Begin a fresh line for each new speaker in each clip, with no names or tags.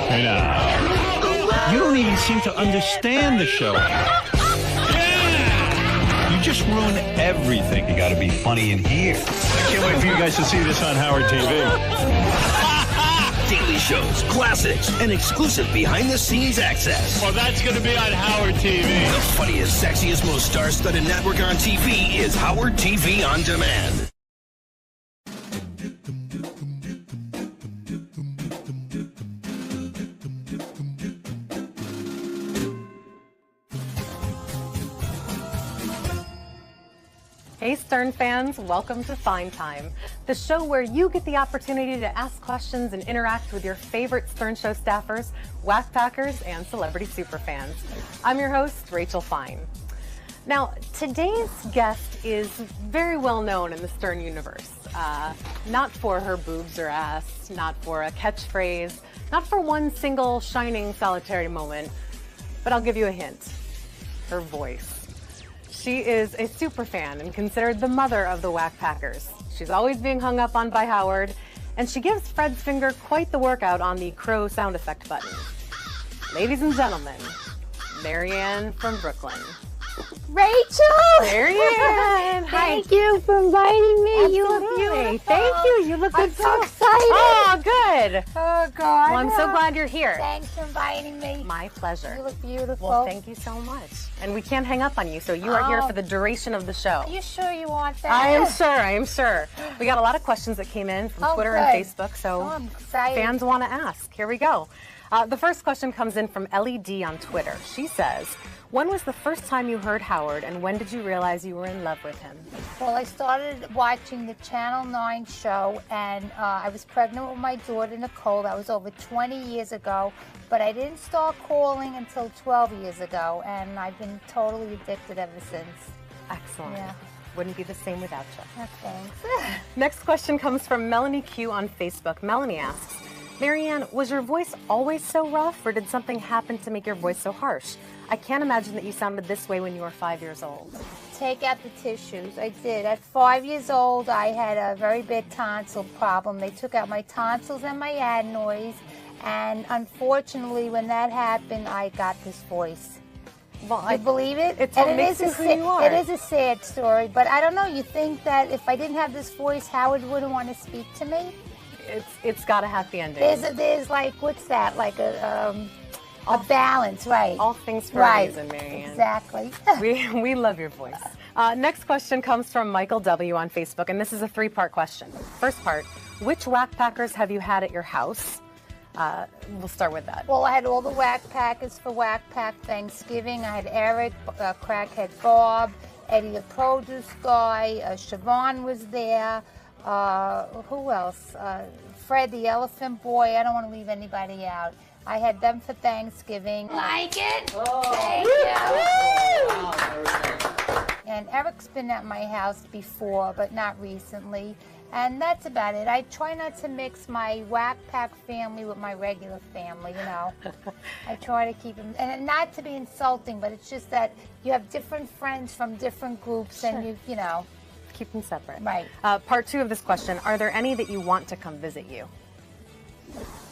You don't even seem to understand the show. You just ruin everything. You got to be funny in here. I can't wait for you guys to see this on Howard TV.
Daily shows, classics, and exclusive behind-the-scenes access.
Well, that's going to be on Howard TV.
The funniest, sexiest, most star-studded network on TV is Howard TV On Demand.
Hey Stern fans, welcome to Fine Time, the show where you get the opportunity to ask questions and interact with your favorite Stern Show staffers, whack packers, and celebrity superfans. I'm your host, Rachel Fine. Now, today's guest is very well known in the Stern universe. Not for her boobs or ass, not for a catchphrase, not for one single shining solitary moment, but I'll give you a hint, her voice. She is a superfan and considered the mother of the Whack Packers. She's always being hung up on by Howard, and she gives Fred's finger quite the workout on the crow sound effect button. Ladies and gentlemen, Marianne from Brooklyn.
Rachel!
Marianne!
Thank you for inviting me.
Absolutely.
You look beautiful.
Thank you. You look good
I'm so
too.
excited.
Oh, good.
Oh, God.
Well, I'm so glad you're here.
Thanks for inviting me.
My pleasure.
You look beautiful.
Well, thank you so much. And we can't hang up on you, so you are here for the duration of the show.
Are you sure you want that?
I am sure. We got a lot of questions that came in from Twitter and Facebook, so
I'm excited.
fans want to ask. Here we go. The first question comes in from LED on Twitter. She says, when was the first time you heard Howard, and when did you realize you were in love with him?
Well, I started watching the Channel 9 show, and I was pregnant with my daughter, Nicole. That was over 20 years ago. But I didn't start calling until 12 years ago, and I've been totally addicted ever since.
Excellent.
Yeah.
Wouldn't be the same without you.
Thanks.
Next question comes from Melanie Q on Facebook. Melanie asks, Marianne, was your voice always so rough, or did something happen to make your voice so harsh? I can't imagine that you sounded this way when you were 5 years old.
Take out the tissues. I did. At 5 years old, I had a very bad tonsil problem. They took out my tonsils and my adenoids, and unfortunately, when that happened, I got this voice.
Well,
I believe it.
It's what makes you who you are.
It is a sad story, but I don't know. You think that if I didn't have this voice, Howard wouldn't want to speak to me?
It's got a happy ending.
There's like, what's that? Like a balance, right?
All things for a reason, Marianne.
Exactly.
We love your voice. Next question comes from Michael W. on Facebook, and this is a three-part question. First part, which Whack Packers have you had at your house? We'll start with that.
Well, I had all the Whack Packers for Whack Pack Thanksgiving. I had Eric, Crackhead Bob, Eddie the Produce Guy, Siobhan was there. Who else? Fred the Elephant Boy. I don't want to leave anybody out. I had them for Thanksgiving. Like it? Oh, thank you. And Eric's been at my house before, but not recently. And that's about it. I try not to mix my Whack Pack family with my regular family, you know. I try to keep them, and not to be insulting, but it's just that you have different friends from different groups, sure. And you know.
Keep them separate.
Right.
Part two of this question, are there any that you want to come visit you?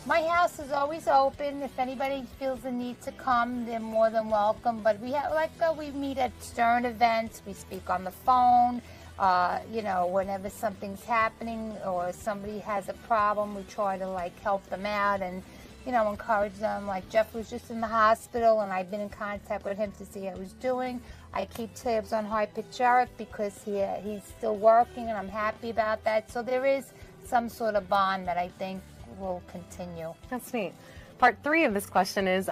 My house is always open. If anybody feels the need to come, they're more than welcome. But we have, we meet at Stern events. We speak on the phone. You know, whenever something's happening or somebody has a problem, we try to help them out and, you know, encourage them. Like Jeff was just in the hospital, and I've been in contact with him to see how he's doing. I keep tabs on High Pitch Eric because he's still working, and I'm happy about that. So there is some sort of bond that I think will continue.
That's neat. Part three of this question is,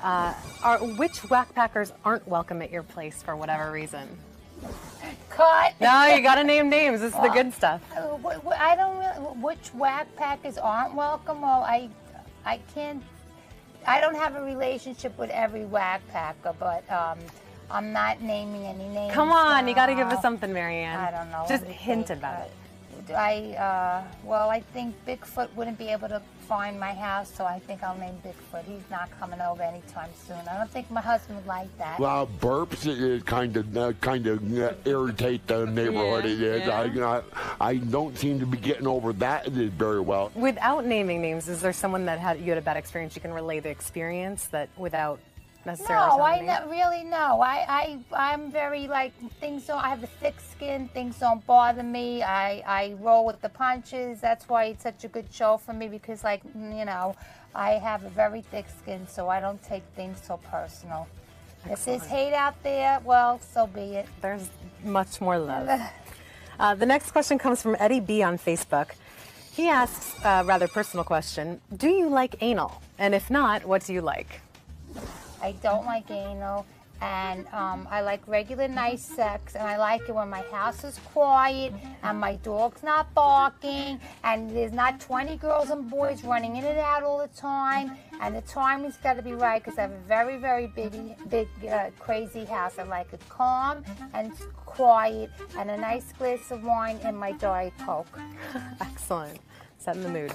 which Whack Packers aren't welcome at your place for whatever reason?
Cut.
No, you got to name names. This is the good stuff.
I don't really. Which Whack Packers aren't welcome? Well, I can't. I don't have a relationship with every Whack Packer, but I'm not naming any names.
Come on,
now.
you got to give us something, Marianne.
I don't know.
Just hint about it.
well, I think Bigfoot wouldn't be able to find my house, so I think I'll name Bigfoot. He's not coming over anytime soon. I don't think my husband would like that.
Well, burps kind of irritate the neighborhood. I don't seem to be getting over that very well.
Without naming names, is there someone that you had a bad experience? You can relay the experience that without necessarily.
No,
telling me?
Really no. I'm very like things don't. I have a thick skin. Things don't bother me. I roll with the punches. That's why it's such a good show for me because I have a very thick skin, so I don't take things so personal. Excellent. If there's hate out there, well, so be it.
There's much more love. The next question comes from Eddie B on Facebook. He asks a rather personal question. Do you like anal? And if not, what do you like?
I don't like anal, and I like regular nice sex, and I like it when my house is quiet, and my dog's not barking, and there's not 20 girls and boys running in and out all the time, and the timing's got to be right, because I have a very, very big, crazy house. I like it calm and quiet, and a nice glass of wine and my Diet Coke.
Excellent. Setting the mood.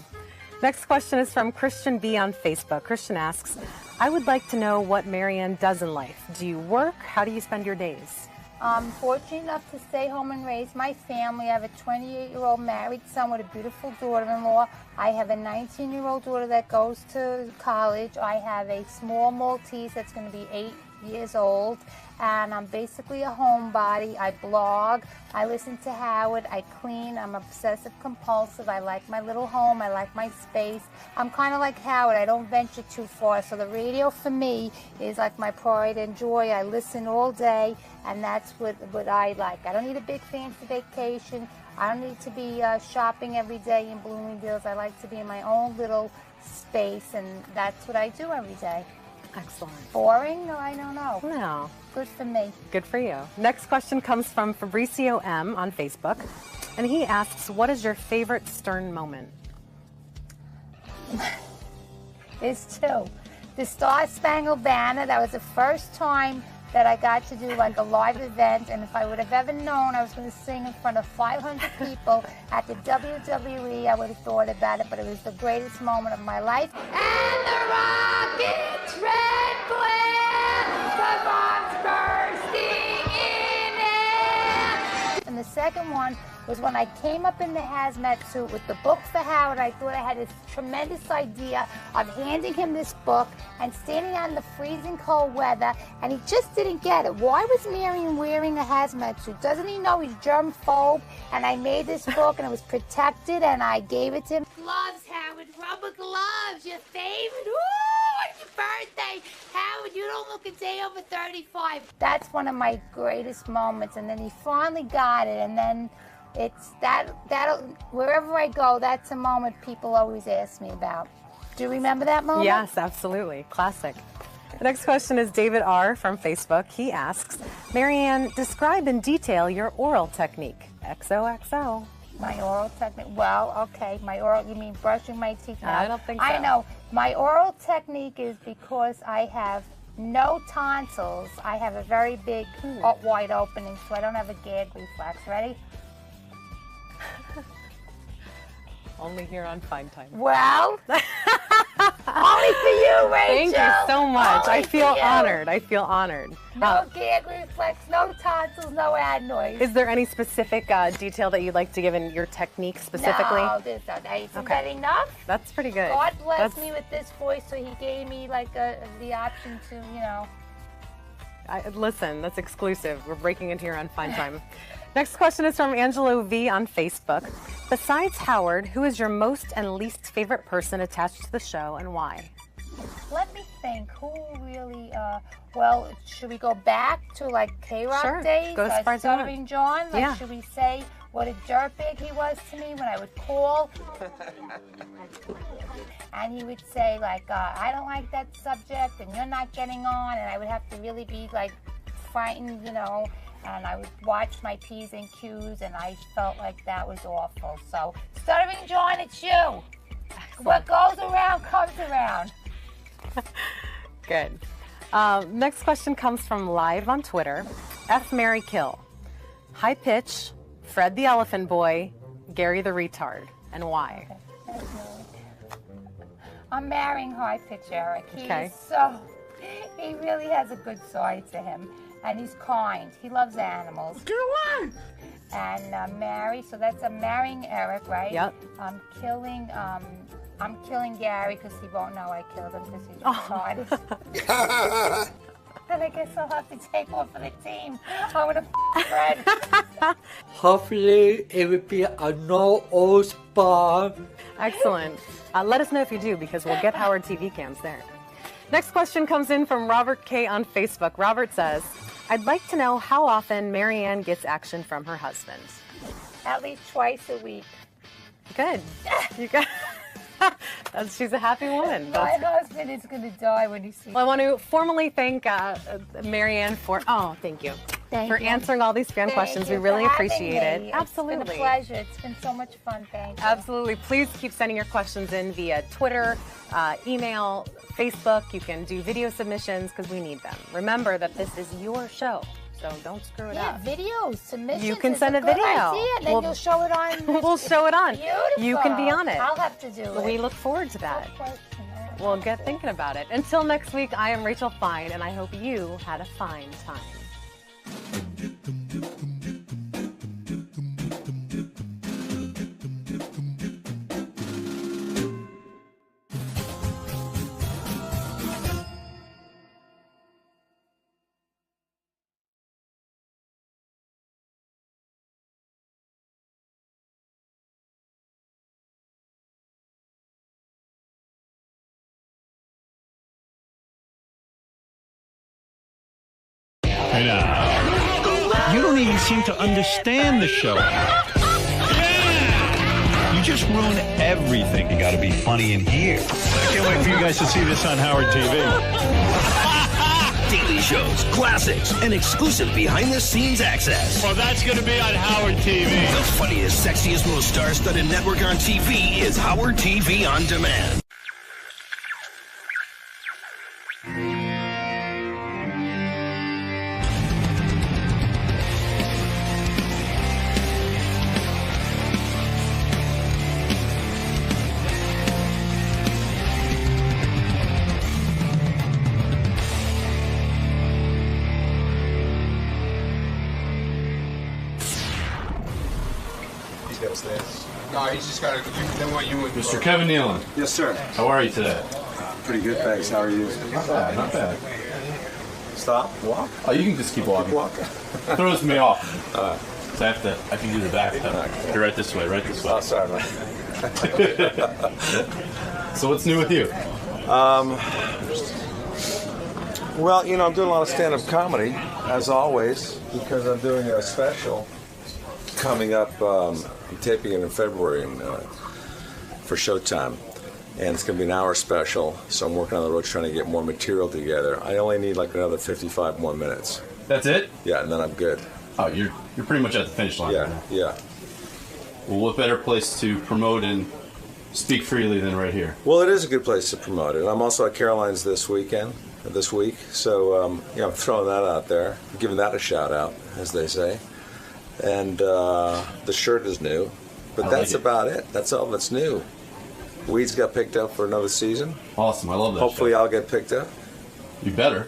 Next question is from Christian B on Facebook. Christian asks, I would like to know what Marianne does in life. Do you work? How do you spend your days?
I'm fortunate enough to stay home and raise my family. I have a 28-year-old married son with a beautiful daughter-in-law. I have a 19-year-old daughter that goes to college. I have a small Maltese that's going to be 8 years old, and I'm basically a homebody. I blog, I listen to Howard, I clean, I'm obsessive compulsive, I like my little home, I like my space. I'm kind of like Howard, I don't venture too far, so the radio for me is like my pride and joy. I listen all day, and that's what I like. I don't need a big fancy vacation. I don't need to be shopping every day in Bloomingdale's. I like to be in my own little space, and that's what I do every day.
Excellent.
Boring? No, I don't know.
No.
Good for me.
Good for you. Next question comes from Fabricio M on Facebook, and he asks, what is your favorite Stern moment?
There's two. The Star Spangled Banner, that was the first time that I got to do like a live event, and if I would have ever known I was going to sing in front of 500 people at the WWE, I would have thought about it, but it was the greatest moment of my life. And the rockets red glare, the bombs bursting in air. And the second one was when I came up in the hazmat suit with the book for Howard. I thought I had this tremendous idea of handing him this book and standing out in the freezing cold weather, and he just didn't get it. Why was Marion wearing a hazmat suit? Doesn't he know he's germphobe? And I made this book, and it was protected, and I gave it to him. Gloves, Howard, rubber gloves, your favorite. Ooh, it's your birthday. Howard, you don't look a day over 35. That's one of my greatest moments, and then he finally got it, and then it's that wherever I go, that's a moment people always ask me about. Do you remember that moment?
Yes, absolutely. Classic. The next question is David R. from Facebook. He asks, Marianne, describe in detail your oral technique. XOXO.
My oral technique? Well, okay. My oral, you mean brushing my teeth now?
I don't think so.
I know. My oral technique is because I have no tonsils. I have a very big, wide opening, so I don't have a gag reflex. Ready?
Only here on Fine Time.
Well, only for you, Rachel.
Thank you so much.
Only
I feel
for you.
honored. I feel honored.
No gag reflex, no tonsils, no ad noise.
Is there any specific detail that you'd like to give in your technique specifically?
No, isn't that enough?
That's pretty good.
God bless me with this voice, so he gave me like the option to,
Listen, that's exclusive. We're breaking into your on Fine Time. Next question is from Angelo V on Facebook. Besides Howard, who is your most and least favorite person attached to the show, and why?
Let me think. Who really? Well, should we go back to like K-Rock
Sure.
days?
Go as far as you want.
Stuttering John. Like,
Yeah.
should we say what a dirtbag he was to me when I would call? And he would say like, I don't like that subject, and you're not getting on, and I would have to really be like frightened, and I would watch my P's and Q's, and I felt like that was awful. So, Stuttering John, it's you.
Excellent.
What goes around comes around.
Good. Next question comes from Live on Twitter. F. Mary Kill. High Pitch, Fred the Elephant Boy, Gary the retard, and why?
I'm marrying high pitch Eric.
Okay.
He really has a good side to him, and he's kind. He loves animals.
Get away!
And I'm marrying Eric, right?
Yep.
I'm killing Gary because he won't know I killed him because he's retarded. And I guess I'll have to take one for the team. I'm gonna Fred.
Hopefully it will be a no spawn.
Excellent. Let us know if you do, because we'll get Howard TV cams there. Next question comes in from Robert K. on Facebook. Robert says, I'd like to know how often Marianne gets action from her husband.
At least twice a week.
Good. You got. She's a happy woman.
My husband is going to die when he sees
Well, I want to formally thank Marianne for
Thank you.
answering all these fan questions. We really appreciate it. Absolutely.
It's been a pleasure. It's been so much fun. Thank you.
Absolutely. Please keep sending your questions in via Twitter, email, Facebook. You can do video submissions because we need them. Remember that this is your show, so don't screw it up.
Videos, submissions.
You can
is
send a
good
video.
Idea, and then you'll show it on.
We'll show it on.
Beautiful.
You can be on it.
I'll have to do it.
We look forward to that. We'll get thinking about it. Until next week, I am Rachel Fine, and I hope you had a fine time.
You don't even seem to understand the show. You just ruin everything. You got to be funny in here. I can't wait for you guys to see this on Howard TV.
Daily shows, classics, and exclusive behind-the-scenes access.
Well, that's going to be on Howard TV.
The funniest, sexiest, most star-studded network on TV is Howard TV On Demand.
No, he's just got to. They want you with
Mr. Kevin Nealon.
Yes, sir.
How are you today?
Pretty good, thanks. How are you?
Not bad, not bad.
Stop. Walk.
Oh, you can just keep walking.
Walk.
Throws me off. So I can do the back step. You're right this way, right this way.
Oh, sorry, man.
So what's new with you?
Well, you know, I'm doing a lot of stand-up comedy, as always, because I'm doing a special coming up. I'm taping it in February for Showtime. And it's going to be an hour special, so I'm working on the road trying to get more material together. I only need like another 55 more minutes.
That's it?
Yeah, and then I'm good.
Oh, you're pretty much at the finish line right now.
Yeah.
Well, what better place to promote and speak freely than right here?
Well, it is a good place to promote it. I'm also at Caroline's this week, so I'm throwing that out there, giving that a shout out, as they say. And the shirt is new, but that's about it. That's all that's new. Weeds got picked up for another season.
Awesome, I love that.
Hopefully
show.
I'll get picked up.
You better.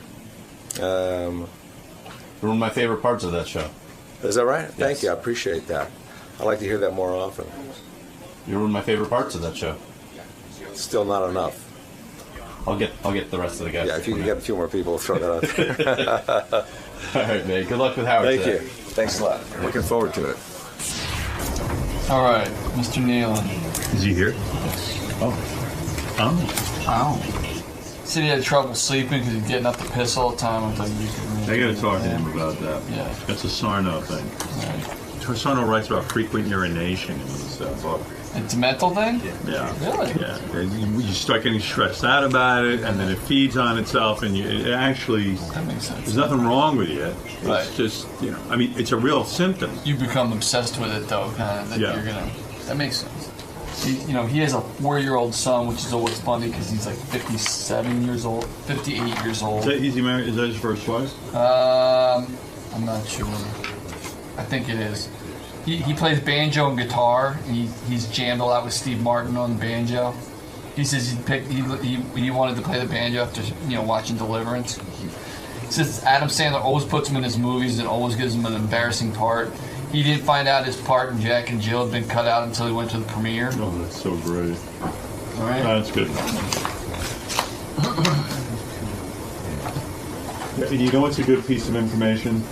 Um,
One of my favorite parts of that show.
Is that right?
Yes.
Thank you. I appreciate that. I like to hear that more often.
You're one of my favorite parts of that show.
Still not enough.
I'll get the rest of the guys.
Yeah, if you can get a few more people, throw that out there.
All right, man. Good luck with Howard
Thank
today.
you. Thanks a lot. Looking forward to it.
All right, Mr. Nealon.
Is he here? Oh.
Said he had trouble sleeping because he's getting up to piss all the time. I thought you could.
I got to talk to him about that.
Yeah.
That's a Sarno thing. Sarno writes about frequent urination in his book.
It's a mental thing?
Yeah.
Really?
Yeah. And you start getting stressed out about it, and then it feeds on itself, and it actually,
That makes sense.
there's nothing wrong with it. It's
Right.
just, I mean, it's a real symptom.
You become obsessed with it, though, kind of. That
Yeah.
You're gonna. That makes sense. He has a 4-year-old son, which is always funny because he's like 57 years old, 58 years old.
Is he married? Is that his first wife?
I'm not sure. I think it is. he plays banjo and guitar, and he's jammed a lot with Steve Martin on the banjo. He says he wanted to play the banjo after watching Deliverance. He says Adam Sandler always puts him in his movies and always gives him an embarrassing part. He didn't find out his part in Jack and Jill had been cut out until he went to the premiere.
Oh, that's so great.
All right.
That's good. You know what's a good piece of information?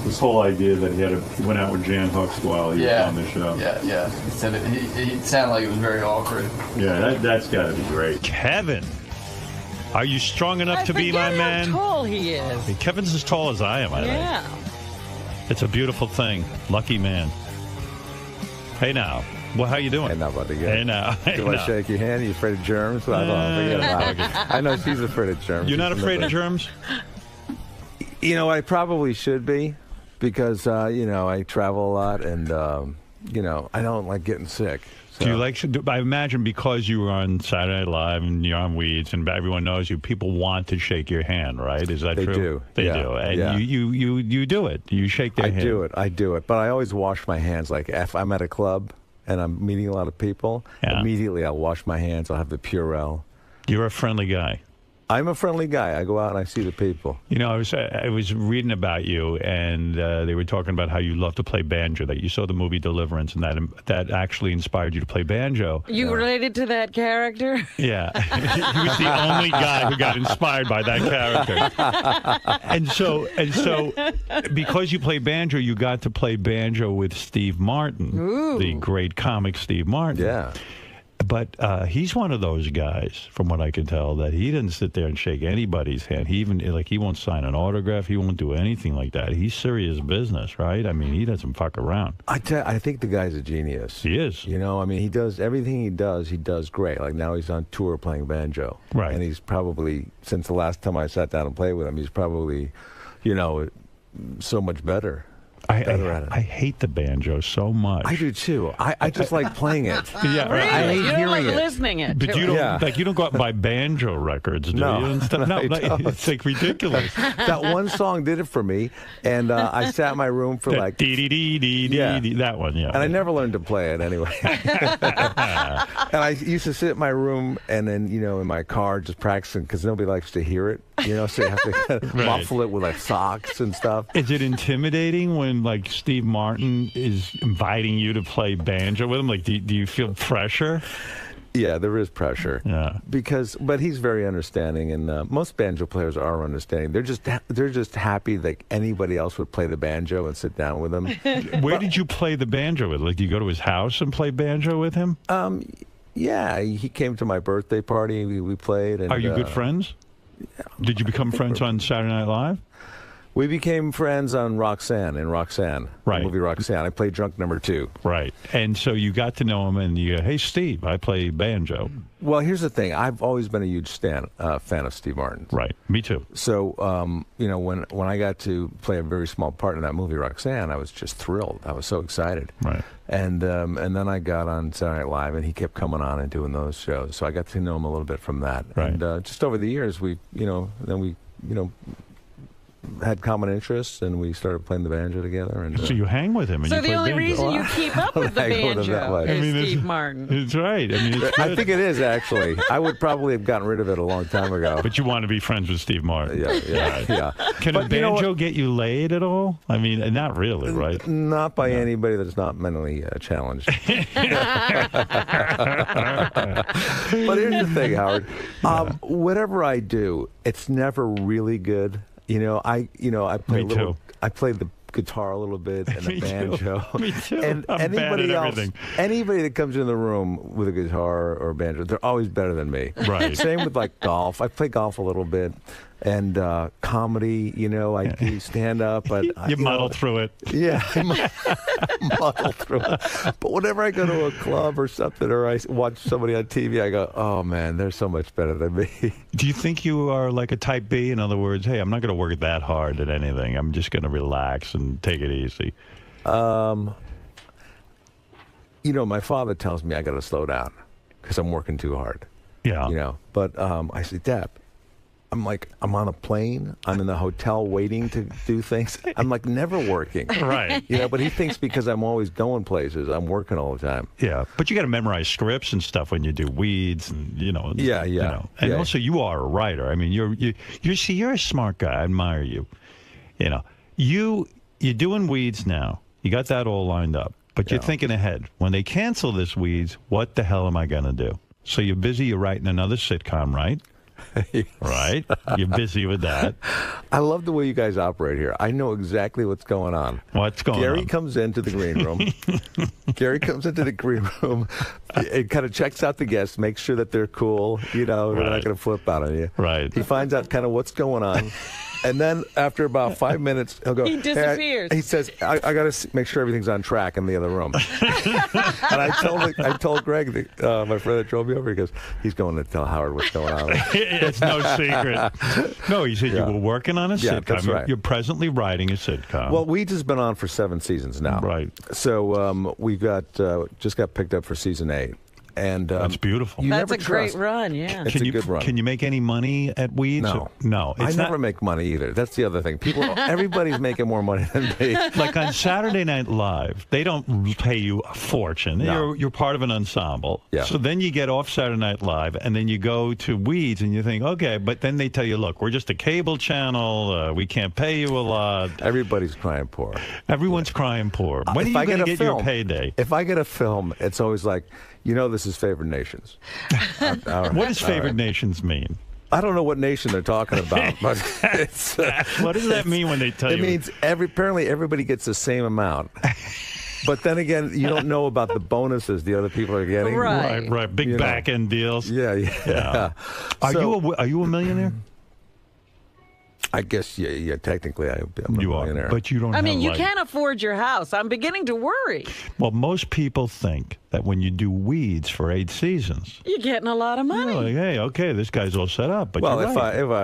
This whole idea that he went out with Jan Hooks while he was on the show.
Yeah. He said it sounded like it was very awkward.
Yeah, that's got to be great.
Kevin, are you strong enough to be my man?
How tall he is.
Kevin's as tall as I am, I think. It's a beautiful thing. Lucky man. Hey now. Well, how you doing?
Hey now, buddy. Good.
Hey now.
Do I shake your hand? Are you afraid of germs? Well, forget about it. I know she's afraid of germs.
You're not afraid of germs?
You know, I probably should be because, I travel a lot and, I don't like getting sick. So.
Do you like? I imagine because you were on Saturday Night Live and you're on Weeds and everyone knows you, people want to shake your hand, right? Is that
true?
They do. They do, and you do it. You shake their hand.
I do it, but I always wash my hands. Like if I'm at a club and I'm meeting a lot of people, immediately I'll wash my hands. I'll have the Purell.
You're a friendly guy.
I'm a friendly guy. I go out and I see the people.
You know, I was reading about you, and they were talking about how you love to play banjo. That you saw the movie Deliverance, and that actually inspired you to play banjo.
You related to that character?
Yeah, he was the only guy who got inspired by that character. and so, because you play banjo, you got to play banjo with Steve Martin, the great comic Steve Martin.
Yeah.
But he's one of those guys, from what I can tell, that he doesn't sit there and shake anybody's hand. He won't sign an autograph. He won't do anything like that. He's serious business, right? I mean, he doesn't fuck around.
I think the guy's a genius.
He is.
You know, I mean, he does everything he does great. Like now he's on tour playing banjo.
Right.
And he's probably, since the last time I sat down and played with him, he's probably, so much better.
I hate the banjo so much.
I do too. I just like playing it.
Yeah,
really?
I hate
you don't
hearing
like
it.
listening it.
But you don't you don't go out and buy banjo records, do you? And stuff? No, it's like ridiculous.
That one song did it for me, and I sat in my room for like
that one, yeah.
And I never learned to play it anyway. And I used to sit in my room and then in my car just practicing because nobody likes to hear it. So you have to kind of muffle it with like socks and stuff.
Is it intimidating when like Steve Martin is inviting you to play banjo with him? Like, do you feel pressure?
Yeah, there is pressure.
Yeah,
but he's very understanding, and most banjo players are understanding. They're just happy that anybody else would play the banjo and sit down with them.
Where did you play the banjo with? Like, do you go to his house and play banjo with him?
Yeah, he came to my birthday party. We played. And,
are you good friends?
Yeah,
did you become friends on Saturday Night Live?
We became friends on Roxanne,
right.
The movie Roxanne. I played drunk number 2.
Right. And so you got to know him, and you go, hey, Steve, I play banjo.
Well, here's the thing. I've always been a huge fan of Steve Martin.
Right. Me too.
So, when I got to play a very small part in that movie Roxanne, I was just thrilled. I was so excited.
Right.
And then I got on Saturday Night Live, and he kept coming on and doing those shows. So I got to know him a little bit from that.
Right.
And just over the years, we had common interests, and we started playing the banjo together. And
so you hang with him. And
so
you
the
play
only
banjo.
reason you keep up with the banjo is Steve Martin.
It's right. I mean,
I think it is actually. I would probably have gotten rid of it a long time ago.
But you want to be friends with Steve Martin.
Yeah.
Can a banjo get you laid at all? I mean, not really, right?
Not by anybody that's not mentally challenged. But here's the thing, Howard. Whatever I do, it's never really good. I play I play the guitar a little bit and the banjo.
Me too.
And
I'm
anybody else,
everything.
anybody that comes in the room with a guitar or a banjo, they're always better than me.
Right.
Same with like golf. I play golf a little bit, and comedy. I do stand up, but
you muddle through it.
Yeah, I muddle through it. But whenever I go to a club or something, or I watch somebody on TV, I go, "Oh man, they're so much better than me."
Do you think you are like a type B? In other words, hey, I'm not going to work that hard at anything. I'm just going to relax and take it easy.
My father tells me I got to slow down because I'm working too hard.
Yeah.
But I say, Dad, I'm like, I'm on a plane. I'm in the hotel waiting to do things. I'm like never working.
Right.
But he thinks because I'm always going places, I'm working all the time.
Yeah, but you got to memorize scripts and stuff when you do Weeds, and
Yeah.
And also, you are a writer. I mean, you're a smart guy. I admire you. You're doing Weeds now. You got that all lined up, but you're thinking ahead. When they cancel this Weeds, what the hell am I going to do? So you're busy. You're writing another sitcom, right?
Yes.
Right? You're busy with that.
I love the way you guys operate here. I know exactly what's going on.
What's going on?
Gary comes into the green room. Gary comes into the green room and kind of checks out the guests, makes sure that they're cool. They're not going to flip out on you.
Right.
He finds out kind of what's going on. And then after about 5 minutes, he'll go.
He disappears.
He says, "I got to make sure everything's on track in the other room." And I told Greg, my friend that drove me over, he goes, "He's going to tell Howard what's going on."
It's no secret. No, he said you were working on a sitcom.
That's right.
You're presently writing a sitcom.
Well, Weeds has been on for 7 seasons now.
Right.
So we just got picked up for season 8. And
that's beautiful.
That's a great run, yeah.
It's a good run.
Can you make any money at Weeds? No.
I never make money either. That's the other thing. Everybody's making more money than me.
Like on Saturday Night Live, they don't pay you a fortune.
No.
You're part of an ensemble.
Yeah.
So then you get off Saturday Night Live, and then you go to Weeds, and you think, okay, but then they tell you, look, we're just a cable channel. We can't pay you a lot.
Everybody's crying poor.
Everyone's crying poor. When are you going to get your payday?
If I get a film, it's always like, this is Favored Nations.
What does Favored Nations mean?
I don't know what nation they're talking about, but
what does that mean when they tell you?
It means apparently everybody gets the same amount. But then again, you don't know about the bonuses the other people are getting.
Right. Big back end deals.
Yeah.
Are you a millionaire?
I guess, yeah, technically I'm a millionaire.
But you don't
you can't afford your house. I'm beginning to worry.
Well, most people think that when you do Weeds for 8 seasons,
you're getting a lot of money.
Like, hey, okay, this guy's all set up. But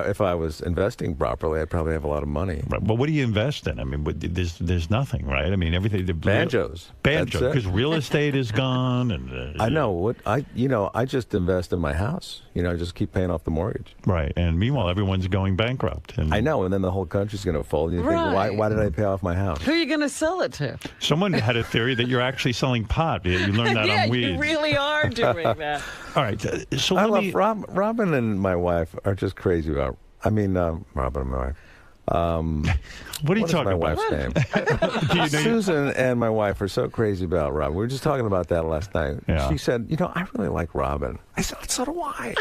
if I was investing properly, I'd probably have a lot of money.
Right. Well, what do you invest in? I mean, there's nothing, right? I mean, everything.
Banjos,
because real estate is gone, and
I know I just invest in my house. I just keep paying off the mortgage.
Right. And meanwhile, everyone's going bankrupt. And
I know, and then the whole country's going to fold. And you think, why did I pay off my house?
Who are you going to sell it to?
Someone had a theory that you're actually selling pot. You learned that on Weeds.
You really are doing that.
All right. So
I love Robin and my wife are just crazy about. Robin and my wife.
What are you talking
my
about?
Wife's name? Susan and my wife are so crazy about Robin. We were just talking about that last night.
Yeah.
She said, I really like Robin. I said, so do I.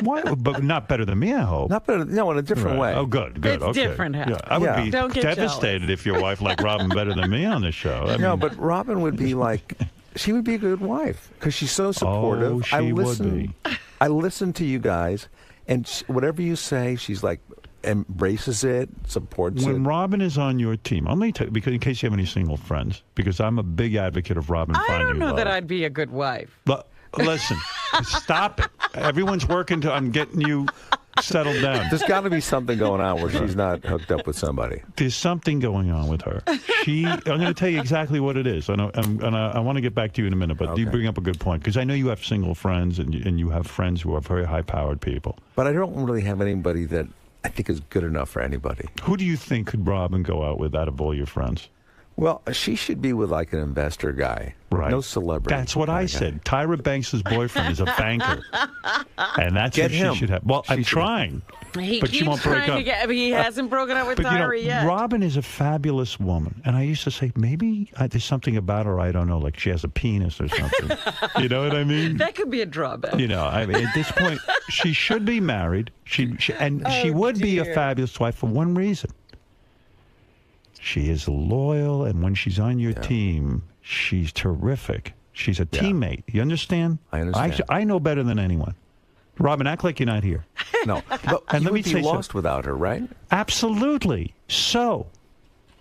Why? But not better than me, I hope.
Not better. No, in a different way.
Oh, good.
It's
okay.
different.
Yeah, I would be devastated if your wife liked Robin better than me on this show.
But Robin would be like, she would be a good wife because she's so supportive.
Oh, she would be.
I listen to you guys, and whatever you say, she's like, embraces it, supports it.
When Robin is on your team, I'm going to tell you, because in case you have any single friends, because I'm a big advocate of Robin finding love.
I don't know that I'd be a good wife.
But listen, stop it. Everyone's working I'm getting you settled down.
There's got to be something going on where she's not hooked up with somebody.
There's something going on with her. I'm going to tell you exactly what it is. And I want to get back to you in a minute, but you bring up a good point, because I know you have single friends and you have friends who are very high-powered people.
But I don't really have anybody that I think is good enough for anybody.
Who do you think could Robin go out with out of all your friends?
Well, she should be with like an investor guy.
Right.
No celebrity.
That's what I said. Tyra Banks' boyfriend is a banker. And that's who she should have. Well, I'm trying.
But
she won't break up.
He hasn't broken up with Tyra yet.
Robin is a fabulous woman. And I used to say, maybe there's something about her I don't know, like she has a penis or something. You know what I mean?
That could be a drawback.
I mean, at this point, she should be married. She would be a fabulous wife for one reason. She is loyal, and when she's on your team, she's terrific. She's a teammate. You understand?
I understand.
I know better than anyone. Robin, act like you're not here.
No, but
and
you
let me
would be
say
lost without her, right?
Absolutely. So,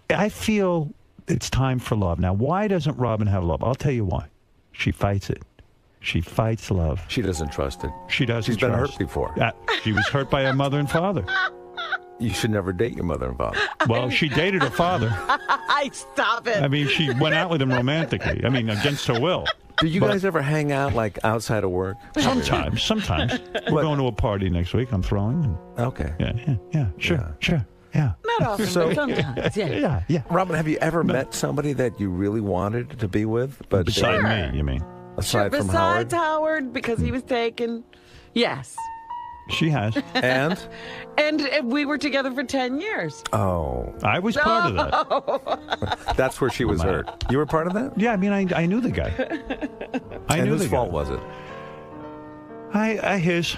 I feel it's time for love. Now, why doesn't Robin have love? I'll tell you why. She fights it. She fights love.
She doesn't trust it.
She doesn't
She's been hurt before.
She was hurt by her mother and father.
You should never date your mother and father.
Well, she dated her father.
Stop it.
I mean, she went out with him romantically. I mean, against her will.
Do you guys ever hang out like outside of work?
Sometimes. We're going to a party next week. I'm throwing.
Okay.
Yeah. Sure. Yeah.
Not often, but sometimes.
Yeah.
Robin, have you ever met somebody that you really wanted to be with, but
Beside me, you mean?
Aside from
Besides
Howard?
Howard, because he was taken. Yes.
She has.
And
we were together for 10 years.
Oh.
I was part of that.
That's where she was hurt. You were part of that?
Yeah, I mean, I knew the guy.
And whose fault was it?
His.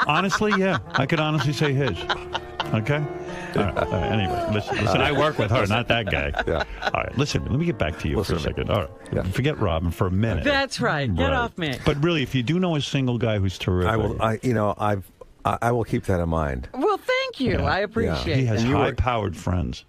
Honestly, yeah. I could honestly say his. Okay? All right. Anyway, listen, I work with her, not that guy.
Yeah.
All right, listen, let me get back to you for a second. All right. Yeah. Forget Robin for a minute.
That's right. Get off me.
But really, if you do know a single guy who's terrific.
I will keep that in mind.
Well, thank you. I appreciate it.
He has high-powered friends.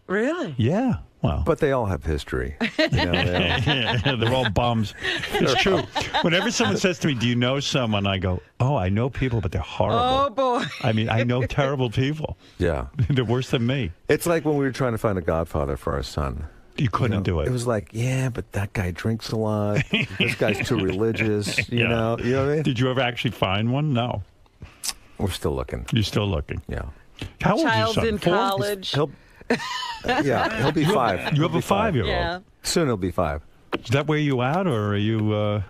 Really?
Yeah. Well,
but they all have history.
They're all bums. It's true. Whenever someone says to me, "Do you know someone?" I go, "Oh, I know people, but they're horrible."
Oh boy!
I mean, I know terrible people.
Yeah,
they're worse than me.
It's like when we were trying to find a godfather for our son.
You couldn't do it.
It was like, yeah, but that guy drinks a lot. This guy's too religious. You know what I mean?
Did you ever actually find one? No.
We're still looking.
You're still looking.
Yeah.
How old
Child's
is your son?
in college.
He'll be 5.
You have a 5-year-old.
Yeah.
Soon he'll be 5.
Is that where you out, or are you?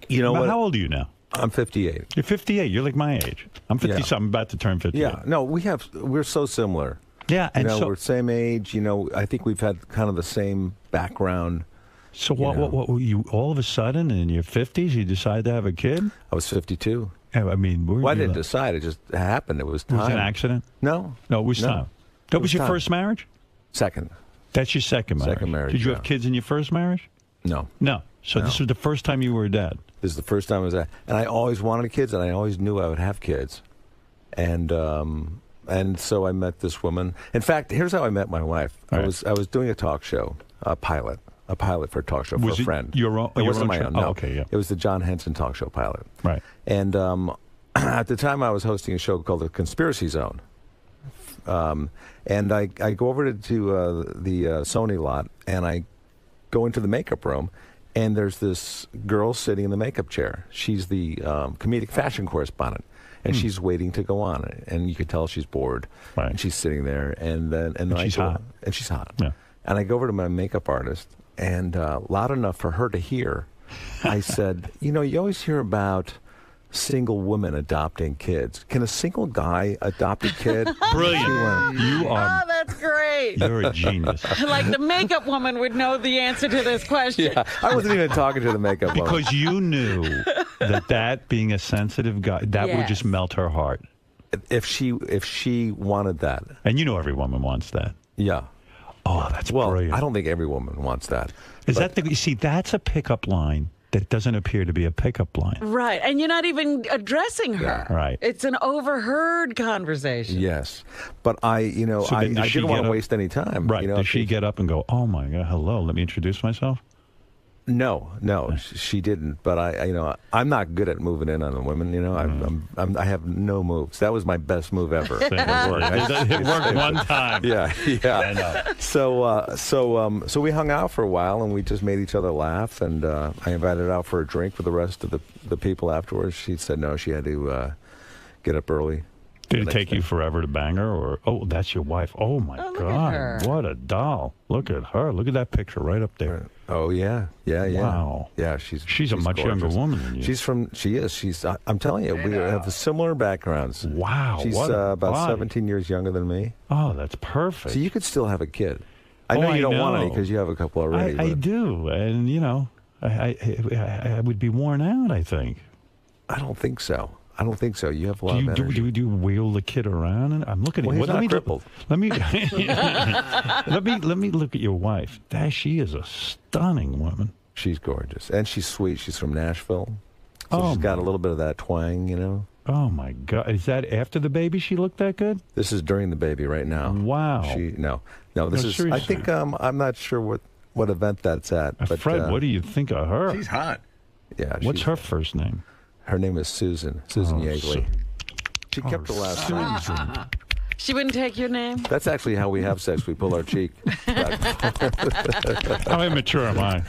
You know what?
How old are you now?
I'm 58.
You're 58. You're like my age. I'm 50-something, about to turn 58.
Yeah. No, we're so similar.
Yeah, and
we're same age. I think we've had kind of the same background.
So what were you all of a sudden in your 50s? You decided to have a kid?
I was 52.
I mean,
I didn't decide. It just happened. It was time.
Was it an accident?
No.
No, it was time. That was your first marriage?
Second.
That's your second marriage?
Second marriage.
Did you have kids in your first marriage?
No.
No. So this was the first time you were a dad?
This is the first time I was a dad. And I always wanted kids, and I always knew I would have kids. And so I met this woman. In fact, here's how I met my wife. I was doing a talk show, a pilot for a talk show for a friend.
Your own?
It wasn't my own. No.
Oh, okay, yeah.
It was the John Henson talk show pilot.
Right.
And at the time, I was hosting a show called The Conspiracy Zone. And I go over to the Sony lot, and I go into the makeup room, and there's this girl sitting in the makeup chair. She's the comedic fashion correspondent. And she's waiting to go on, and you could tell she's bored.
Right.
And she's sitting there, and
she's hot.
And she's hot.
Yeah.
And I go over to my makeup artist, and loud enough for her to hear, I said, you always hear about single women adopting kids. Can a single guy adopt a kid?
Brilliant. You are.
Oh, that's great.
You're a genius.
Like the makeup woman would know the answer to this question.
Yeah, I wasn't even talking to the makeup woman.
Because you knew that being a sensitive guy, that would just melt her heart.
If she wanted that.
And every woman wants that.
Yeah.
Oh, that's brilliant.
I don't think every woman wants that.
You see, that's a pickup line that doesn't appear to be a pickup line.
Right. And you're not even addressing her.
Yeah. Right.
It's an overheard conversation.
Yes. But I didn't want to waste any time.
Right. Does she get up and go, oh, my God, hello, let me introduce myself?
No, she didn't. But I'm not good at moving in on the women. I have no moves. That was my best move ever.
It worked one time.
Yeah.
I know.
So we hung out for a while, and we just made each other laugh. And I invited her out for a drink with the rest of the people afterwards. She said no, she had to get up early.
Did it take you forever to bang her? Or that's your wife. Oh, my God. What a doll. Look at her. Look at that picture right up there.
Oh, yeah.
Wow.
Yeah, she's
a much
gorgeous.
younger woman than you.
She is. I'm telling you, we have similar backgrounds.
Wow.
She's about 17 years younger than me.
Oh, that's perfect.
So you could still have a kid. I know you don't want any because you have a couple already.
I do. And, I would be worn out, I think.
I don't think so. You have a lot of
Do
energy.
you wheel the kid around? And I'm looking at you.
He's not crippled.
Let me look at your wife. She is a stunning woman.
She's gorgeous, and she's sweet. She's from Nashville, so she's got a little bit of that twang,
Oh my God! Is that after the baby? She looked that good?
This is during the baby right now.
Wow.
No. This is.
Seriously.
I think I'm not sure what event that's at. But
Fred, what do you think of her?
She's hot.
Yeah.
What's her first name?
Her name is Susan Yeagley. She kept the last name.
She wouldn't take your name?
That's actually how we have sex. We pull our cheek.
How immature am I?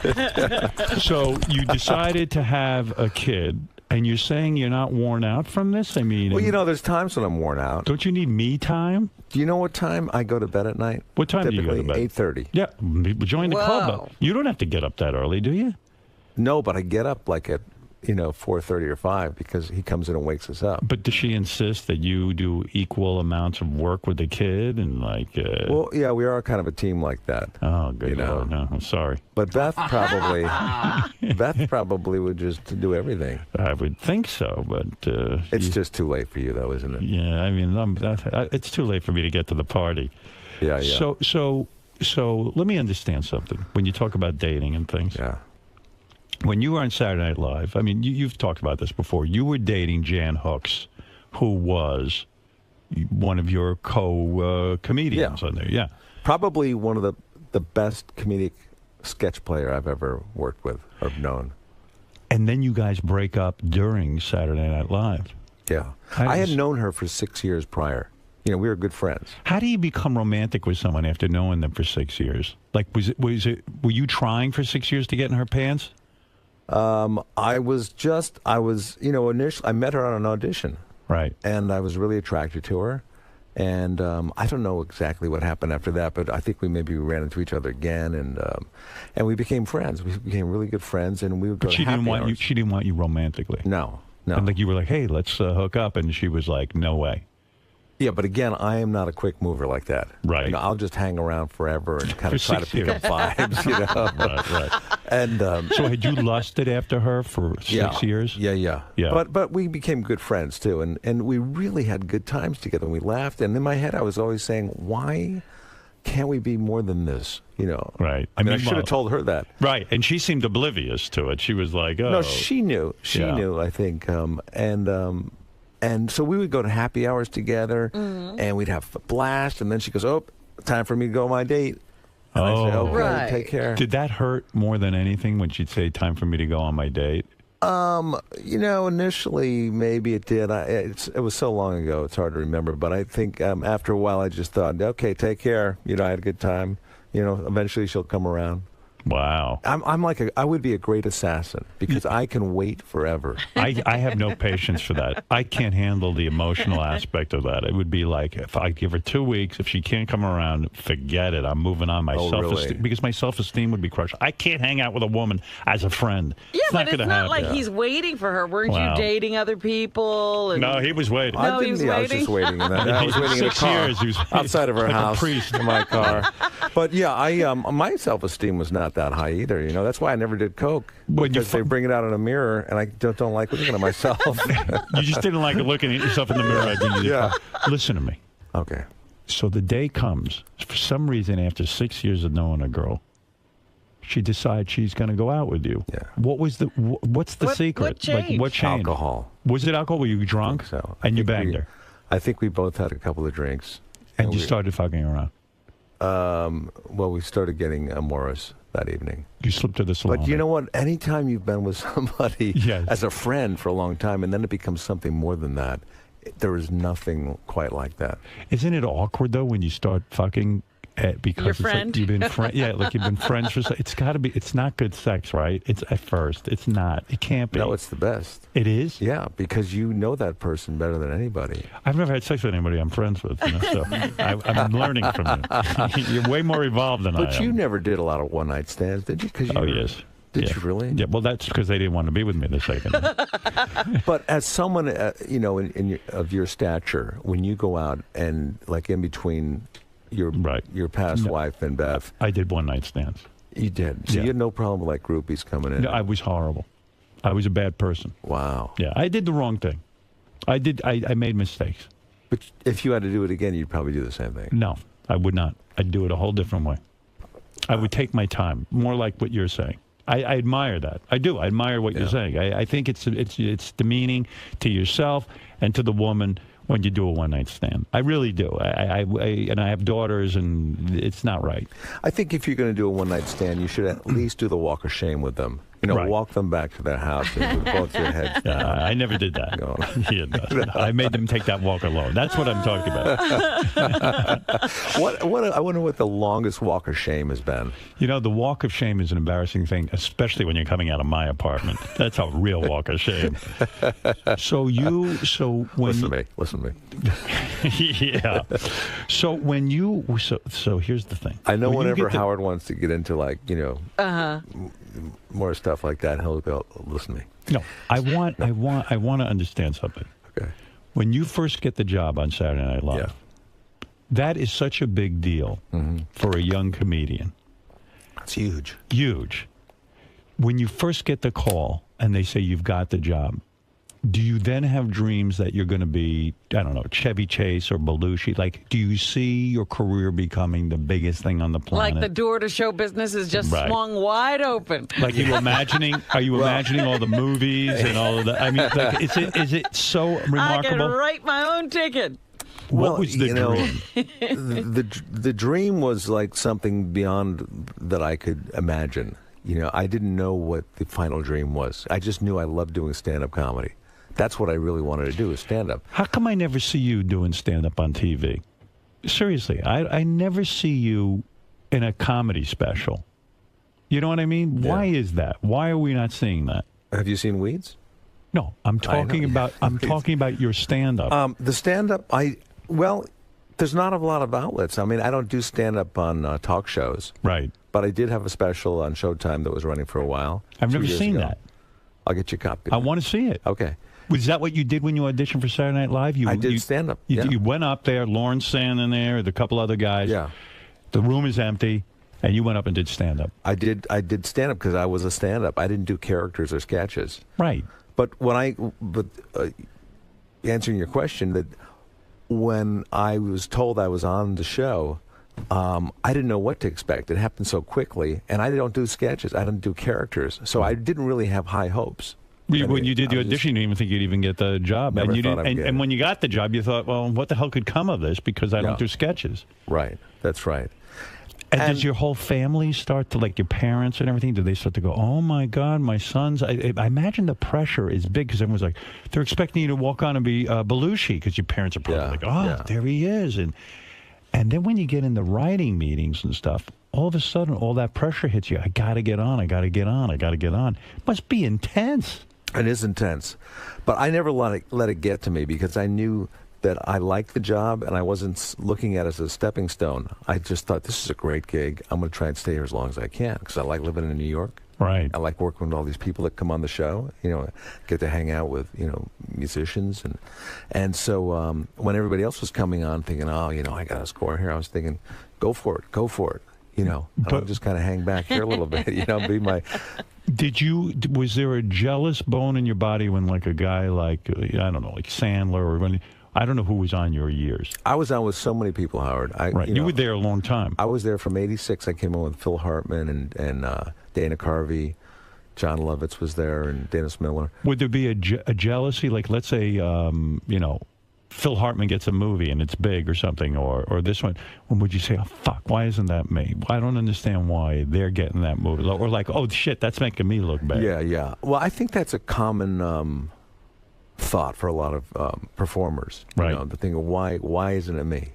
So you decided to have a kid, and you're saying you're not worn out from this? I mean...
Well, you know, there's times when I'm worn out.
Don't you need me time?
Do you know what time I go to bed at night?
What time do you go to bed?
8:30.
Yeah, join the club. Though. You don't have to get up that early, do you?
No, but I get up like at 4:30 or 5 because he comes in and wakes us up.
But does she insist that you do equal amounts of work with the kid and like?
Well, yeah, we are kind of a team like that.
Oh, good. No, I'm sorry.
But Beth probably would just do everything.
I would think so, but
it's just too late for you, though, isn't it?
Yeah, I mean, it's too late for me to get to the party.
Yeah, yeah.
So let me understand something. When you talk about dating and things.
Yeah.
When you were on Saturday Night Live, I mean, you've talked about this before. You were dating Jan Hooks, who was one of your co-comedians on there. Yeah.
Probably one of the best comedic sketch player I've ever worked with or known.
And then you guys break up during Saturday Night Live.
Yeah. I had known her for 6 years prior. You know, we were good friends.
How do you become romantic with someone after knowing them for 6 years? Like, were you trying for 6 years to get in her pants?
I was, initially, I met her on an audition.
Right.
And I was really attracted to her. And I don't know exactly what happened after that, but I think we ran into each other again, and we became friends. We became really good friends, and we would go to happy hours.
She didn't want you romantically.
No.
And like you were like, hey, let's hook up, and she was like, no way.
Yeah, but again, I am not a quick mover like that.
Right.
You know, I'll just hang around forever and kind of try to pick up vibes, you know.
Right.
And
so had you lusted after her for 6 years?
Yeah. But we became good friends too, and we really had good times together. And we laughed, and in my head, I was always saying, why can't we be more than this? You know.
Right.
I mean, I should have told her that.
Right. And she seemed oblivious to it. She was like, oh.
No, she knew. She knew, I think. And so we would go to happy hours together, and we'd have a blast. And then she goes, "Oh, time for me to go on my date." And I say, "Okay, take care."
Did that hurt more than anything when she'd say, "Time for me to go on my date"?
You know, initially maybe it did. It was so long ago; it's hard to remember. But I think after a while, I just thought, "Okay, take care." You know, I had a good time. You know, eventually she'll come around.
Wow.
I would be a great assassin because I can wait forever.
I have no patience for that. I can't handle the emotional aspect of that. It would be like if I give her 2 weeks, if she can't come around, forget it. I'm moving on.
Really?
Because my self-esteem would be crushed. I can't hang out with a woman as a friend.
Yeah, but it's not like he's waiting for her. Weren't you dating other people?
No, he was waiting.
No, he was waiting.
I was just waiting. I was waiting in a car outside of her house in my car. But yeah, my self-esteem was not that high either. You know, that's why I never did coke. Because they bring it out in a mirror, and I don't like looking at myself.
You just didn't like looking at yourself in the mirror.
Yeah.
Listen to me.
Okay.
So the day comes, for some reason, after 6 years of knowing a girl, she decides she's going to go out with you.
Yeah.
What's the secret?
What changed?
What changed?
Alcohol.
Was it alcohol? Were you drunk?
So.
And you banged her?
I think we both had a couple of drinks.
And you started fucking around?
Well, we started getting amorous that evening.
You slipped to the salon.
But you know what? Anytime you've been with somebody as a friend for a long time, and then it becomes something more than that, there is nothing quite like that.
Isn't it awkward, though, when you start fucking because
your
it's
friend?
like you've been like you've been friends for it's got to be. It's not good sex, right? It's at first. It's not. It can't be.
No, it's the best.
It is?
Yeah, because you know that person better than anybody.
I've never had sex with anybody I'm friends with, so I'm learning from you. You're way more evolved than I am.
But you never did a lot of one-night stands, did you?
Yes.
Did you really?
Yeah, well, that's because they didn't want to be with me the second.
But as someone, of your stature, when you go out and, like, in between your past wife and Beth.
I did one-night stands.
You did? So you had no problem with, like, groupies coming in?
No, I was horrible. I was a bad person.
Wow.
Yeah, I did the wrong thing. I made mistakes.
But if you had to do it again, you'd probably do the same thing.
No, I would not. I'd do it a whole different way. I would take my time, more like what you're saying. I admire that. I do. I admire what you're saying. I think it's demeaning to yourself and to the woman when you do a one-night stand. I really do. And I have daughters, and it's not right.
I think if you're going to do a one-night stand, you should at least do the walk of shame with them. walk them back to their house and with both your heads down.
I never did that. Yeah, no. I made them take that walk alone. That's what I'm talking about.
I wonder what the longest walk of shame has been.
The walk of shame is an embarrassing thing, especially when you're coming out of my apartment. That's a real walk of shame. So when
listen to me.
Yeah. So when so here's the thing.
I know whenever Howard wants to get into more stuff like that, he'll go, listen to me.
No, I want to understand something.
Okay.
When you first get the job on Saturday Night Live, that is such a big deal for a young comedian.
It's huge.
Huge. When you first get the call and they say you've got the job, do you then have dreams that you're going to be, I don't know, Chevy Chase or Belushi? Like, do you see your career becoming the biggest thing on the planet?
Like the door to show business is just swung wide open.
Like, are you imagining all the movies and all of that? I mean, like, is it so remarkable?
I can write my own ticket.
What was the dream?
The dream was like something beyond that I could imagine. I didn't know what the final dream was. I just knew I loved doing stand-up comedy. That's what I really wanted to do, is stand-up.
How come I never see you doing stand-up on TV? Seriously, I never see you in a comedy special. You know what I mean? Yeah. Why is that? Why are we not seeing that?
Have you seen Weeds?
No, I'm talking about your stand-up.
The stand-up, there's not a lot of outlets. I mean, I don't do stand-up on talk shows.
Right.
But I did have a special on Showtime that was running for a while.
I've never seen that.
I'll get you a copy.
I want to see it.
Okay.
Was that what you did when you auditioned for Saturday Night Live?
I did stand-up.
You went up there, Lauren's standing there, with a couple other guys.
Yeah.
The room is empty, and you went up and did stand-up.
I did stand-up because I was a stand-up. I didn't do characters or sketches.
Right.
But answering your question, that when I was told I was on the show, I didn't know what to expect. It happened so quickly, and I don't do sketches. I don't do characters, so I didn't really have high hopes.
When you did the audition, you didn't even think you'd even get the job. And when you got the job, you thought, well, what the hell could come of this? Because I don't do sketches.
Right. That's right.
And does your whole family start to, like your parents and everything, do they start to go, oh, my God, my sons? I imagine the pressure is big because everyone's like, they're expecting you to walk on and be Belushi because your parents are probably there he is. And then when you get in the writing meetings and stuff, all of a sudden, all that pressure hits you. I got to get on. I got to get on. I got to get on. It must be intense.
It is intense. But I never let it get to me because I knew that I liked the job and I wasn't looking at it as a stepping stone. I just thought, this is a great gig. I'm going to try and stay here as long as I can because I like living in New York.
Right.
I like working with all these people that come on the show, get to hang out with, musicians. And so when everybody else was coming on thinking, I got a score here, I was thinking, go for it. I'll just kind of hang back here a little bit, be my...
Was there a jealous bone in your body when like a guy like, I don't know, like Sandler or when, I don't know who was on your years.
I was on with so many people, Howard.
You were there a long time.
I was there from 86. I came on with Phil Hartman and Dana Carvey. John Lovitz was there and Dennis Miller.
Would there be a jealousy? Like, let's say, Phil Hartman gets a movie and it's big or something, or this one. When would you say, oh, fuck, why isn't that me? I don't understand why they're getting that movie. Or like, oh, shit, that's making me look bad.
Yeah. Well, I think that's a common thought for a lot of performers.
Right.
The thing of why isn't it me?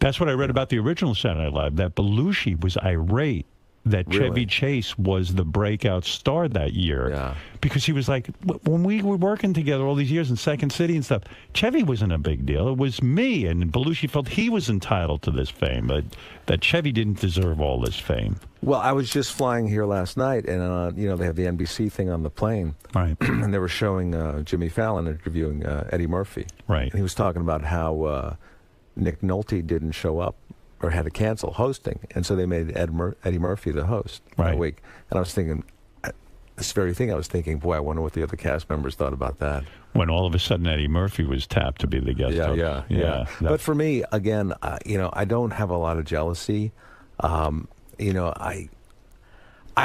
That's what I read about the original Saturday Night Live, that Belushi was irate that Chevy Chase was the breakout star that year. Because he was like, when we were working together all these years in Second City and stuff, Chevy wasn't a big deal. It was me. And Belushi felt he was entitled to this fame, but that Chevy didn't deserve all this fame.
Well, I was just flying here last night, and, they have the NBC thing on the plane.
Right.
And they were showing Jimmy Fallon interviewing Eddie Murphy.
Right.
And he was talking about how Nick Nolte didn't show up or had to cancel hosting, and so they made Eddie Murphy the host that week. And I was thinking, this very thing, I was thinking, boy, I wonder what the other cast members thought about that.
When all of a sudden Eddie Murphy was tapped to be the guest host.
Yeah. But for me, again, I don't have a lot of jealousy. I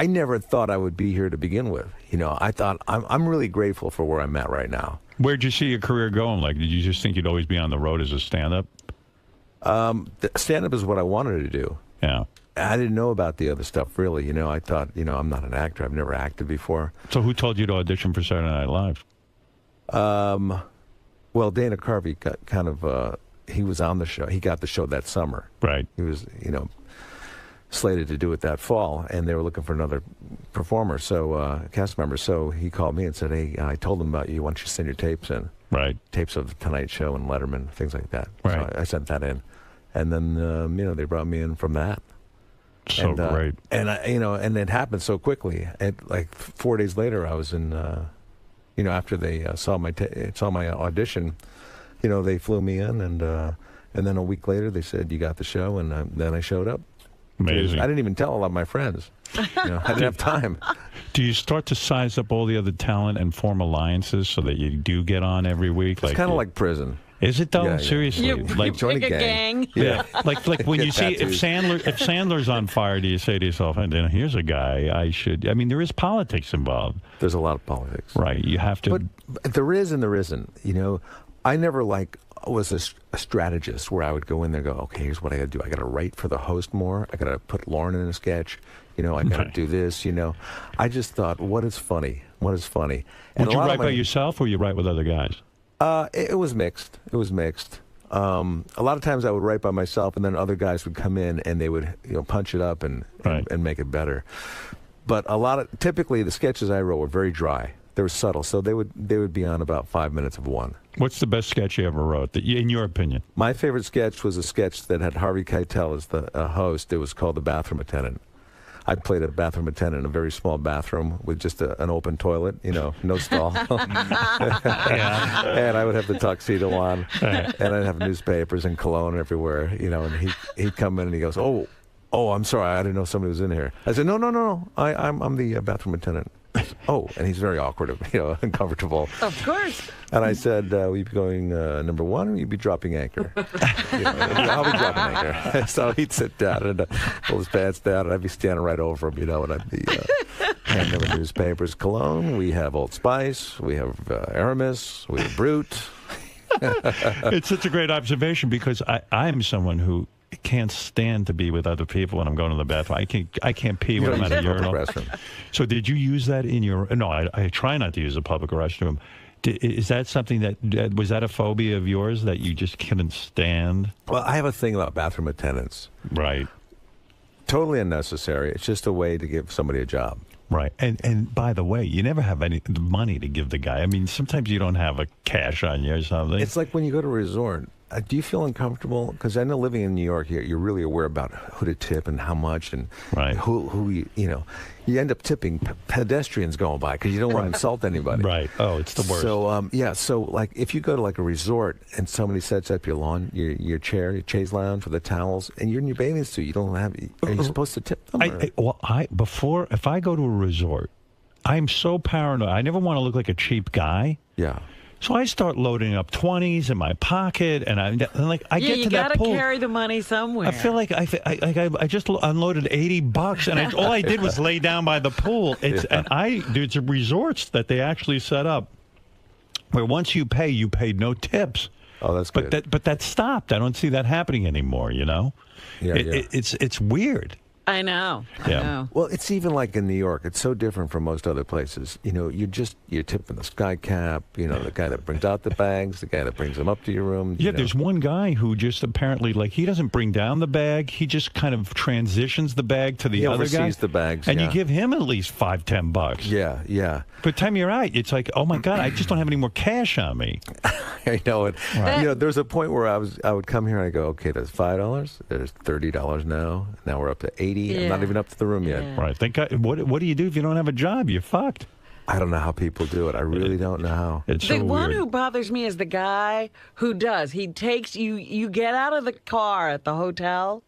never thought I would be here to begin with. I thought I'm really grateful for where I'm at right now.
Where'd you see your career going? Like, did you just think you'd always be on the road as a stand-up?
Stand-up is what I wanted to do.
Yeah.
I didn't know about the other stuff, really. You know, I thought, you know, I'm not an actor. I've never acted before.
So who told you to audition for Saturday Night Live?
Well, Dana Carvey got kind of, he was on the show. He got the show that summer.
Right.
He was, you know, slated to do it that fall, and they were looking for another performer, so cast member. So he called me and said, hey, I told them about you. Why don't you send your tapes in?
Right.
Tapes of The Tonight Show and Letterman, things like that.
Right.
So I sent that in. And then, you know, they brought me in from that.
So great.
And, you know, and it happened so quickly. And like 4 days later, I was in, you know, after they saw my audition, you know, they flew me in, and then a week later they said, you got the show, and then I showed up.
Amazing.
I didn't even tell a lot of my friends. You know, I didn't have time.
Do you start to size up all the other talent and form alliances so that you do get on every week?
It's kind of like prison.
Is it though?
Yeah, yeah.
Seriously,
You
like
join a
pick a
gang.
gang.
yeah, like when you see
tattoos.
if Sandler's on fire, do you say to yourself, "And then here's a guy I should"? I mean, there is politics involved,
There's a lot of politics.
right? You have to.
But there is and there isn't. You know, I never was a strategist where I would go in there and go, okay, here's what I got to do. I got to write for the host more. I got to put Lauren in a sketch. You know, I got to
Right.
do this. You know, I just thought, what is funny? What is funny? And
Would
a
you
lot
write
of
by yourself or you write with other guys?
It was mixed. It was mixed. A lot of times I would write by myself, and then other guys would come in and they would, you know, punch it up and make it better. But typically the sketches I wrote were very dry. They were subtle, so they would be on about 5 minutes of one.
What's the best sketch you ever wrote, in your opinion?
My favorite sketch was a sketch that had Harvey Keitel as the host. It was called The Bathroom Attendant. I played a bathroom attendant in a very small bathroom with just an open toilet, you know, no stall. And I would have the tuxedo on, and I'd have newspapers and cologne everywhere, you know, and he'd come in and he goes, oh, I'm sorry, I didn't know somebody was in here. I said, no, I'm the bathroom attendant. Oh, and he's very awkward, you know, uncomfortable.
Of course.
And I said, will you be going number one, or will you be dropping anchor? You know, I'll be dropping anchor. So he'd sit down and pull his pants down, and I'd be standing right over him, you know, and I'd be handing him newspapers, cologne. We have Old Spice. We have Aramis. We have Brute.
It's such a great observation because I'm someone who can't stand to be with other people when I'm going to the bathroom. I can't pee when I'm at a urinal. So did you use that in your? No, I try not to use a public restroom. Is that something that was that a phobia of yours that you just couldn't stand?
Well, I have a thing about bathroom attendants.
Right.
Totally unnecessary. It's just a way to give somebody a job.
Right. And by the way, you never have any money to give the guy. I mean, sometimes you don't have a cash on you or something.
It's like when you go to a resort. Do you feel uncomfortable? Because I know living in New York, you're really aware about who to tip and how much, and who you know. You end up tipping pedestrians going by because you don't want to insult anybody.
Right. Oh, it's the worst.
So so like if you go to like a resort and somebody sets up your lawn, your chair, your chaise lounge with the towels, and you're in your bathing suit, you don't have. Are you supposed to tip them?
If I go to a resort, I'm so paranoid. I never want to look like a cheap guy.
Yeah.
So I start loading up 20s in my pocket, and I get to that pool.
You got to carry the money somewhere.
I feel like I just unloaded $80, and all I did was lay down by the pool. There's resorts that they actually set up where once you paid no tips.
Oh, that's good.
But that stopped. I don't see that happening anymore. You know, it's weird.
I know.
Yeah.
I know.
Well, it's even like in New York. It's so different from most other places. You know, you're tipping the sky cap. You know, the guy that brings out the bags, the guy that brings them up to your room.
Yeah, there's one guy who just apparently, like, he doesn't bring down the bag. He just kind of transitions the bag to the other guy.
He oversees the bags,
and you give him at least $5-10.
Yeah, yeah.
By the time you're out, it's like, oh my God, I just don't have any more cash on me.
I know it. Right. You know, there's a point where I would come here and I go, okay, there's $5. There's $30 now. Now we're up to $80. Yeah. I'm not even up to the room yet.
Right. What do you do if you don't have a job? You're fucked.
I don't know how people do it. I really don't know how.
It's so
the one
weird.
who bothers me is the guy who does. He takes you. You get out of the car at the hotel.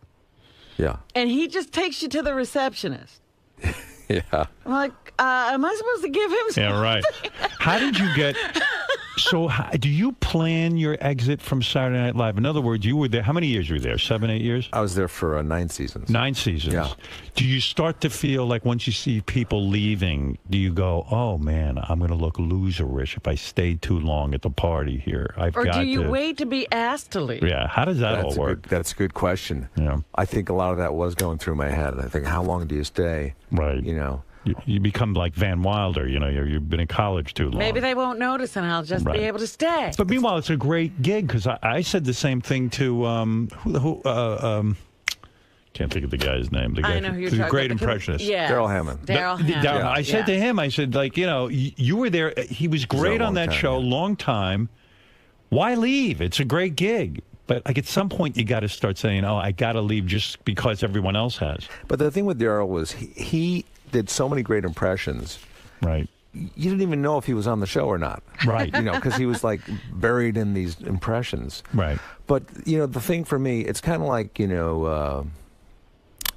Yeah.
And he just takes you to the receptionist.
Yeah.
I'm like, am I supposed to give him something?
Yeah, right. How did you get So do you plan your exit from Saturday Night Live? In other words, you were there. How many years were you there? 7, 8 years?
I was there for 9 seasons.
9 seasons.
Yeah.
Do you start to feel like once you see people leaving, do you go, oh, man, I'm going to look loserish if I stay too long at the party here?
Or do you wait to be asked to leave?
Yeah. How does that all work?
That's a good question.
Yeah.
I think a lot of that was going through my head. I think, how long do you stay?
Right.
You know.
You become like Van Wilder, you know, you've been in college too long.
Maybe they won't notice and I'll just be able to stay.
But meanwhile, it's a great gig because I said the same thing to, can't think of the guy's name. The guy,
I know who you're
the
talking
great
about.
impressionist.
Yeah.
Daryl Hammond.
Daryl Hammond.
I said to him, I said, like, you know, you were there. He was great on that show, long time. Why leave? It's a great gig. But like at some point, you got to start saying, oh, I got to leave just because everyone else has.
But the thing with Daryl was he did so many great impressions.
Right.
You didn't even know if he was on the show or not.
Right.
You know, because he was like buried in these impressions.
Right.
But, you know, the thing for me, it's kind of like, you know,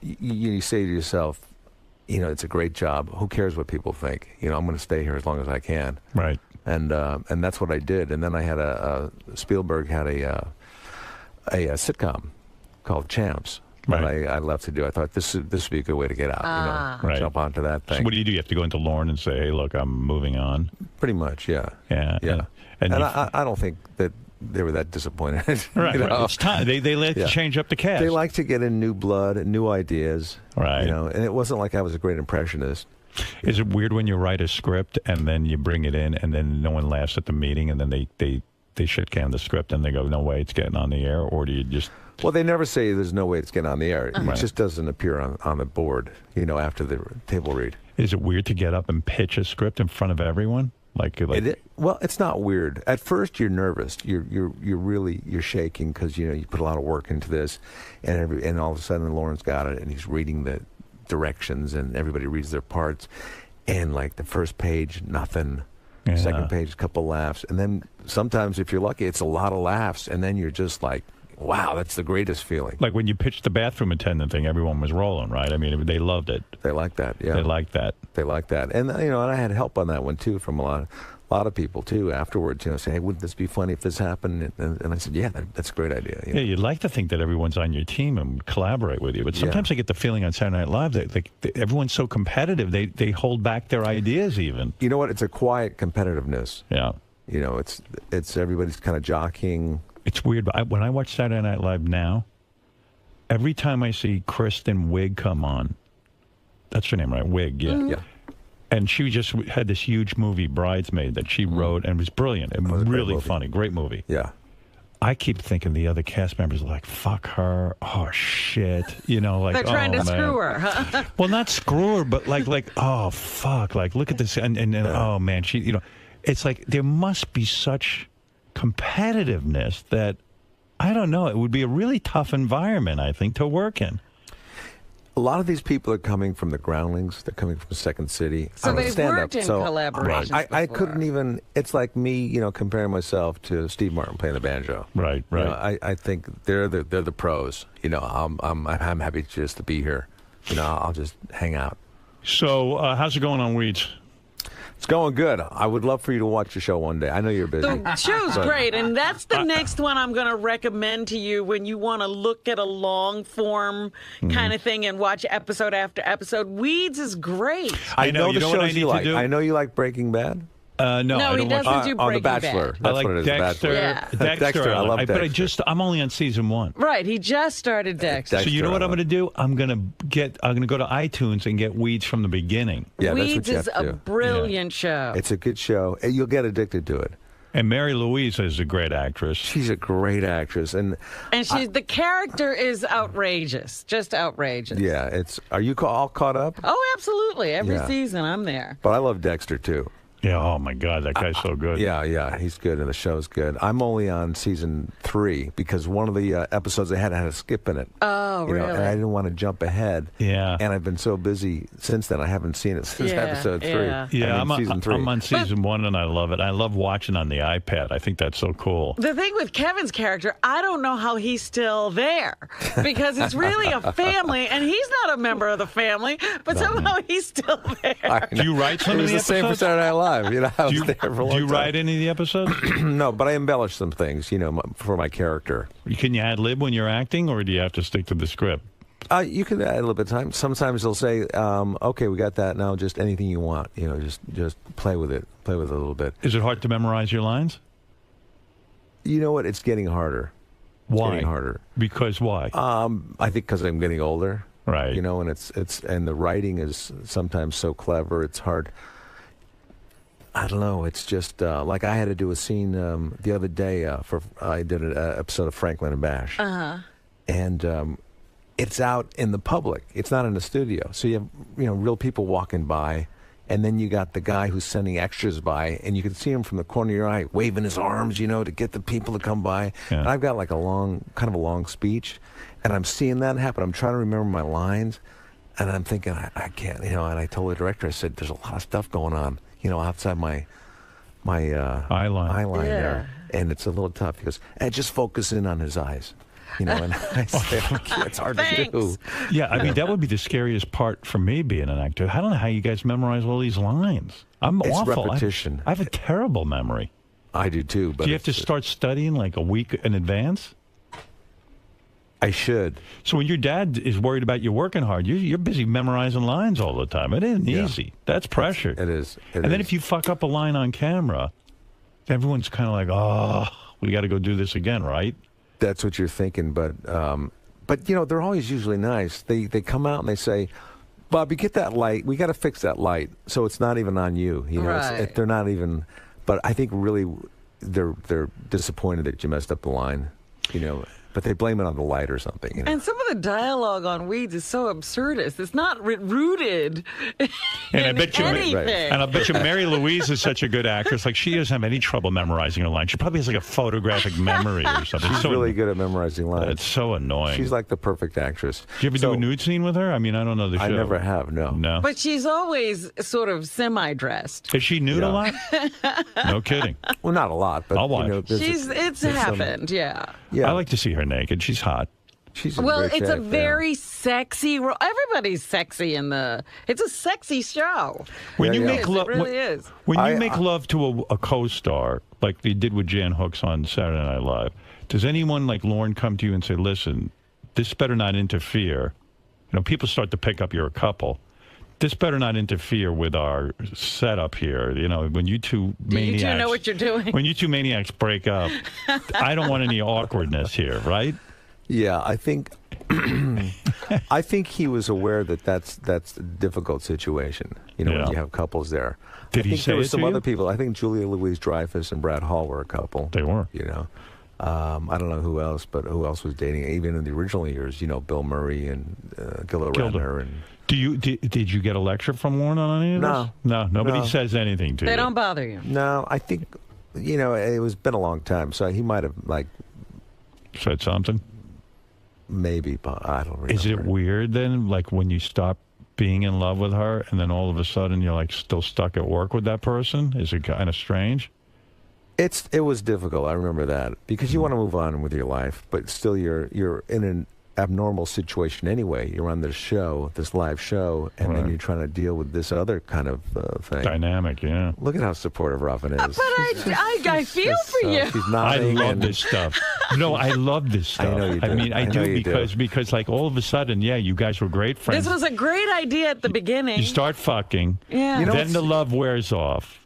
you say to yourself, you know, it's a great job. Who cares what people think? You know, I'm going to stay here as long as I can.
Right.
And that's what I did. And then I had Spielberg had a sitcom called Champs.
Right.
That I love to do. I thought this would be a good way to get out. You know, jump onto that thing.
So what do? You have to go into Lorne and say, hey, look, I'm moving on?
Pretty much, yeah.
Yeah.
And I don't think that they were that disappointed.
Right.
You know?
It's time. They like to change up the cast.
They like to get in new blood and new ideas.
Right.
You know, and it wasn't like I was a great impressionist.
Is it weird when you write a script and then you bring it in and then no one laughs at the meeting and then they shit can the script and they go, no way, it's getting on the air? Or do you just...
Well, they never say there's no way it's getting on the air. It
Right.
just doesn't appear on the board, you know, after the table read.
Is it weird to get up and pitch a script in front of everyone?
Well, it's not weird. At first, you're nervous. You're shaking because you put a lot of work into this, and all of a sudden Lauren's got it and he's reading the directions and everybody reads their parts, and like the first page, nothing.
Yeah.
Second page, a couple laughs, and then sometimes if you're lucky, it's a lot of laughs, and then you're just like, wow, that's the greatest feeling.
Like when you pitched the bathroom attendant thing, everyone was rolling, right? I mean, they loved it.
They liked that, yeah.
They liked that.
They liked that. And, you know, and I had help on that one, too, from a lot of people, too, afterwards, you know, saying, hey, wouldn't this be funny if this happened? And I said, yeah, that's a great idea. You know?
Yeah, you'd like to think that everyone's on your team and collaborate with you. But sometimes I get the feeling on Saturday Night Live that everyone's so competitive, they hold back their ideas even.
You know what? It's a quiet competitiveness.
Yeah.
You know, it's everybody's kind of jockeying.
It's weird, but when I watch Saturday Night Live now, every time I see Kristen Wiig come on, that's her name, right? Wiig, yeah.
Mm-hmm. Yeah.
And she just had this huge movie, Bridesmaid, that she wrote, and it was brilliant and really funny. Great movie.
Yeah.
I keep thinking the other cast members are like, fuck her. Oh, shit. You know, like,
they're trying to
man.
screw her, huh?
Well, not screw her, but like, oh, fuck. Like, look at this. And oh, man, she, you know, it's like there must be such competitiveness that, I don't know, it would be a really tough environment, I think, to work in.
A lot of these people are coming from the Groundlings. They're coming from Second City.
So
I'm a
they've
stand-up,
worked in
so
collaborations
I couldn't even. It's like me, you know, comparing myself to Steve Martin playing the banjo.
Right.
You know, I think they're the pros. You know, I'm happy just to be here. You know, I'll just hang out.
So, how's it going on Weeds?
It's going good. I would love for you to watch the show one day. I know you're busy.
The show's great, and that's the next one I'm going to recommend to you when you want to look at a long-form kind of thing and watch episode after episode. Weeds is great.
I know the
you know what I
shows
need
you
to
like.
do?
I know you like Breaking Bad.
No, I
he
don't
doesn't
watch
do
on The
Breaking
Bachelor.
Bad.
That's
I like
what it is.
Dexter.
The
Yeah.
Bachelor. Dexter. I love Dexter.
But I'm only on season 1.
Right, he just started Dexter.
So you know what I'm going to do? I'm going to go to iTunes and get Weeds from the beginning.
Yeah,
Weeds
that's what you
is
have to
a
do.
brilliant show.
It's a good show. You'll get addicted to it.
And Mary Louise is a great actress.
She's a great actress, and
the character is outrageous, just outrageous.
yeah, Are you all caught up?
Oh, absolutely. Every
Yeah.
season, I'm there.
But I love Dexter too.
Yeah, oh my God, that guy's so good.
Yeah, he's good, and the show's good. I'm only on season 3 because one of the episodes I had a skip in it.
Oh,
You know,
really?
and I didn't want to jump ahead.
Yeah.
And I've been so busy since then, I haven't seen it since episode 3.
yeah.
Yeah,
I'm in season 3.
I'm on season 1 and I love it. I love watching on the iPad. I think that's so cool.
The thing with Kevin's character, I don't know how he's still there because it's really a family, and he's not a member of the family, but somehow he's still there.
Do you write some
It
of
was
the
the same for
episodes?
Saturday Night time. You know, I was there for a long time.
Do you write any of the episodes?
No, but I embellish some things, you know, for my character.
Can you ad lib when you're acting, or do you have to stick to the script?
You can add a little bit of time. Sometimes they'll say, "Okay, we got that now. Just anything you want. You know, just play with it. Play with it a little bit."
Is it hard to memorize your lines?
You know what? It's getting harder.
Why?
Getting harder.
Because why?
I think because I'm getting older.
Right.
You know, and it's and the writing is sometimes so clever. It's hard. I don't know. It's just like I had to do a scene the other day I did an episode of Franklin and Bash. And it's out in the public. It's not in the studio. So you have real people walking by. And then you got the guy who's sending extras by, and you can see him from the corner of your eye waving his arms, to get the people to come by.
Yeah.
And I've got like a long speech, and I'm seeing that happen. I'm trying to remember my lines, and I'm thinking, I can't, And I told the director, I said, there's a lot of stuff going on, outside my eye line there, and it's a little tough. He goes, just focus in on his eyes. And I say, it's hard to do.
Yeah, I mean, that would be the scariest part for me being an actor. I don't know how you guys memorize all these lines.
It's
awful.
repetition.
I have a terrible memory.
I do too. But
do you have to start studying like a week in advance?
I should.
So when your dad is worried about you working hard, you're busy memorizing lines all the time. It isn't easy. That's pressure.
It is.
And then if you fuck up a line on camera, everyone's kind of like, oh, we got to go do this again, right?
That's what you're thinking, but they're always usually nice. They come out and they say, "Bobby, get that light. We got to fix that light, so it's not even on you."
Right.
They're not even. But I think really, they're disappointed that you messed up the line, But they blame it on the light or something.
And some of the dialogue on Weeds is so absurdist. It's not rooted in anything.
And I bet you Mary Louise is such a good actress. Like, she doesn't have any trouble memorizing a line. She probably has like a photographic memory or something.
She's really good at memorizing lines.
It's so annoying.
She's like the perfect actress.
Did you ever do a nude scene with her? I mean, I don't know the show.
I never have, no.
No.
But she's always sort of semi-dressed.
Is she nude a lot? No kidding.
Well, not a lot, but
I'll watch.
It's happened, yeah.
I like to see her naked. She's hot.
She's
it's a very sexy role. Everybody's sexy it's a sexy show.
When you make love,
it really is.
When you make love to a co-star, like they did with Jan Hooks on Saturday Night Live, does anyone like Lauren come to you and say, listen, this better not interfere? People start to pick up you're a couple. This better not interfere with our setup here. When you two maniacs...
You two know what you're doing?
When you two maniacs break up, I don't want any awkwardness here, right?
Yeah, I think I think he was aware that that's a difficult situation, when you have couples there.
Did he say
there were
it
some
to
other
you?
people. I think Julia Louis-Dreyfus and Brad Hall were a couple.
They were.
I don't know who else, but who else was dating? Even in the original years, Bill Murray and Gilda Radner and...
Did you get a lecture from Lauren on any of this? No, nobody says anything to you.
They don't bother you.
No, I think, it was been a long time, so he might have,
said something?
Maybe, but I don't remember.
Is it weird then, like when you stop being in love with her and then all of a sudden you're like still stuck at work with that person? Is it kind of strange?
It was difficult, I remember that, because you want to move on with your life, but still you're in an abnormal situation anyway. You're on this live show, and then you're trying to deal with this other kind of thing.
Dynamic, yeah.
Look at how supportive Robin is.
But I feel for you.
She's
I love this stuff. No, I love this stuff.
I know you do.
I mean, I do because like all of a sudden, you guys were great friends.
This was a great idea at the beginning.
You start fucking.
Yeah.
Then the love wears off.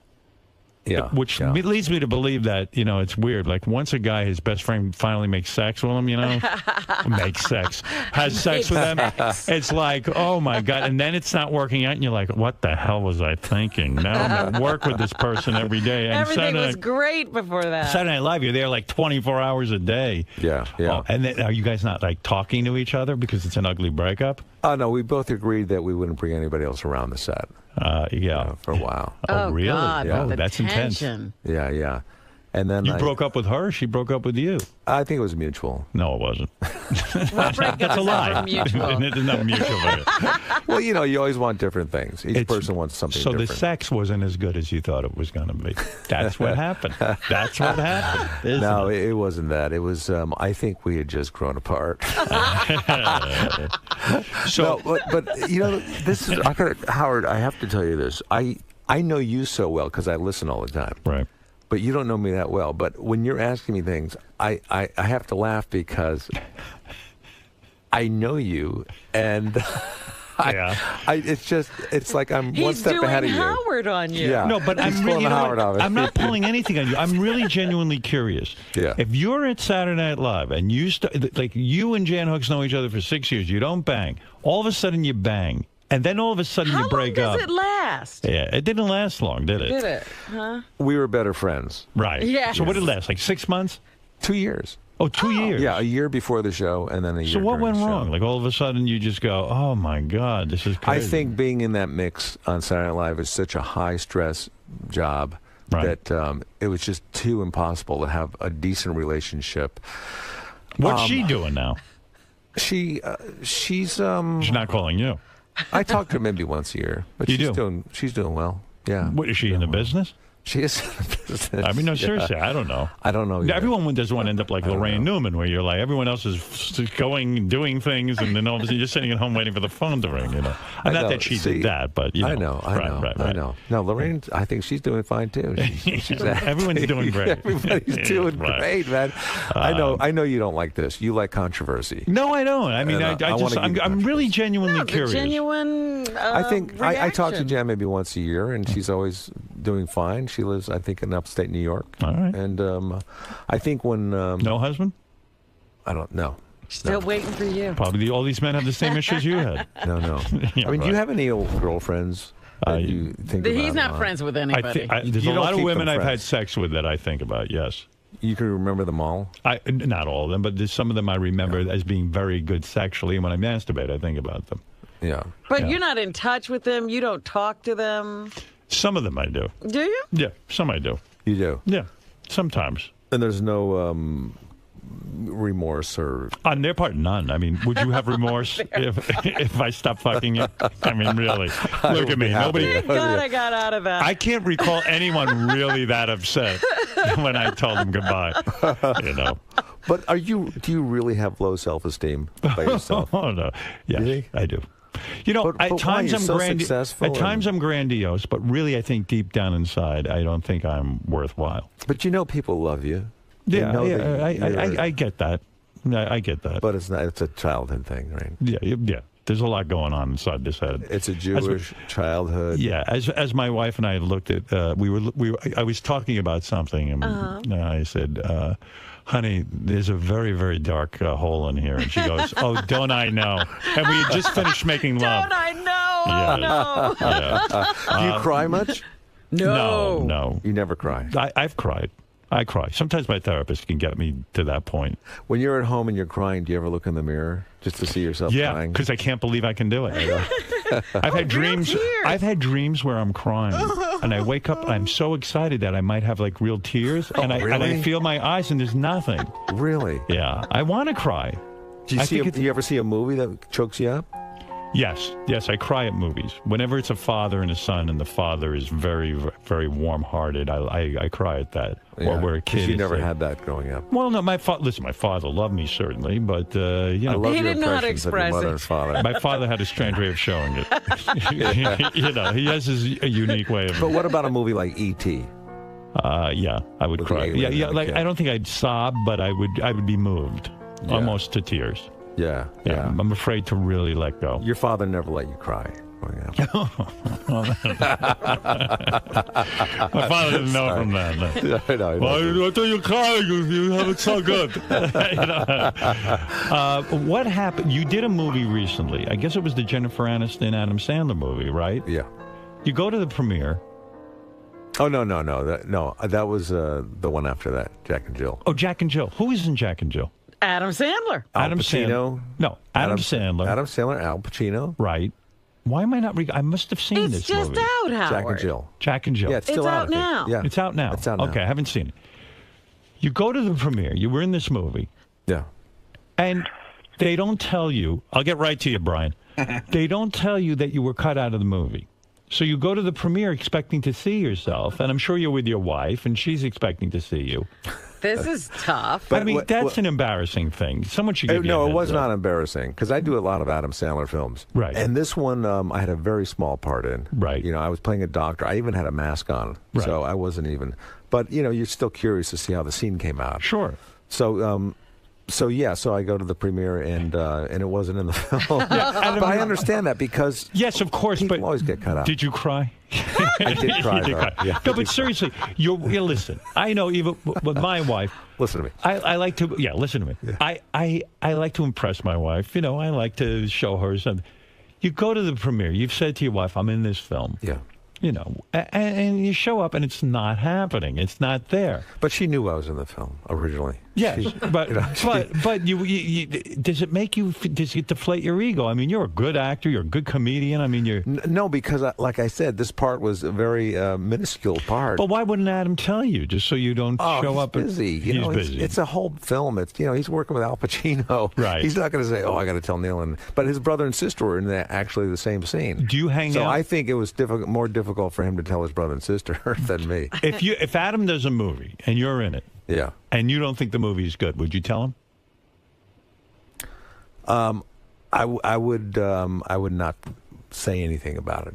Yeah.
Which leads me to believe that, it's weird. Like, once a guy, his best friend, finally makes sex with him, has sex with him, it's like, oh, my God. And then it's not working out, and you're like, what the hell was I thinking? Now I'm at work with this person every day. And
everything was great before that.
Saturday Night Live, you're there like 24 hours a day.
Yeah.
Oh, and then, are you guys not, like, talking to each other because it's an ugly breakup?
Oh, no, we both agreed that we wouldn't bring anybody else around the set. For a while.
Oh, really?
God,
yeah.
the
That's
tension.
intense.
Yeah. And then
you broke up with her? She broke up with you?
I think it was mutual.
No, it wasn't.
That's
a lie.
Mutual.
It's not mutual.
Well, you always want different things. Each person wants something different.
So the sex wasn't as good as you thought it was going to be. That's what happened. That's what happened.
No, it wasn't that. It was, I think we had just grown apart.
So,
no, but this is, Howard, I have to tell you this. I know you so well because I listen all the time.
Right.
But you don't know me that well. But when you're asking me things, I have to laugh because I know you, and it's like I'm one step ahead of you.
He's doing Howard on you.
Yeah.
No, but I'm really, I'm not pulling anything on you. I'm really genuinely curious.
Yeah.
If you're at Saturday Night Live and like you and Jan Hooks know each other for 6 years, you don't bang. All of a sudden you bang. And then all of a sudden you break up.
How long does it last?
Yeah, it didn't last long, did it?
Did it? Huh?
We were better friends.
Right.
Yeah.
So what did it last? Like 6 months?
2 years.
Oh, 2 years.
Yeah, a year before the show, and then a year.
So what
during
went
the show.
wrong? Like all of a sudden you just go, "Oh my God, this is crazy."
I think being in that mix on Saturday Night Live is such a high stress job that it was just too impossible to have a decent relationship.
What's she doing now?
She's
She's not calling you.
I talk to her maybe once a year, but she's doing well. Yeah.
What is she in the business?
She is in the business.
I mean, no, seriously, I don't know.
I don't know either.
Everyone doesn't want to end up like Lorraine Newman, where you're like, everyone else is going and doing things, and then all of a sudden you're sitting at home waiting for the phone to ring, you know. Not that she did that, but, you know.
I know. No, Lorraine, I think she's doing fine, too.
Everyone's doing great.
Everybody's doing great, man. I know you don't like this. You like controversy.
No, I don't. I mean, I'm really genuinely curious.
Genuine
I think I talk to
reaction.
Jan maybe once a year, and she's always doing fine. She lives, I think, in upstate New York.
All right.
And I think when...
no husband?
I don't know.
Still waiting for you.
Probably all these men have the same issues you had.
No.
Yeah,
I mean, do you have any old girlfriends that you think about?
He's not friends with anybody.
There's
You
a
don't
lot of
keep
women
them
I've had
friends.
sex with that I think about, yes.
You can remember them all?
Not all of them, but there's some of them I remember as being very good sexually. And when I masturbate, I think about them.
Yeah.
But you're not in touch with them. You don't talk to them.
Some of them I do.
Do you?
Yeah, some I do.
You do?
Yeah, sometimes.
And there's no remorse or...
On their part, none. I mean, would you have remorse if I stopped fucking you? I mean, really. Look at me. Nobody.
Thank God I got out of that.
I can't recall anyone really that upset when I told them goodbye. You know.
But do you really have low self-esteem by yourself?
Oh, no. Yeah, I do. You know,
But
at times
why? You're
I'm
so successful
At times I'm grandiose, but really I think deep down inside I don't think I'm worthwhile.
But you know people love you. They
Yeah,
know that
I get that. I get that.
But it's not. It's a childhood thing, right?
Yeah. There's a lot going on inside this head.
It's a Jewish childhood.
Yeah, as my wife and I looked at, I was talking about something, and I said, "Honey, there's a very, very dark hole in here." And she goes, "Oh, don't I know?" And we had just finished making love.
Don't I know?
Yeah.
No.
Yeah.
Do you cry much?
No.
You never cry.
I've cried. I cry. Sometimes my therapist can get me to that point.
When you're at home and you're crying, do you ever look in the mirror just to see yourself crying?
Yeah, because I can't believe I can do it. I've had dreams. I've had dreams where I'm crying, and I wake up and I'm so excited that I might have like real tears, and I feel my eyes and there's nothing.
Really?
Yeah, I want to cry.
Do you ever see a movie that chokes you up?
Yes, I cry at movies. Whenever it's a father and a son, and the father is very, very warm-hearted, I cry at that.
Yeah,
or where a kid.
You
is
never
like,
had that growing up.
Well, no, my father loved me certainly, but you know,
I love
He
your
didn't know how to
impressions of your
express
mother
it.
and father.
my father had a strange way of showing it. You know, he has his unique way of.
But what about a movie like E.T.?
Yeah, I would
With
cry.
the alien
Yeah.
and the
Like
kid.
I don't think I'd sob, but I would be moved, almost to tears.
Yeah.
I'm afraid to really let go.
Your father never let you cry growing up.
My father didn't know from that. No.
I know.
Well, I thought you crying. You have it so good. You know? What happened? You did a movie recently. I guess it was the Jennifer Aniston, Adam Sandler movie, right?
Yeah.
You go to the premiere.
Oh, no. That was the one after that, Jack and Jill.
Oh, Jack and Jill. Who is in Jack and Jill?
Adam Sandler.
Adam
Pacino.
No, Adam Sandler.
Adam Sandler, Al Pacino.
Right. Why am I not? I must have seen
It's
this
just
movie.
out, Howard.
Jack and Jill.
Jack and Jill.
Yeah, it's still
It's out
I think.
now.
Yeah.
It's out now.
It's out now.
Okay, I haven't seen it. You go to the premiere. You were in this movie.
Yeah.
And they don't tell you. I'll get right to you, Brian. They don't tell you that you were cut out of the movie. So you go to the premiere expecting to see yourself, and I'm sure you're with your wife, and she's expecting to see you.
This is tough.
I mean, that's an embarrassing thing. Someone should give you
No,
a
it was
heads up.
not embarrassing because I do a lot of Adam Sandler films.
Right.
And this one, I had a very small part in.
Right.
You know, I was playing a doctor. I even had a mask on,
Right.
so I wasn't even. But you know, you're still curious to see how the scene came out.
Sure.
So, so I go to the premiere and it wasn't in the film. But I understand that because
yes, of course,
people
but
always get cut out.
Did you cry?
I did cry.
You did
though.
cry.
Yeah,
No, but seriously, you listen. I know even with my wife.
Listen to me.
I like to listen to me. Yeah. I like to impress my wife. You know, I like to show her something. You go to the premiere. You've said to your wife, "I'm in this film."
Yeah.
You know, and you show up and it's not happening. It's not there.
But she knew I was in the film originally.
Yes, but you does it make you? Does it deflate your ego? I mean, you're a good actor. You're a good comedian. I mean, you're
no, because like I said, this part was a very minuscule part.
But why wouldn't Adam tell you just so you don't show
he's
up?
Busy.
He's busy.
It's a whole film. It's he's working with Al Pacino.
Right.
He's not going to say, "Oh, I got to tell Neil." But his brother and sister were in actually the same scene.
Do you hang out?
So I think it was more difficult for him to tell his brother and sister than me.
If Adam does a movie and you're in it,
yeah,
and you don't think the movie is good, would you tell him?
I would not say anything about it.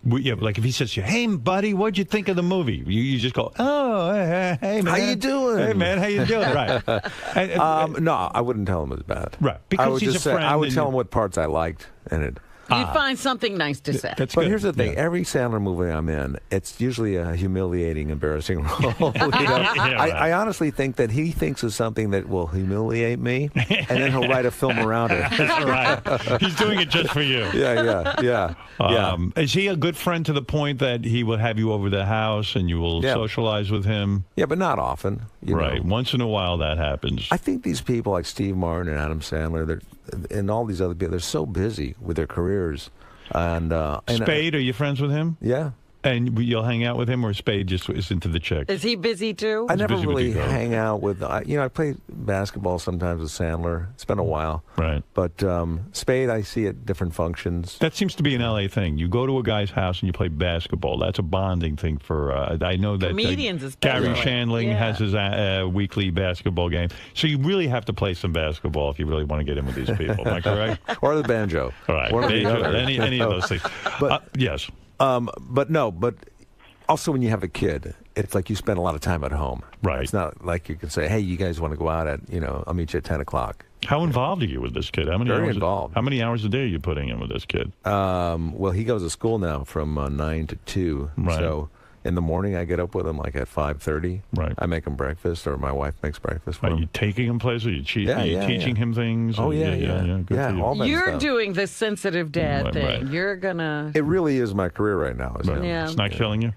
Yeah, like if he says to you, "Hey, buddy, what'd you think of the movie?" You just go, "Oh, hey, man,
how you doing?
Hey, man, how you doing?" Right?
No, I wouldn't tell him it was bad.
Right, because
I would
he's
just
a
say,
friend.
I would tell him what parts I liked in it.
You'd find something nice to say.
That's
but
good.
here's the thing:
Yeah.
every Sandler movie I'm in, it's usually a humiliating, embarrassing role. You know?
right.
I honestly think that he thinks of something that will humiliate me, and then he'll write a film around it.
Right. He's doing it just for you.
Yeah.
Is he a good friend to the point that he will have you over the house and you will socialize with him?
Yeah, but not often.
Right.
know.
Once in a while that happens.
I think these people like Steve Martin and Adam Sandler, and all these other people, they're so busy with their careers. And
Spade, are you friends with him?
Yeah.
And you'll hang out with him, or Spade just is into the chicks?
Is he busy too?
I never
busy with
really
you, though.
hang out with. I play basketball sometimes with Sandler. It's been a while,
Right.
But Spade, I see at different functions.
That seems to be an LA thing. You go to a guy's house and you play basketball. That's a bonding thing for. I know that
Comedians especially.
Gary Shandling has his weekly basketball game. So you really have to play some basketball if you really want to get in with these people. Am I correct?
Or the banjo.
All right.
One or the
Banjo,
other.
any of those things.
But
yes.
But also when you have a kid, it's like you spend a lot of time at home.
Right.
It's not like you can say, "Hey, you guys want to go out at I'll meet you at 10 o'clock."
How involved are you with this kid? How many
Very
hours?
involved.
How many hours a day are you putting in with this kid?
Well, he goes to school now from 9 to 2.
Right.
So in the morning, I get up with him like at 5:30.
Right.
I make him breakfast, or my wife makes breakfast for
Are
him.
you taking him places? Are you, teaching him things?
Oh,
Or-
yeah.
Good for you.
All that
You're
stuff.
doing the sensitive dad
Right,
thing.
right.
You're gonna.
It really is my career right now. Isn't
Right.
it?
Yeah.
It's not killing you?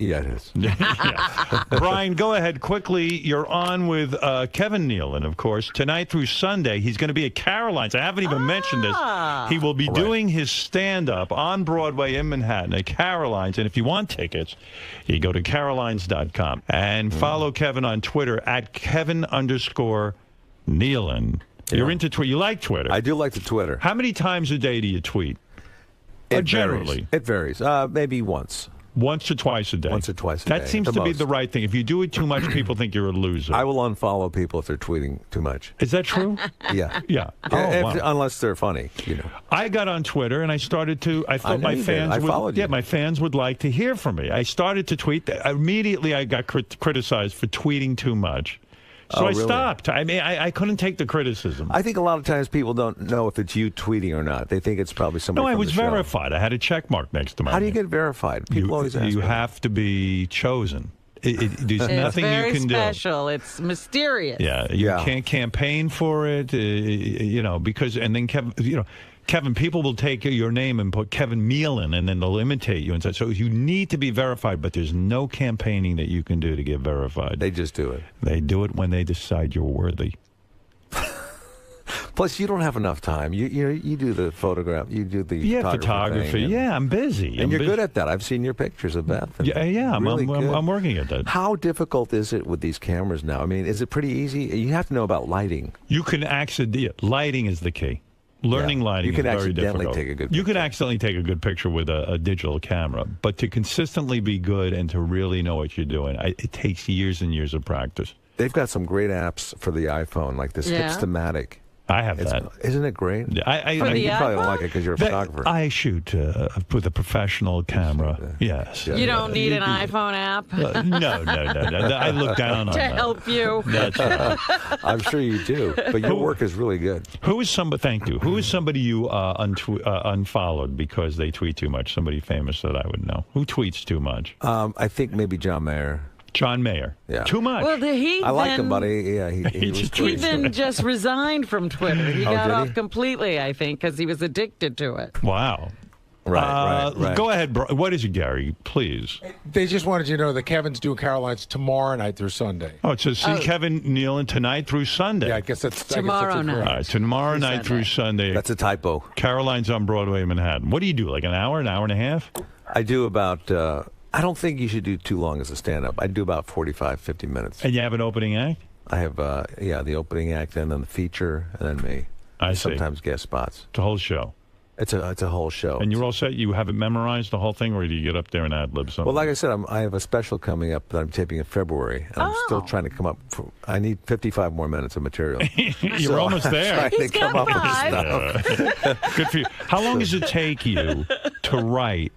Yeah, it is.
Yeah. Brian, go ahead quickly. You're on with Kevin Nealon, of course. Tonight through Sunday, he's going to be at Caroline's. I haven't even mentioned this. He will be doing his stand-up on Broadway in Manhattan at Caroline's. And if you want tickets, you go to carolines.com. And follow Kevin on Twitter at Kevin_Nealon. You're into Twitter. You like Twitter.
I do like the Twitter.
How many times a day do you tweet? Generally.
It varies. Maybe once.
Once or twice a day.
Once or twice a
that
day,
seems
the
to be
most.
the right thing. If you do it too much, people think you're a loser.
I will unfollow people if they're tweeting too much.
Is that true?
Yeah.
Yeah.
Unless they're funny,
I got on Twitter and I started to. I thought
know
my
you did.
fans
I
would.
followed you.
Yeah, my fans would like to hear from me. I started to tweet. Immediately, I got criticized for tweeting too much. So I
really?
stopped. I mean, I couldn't take the criticism.
I think a lot of times people don't know if it's you tweeting or not. They think it's probably somebody
No, I
from
was
the show.
verified. I had a check mark next to my
How do you
name.
get verified? People always ask
You
me.
have to be chosen. There's
It's
nothing
very
you can do.
special. It's mysterious.
Yeah, you can't campaign for it, because and then Kevin, people will take your name and put Kevin Nealon, and then they'll imitate you and say, so you need to be verified, but there's no campaigning that you can do to get verified.
They just do it.
They do it when they decide you're worthy.
Plus, you don't have enough time. You do the photograph. You do the
photography.
thing,
Yeah, I'm busy.
And you're good at that. I've seen your pictures of Beth.
Yeah, I'm working at that.
How difficult is it with these cameras now? I mean, is it pretty easy? You have to know about lighting.
You can lighting is the key. Learning lighting
you can
is very
accidentally
difficult.
take a good picture.
You can accidentally take a good picture with a digital camera, but to consistently be good and to really know what you're doing, it takes years and years of practice.
They've got some great apps for the iPhone, like this
Yeah.
Hipstamatic.
I have that.
Isn't it great?
I
For the
you probably don't
iPhone?
like it because you're a photographer.
I shoot with a professional camera. Yes.
You don't need an iPhone app
No. I look down on
to
that.
help you.
That's right.
I'm sure you do, but your work is really good.
Who is somebody? Thank you. Who is somebody you unfollowed because they tweet too much? Somebody famous that I would know. Who tweets too much?
I think maybe John Mayer.
John Mayer.
Yeah.
Too much.
Well,
I like him, buddy. Yeah, he was
He then just resigned from Twitter. He
Oh,
got
did
off
he?
completely, I think, because he was addicted to it.
Wow.
Right.
Go ahead, bro. What is it, Gary? Please.
They just wanted you to know that Kevin's doing Caroline's tomorrow night through Sunday.
Oh, so see Kevin Nealon tonight through Sunday.
Yeah, I guess that's
Tomorrow night.
All right, tomorrow night through Sunday.
That's a typo.
Caroline's on Broadway in Manhattan. What do you do? Like an hour and a half?
I do about. I don't think you should do too long as a stand-up. I do about 45, 50 minutes.
And you have an opening act?
I have, the opening act, and then the feature, and then me.
I see.
Sometimes guest spots.
It's a whole show.
It's a whole show.
And you're all set? You have it memorized, the whole thing, or do you get up there and ad-lib something?
Well, like I said, I have a special coming up that I'm taping in February, and I'm still trying to come up. I need 55 more minutes of material.
You're almost there.
I'm trying to come up with stuff.
Good for you. How long does it take you to write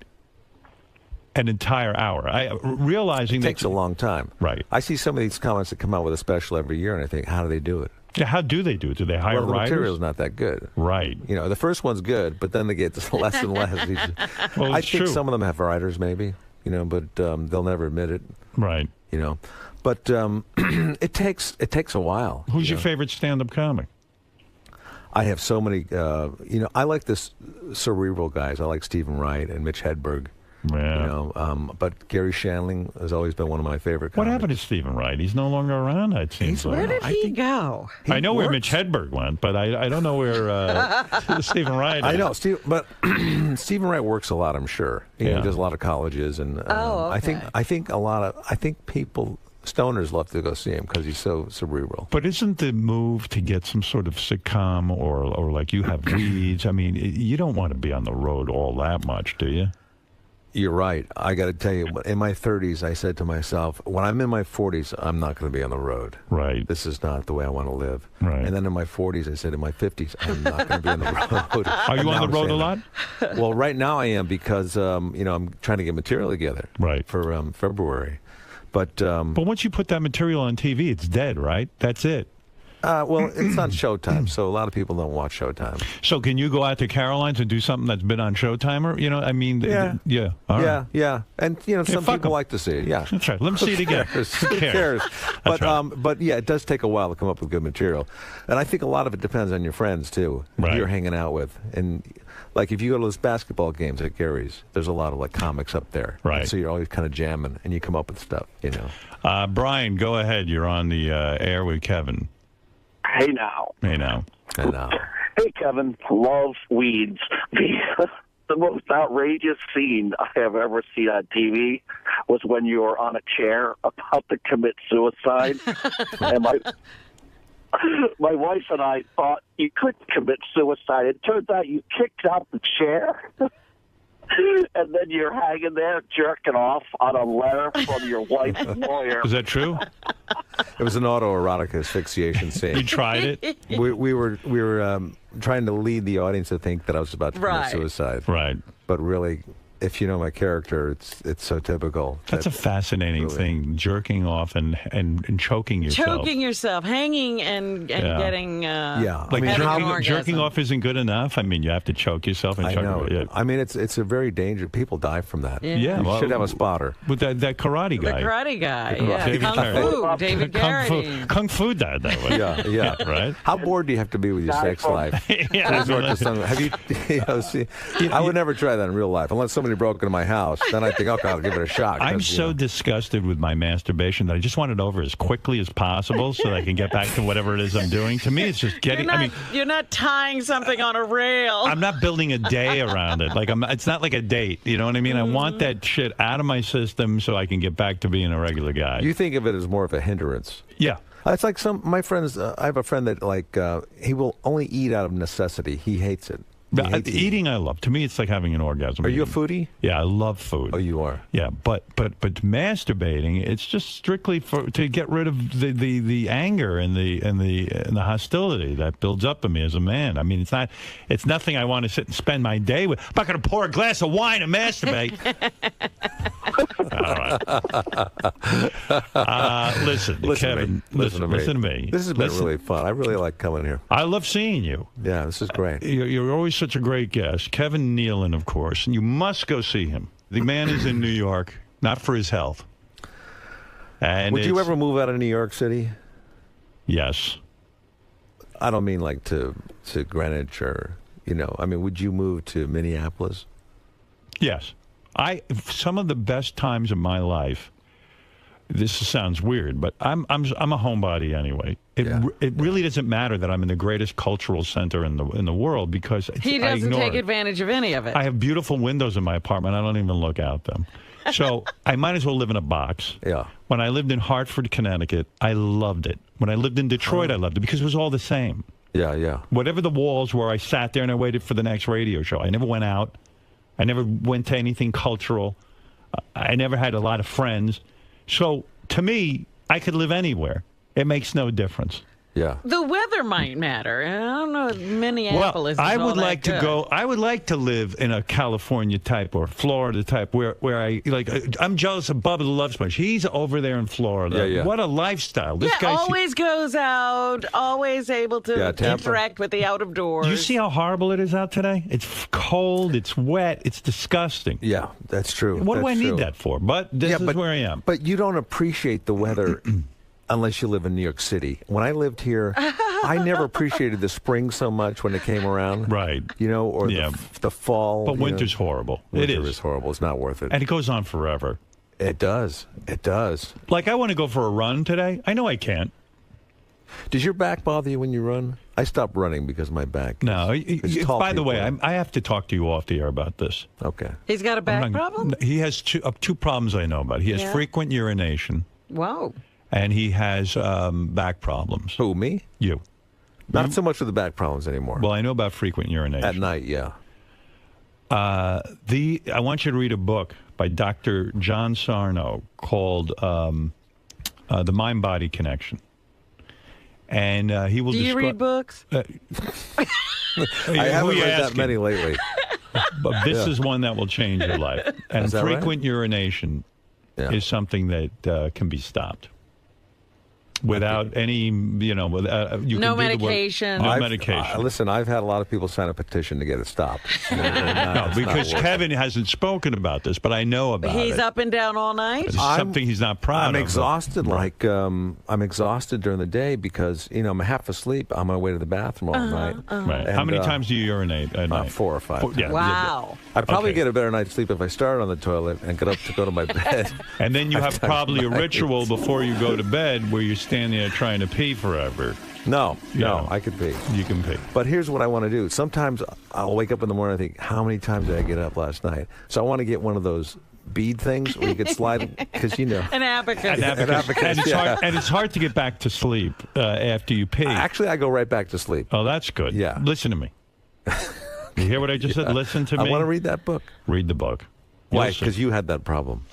an entire hour? Realizing
it takes a long time.
Right.
I see some of these comments that come out with a special every year, and I think, how do they do it?
Yeah, how do they do it? Do they hire
the
writers?
material's not that good.
Right.
You know, the first one's good, but then they get less and less.
Well,
I
it's
think
true.
some of them have writers, maybe, but they'll never admit it.
Right.
But it takes a while.
Who's your favorite stand-up comic?
I have so many. I like this cerebral guys. I like Stephen Wright and Mitch Hedberg.
Yeah.
But Gary Shandling has always been one of my favorite
What
comics.
happened to Stephen Wright? He's no longer around, it seems like.
Where did he go?
I know where Mitch Hedberg went, but I don't know where Stephen Wright is.
I know, but Stephen Wright works a lot. I'm sure. He does a lot of colleges, and
okay.
I think people, stoners, love to go see him because he's so cerebral.
But isn't the move to get some sort of sitcom or like you have Weeds? I mean, you don't want to be on the road all that much, do you?
You're right. I got to tell you, in my 30s, I said to myself, when I'm in my 40s, I'm not going to be on the road.
Right.
This is not the way I want to live.
Right.
And then in my 40s, I said, in my 50s, I'm not going to be on the road.
Are you on the road a lot?
Well, right now I am because, I'm trying to get material together.
Right.
For February. But
once you put that material on TV, it's dead, right? That's it.
Well, it's on Showtime, so a lot of people don't watch Showtime.
So can you go out to Caroline's and do something that's been on Showtime? Or, I mean,
Yeah.
All right.
Yeah. And, some
fuck
people
'em.
like to see it, yeah.
That's right. Let them see it again.
Who cares?
That's
But yeah, it does take a while to come up with good material. And I think a lot of it depends on your friends, too, who
Right.
you're hanging out with. And, like, if you go to those basketball games at Gary's, there's a lot of, like, comics up there.
Right.
And so you're always kind of jamming, and you come up with stuff,
Brian, go ahead. You're on the air with Kevin.
Hey now.
Hey now.
Hey now.
Hey Kevin, love Weeds. The most outrageous scene I have ever seen on TV was when you were on a chair about to commit suicide, and my wife and I thought you couldn't commit suicide. It turns out you kicked out the chair. And then you're hanging there jerking off on a letter from your wife's lawyer.
Is that true?
It was an autoerotic asphyxiation scene.
You tried it?
We were trying to lead the audience to think that I was about to commit suicide.
Right.
But really, if you know my character, it's so typical.
That's a fascinating thing, jerking off and choking yourself.
Choking yourself, hanging and getting
like jerking off isn't good enough. I mean, you have to choke yourself and
I
choke.
know.
Yeah.
I mean, it's a very dangerous. People die from that.
Yeah.
You should have a spotter.
With that karate guy.
The karate guy.
David
Kung Fu. David Carradine.
Kung Fu died that way.
Yeah.
Right.
How bored do you have to be with your sex life? Have you? I would never try that in real life unless somebody broke into my house. Then I think, okay, I'll give it a shot.
I'm so disgusted with my masturbation that I just want it over as quickly as possible so that I can get back to whatever it is I'm doing. To me, it's just getting.
You're not tying something on a rail.
I'm not building a day around it. It's not like a date. You know what I mean? I want that shit out of my system so I can get back to being a regular guy.
You think of it as more of a hindrance.
Yeah.
It's like my friends. I have a friend that he will only eat out of necessity. He hates it.
Eating, I love. To me, it's like having an orgasm.
Are you a foodie?
Yeah, I love food.
Oh, you are.
Yeah, but masturbating, it's just strictly to get rid of the anger and the hostility that builds up in me as a man. I mean, it's nothing I want to sit and spend my day with. I'm not going to pour a glass of wine and masturbate. All right. Listen, Kevin. Listen to me.
This has been really fun. I really like coming here.
I love seeing you.
Yeah, this is great.
You're always such a great guest. Kevin Nealon, of course, and you must go see him. The man is in New York, not for his health. And
would you ever move out of New York City?
Yes.
I don't mean like to Greenwich or, I mean, would you move to Minneapolis?
Yes. Some of the best times of my life, this sounds weird, but I'm a homebody anyway. It really doesn't matter that I'm in the greatest cultural center in the world because
he doesn't take advantage of any of it.
I have beautiful windows in my apartment. I don't even look out them. So I might as well live in a box.
Yeah.
When I lived in Hartford, Connecticut, I loved it. When I lived in Detroit, I loved it because it was all the same.
Yeah, yeah.
Whatever the walls were, I sat there and I waited for the next radio show. I never went out. I never went to anything cultural. I never had a lot of friends. So, to me, I could live anywhere. It makes no difference.
Yeah.
The weather might matter. I don't know. Minneapolis.
Well, I
is all
would
that
like to
good.
go. I would like to live in a California type or Florida type where I like. I'm jealous of Bubba the Love Sponge. He's over there in Florida.
Yeah, yeah.
What a lifestyle! This guy
always goes out. Always able to interact with the out of doors.
You see how horrible it is out today? It's cold. It's wet. It's disgusting.
Yeah, that's true.
What do I
That's
need
true.
that for? But this is where I am.
But you don't appreciate the weather unless you live in New York City. When I lived here, I never appreciated the spring so much when it came around.
Right.
Or the fall.
But winter's horrible.
Winter is horrible. It's not worth it.
And it goes on forever.
It does. It does.
Like, I want to go for a run today. I know I can't.
Does your back bother you when you run? I stopped running because of my back.
No. By the way, I have to talk to you off the air about this.
Okay.
He's got a back problem?
He has two problems I know about. He has frequent urination.
Whoa.
And he has back problems.
Who, me?
You.
Not so much with the back problems anymore.
Well, I know about frequent urination.
At night, yeah.
I want you to read a book by Dr. John Sarno called The Mind-Body Connection. And he will
Do you read books?
I haven't read that many lately.
But this is one that will change your life. And frequent
right?
urination is something that can be stopped. Without any,
no medication.
No medication.
Listen, I've had a lot of people sign a petition to get it stopped.
No, because Kevin hasn't spoken about this, but I know about it.
He's up and down all night?
It's something he's not proud of.
I'm exhausted. I'm exhausted during the day because, I'm half asleep on my way to the bathroom all night.
Right. How many times do you urinate at night?
4 or 5.
Yeah,
wow.
I'd probably get a better night's sleep if I started on the toilet and get up to go to my bed.
And then you have probably a ritual before you go to bed where you stand there trying to pee forever.
No, I could pee.
You can pee.
But here's what I want to do. Sometimes I'll wake up in the morning and think, how many times did I get up last night? So I want to get one of those bead things where you can slide, because
An abacus.
An abacus. And it's hard to get back to sleep after you pee.
Actually, I go right back to sleep.
Oh, that's good.
Yeah.
Listen to me. You hear what I just said? Listen to me.
I want to read that book.
Read the book.
Why? Because you had that problem.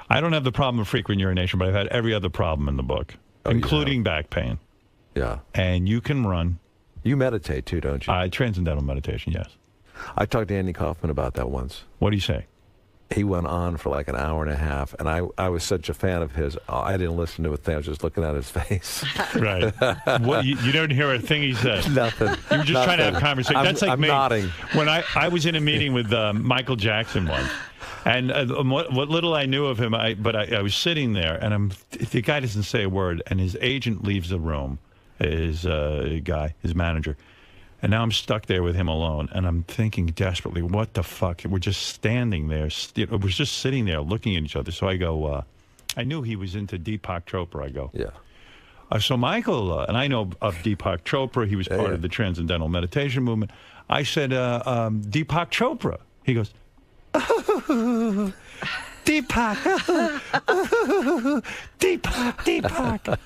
I don't have the problem of frequent urination, but I've had every other problem in the book, including back pain.
Yeah.
And you can run.
You meditate too, don't you?
Transcendental meditation, yes.
I talked to Andy Kaufman about that once.
What do you say?
He went on for like an hour and a half, and I was such a fan of his. I didn't listen to a thing. I was just looking at his face.
Right. What, you didn't hear a thing he said.
Nothing.
You were just trying to have a conversation. That's like
I'm
me.
nodding.
When I was in a meeting with Michael Jackson once, and what little I knew of him, I was sitting there, and the guy doesn't say a word, and his agent leaves the room, his manager. And now I'm stuck there with him alone, and I'm thinking desperately, what the fuck? We're just standing there. We're just sitting there looking at each other. So I go, I knew he was into Deepak Chopra. I go,
yeah.
So Michael, and I know of Deepak Chopra. He was part of the Transcendental Meditation movement. I said, Deepak Chopra. He goes, Deepak, Deepak.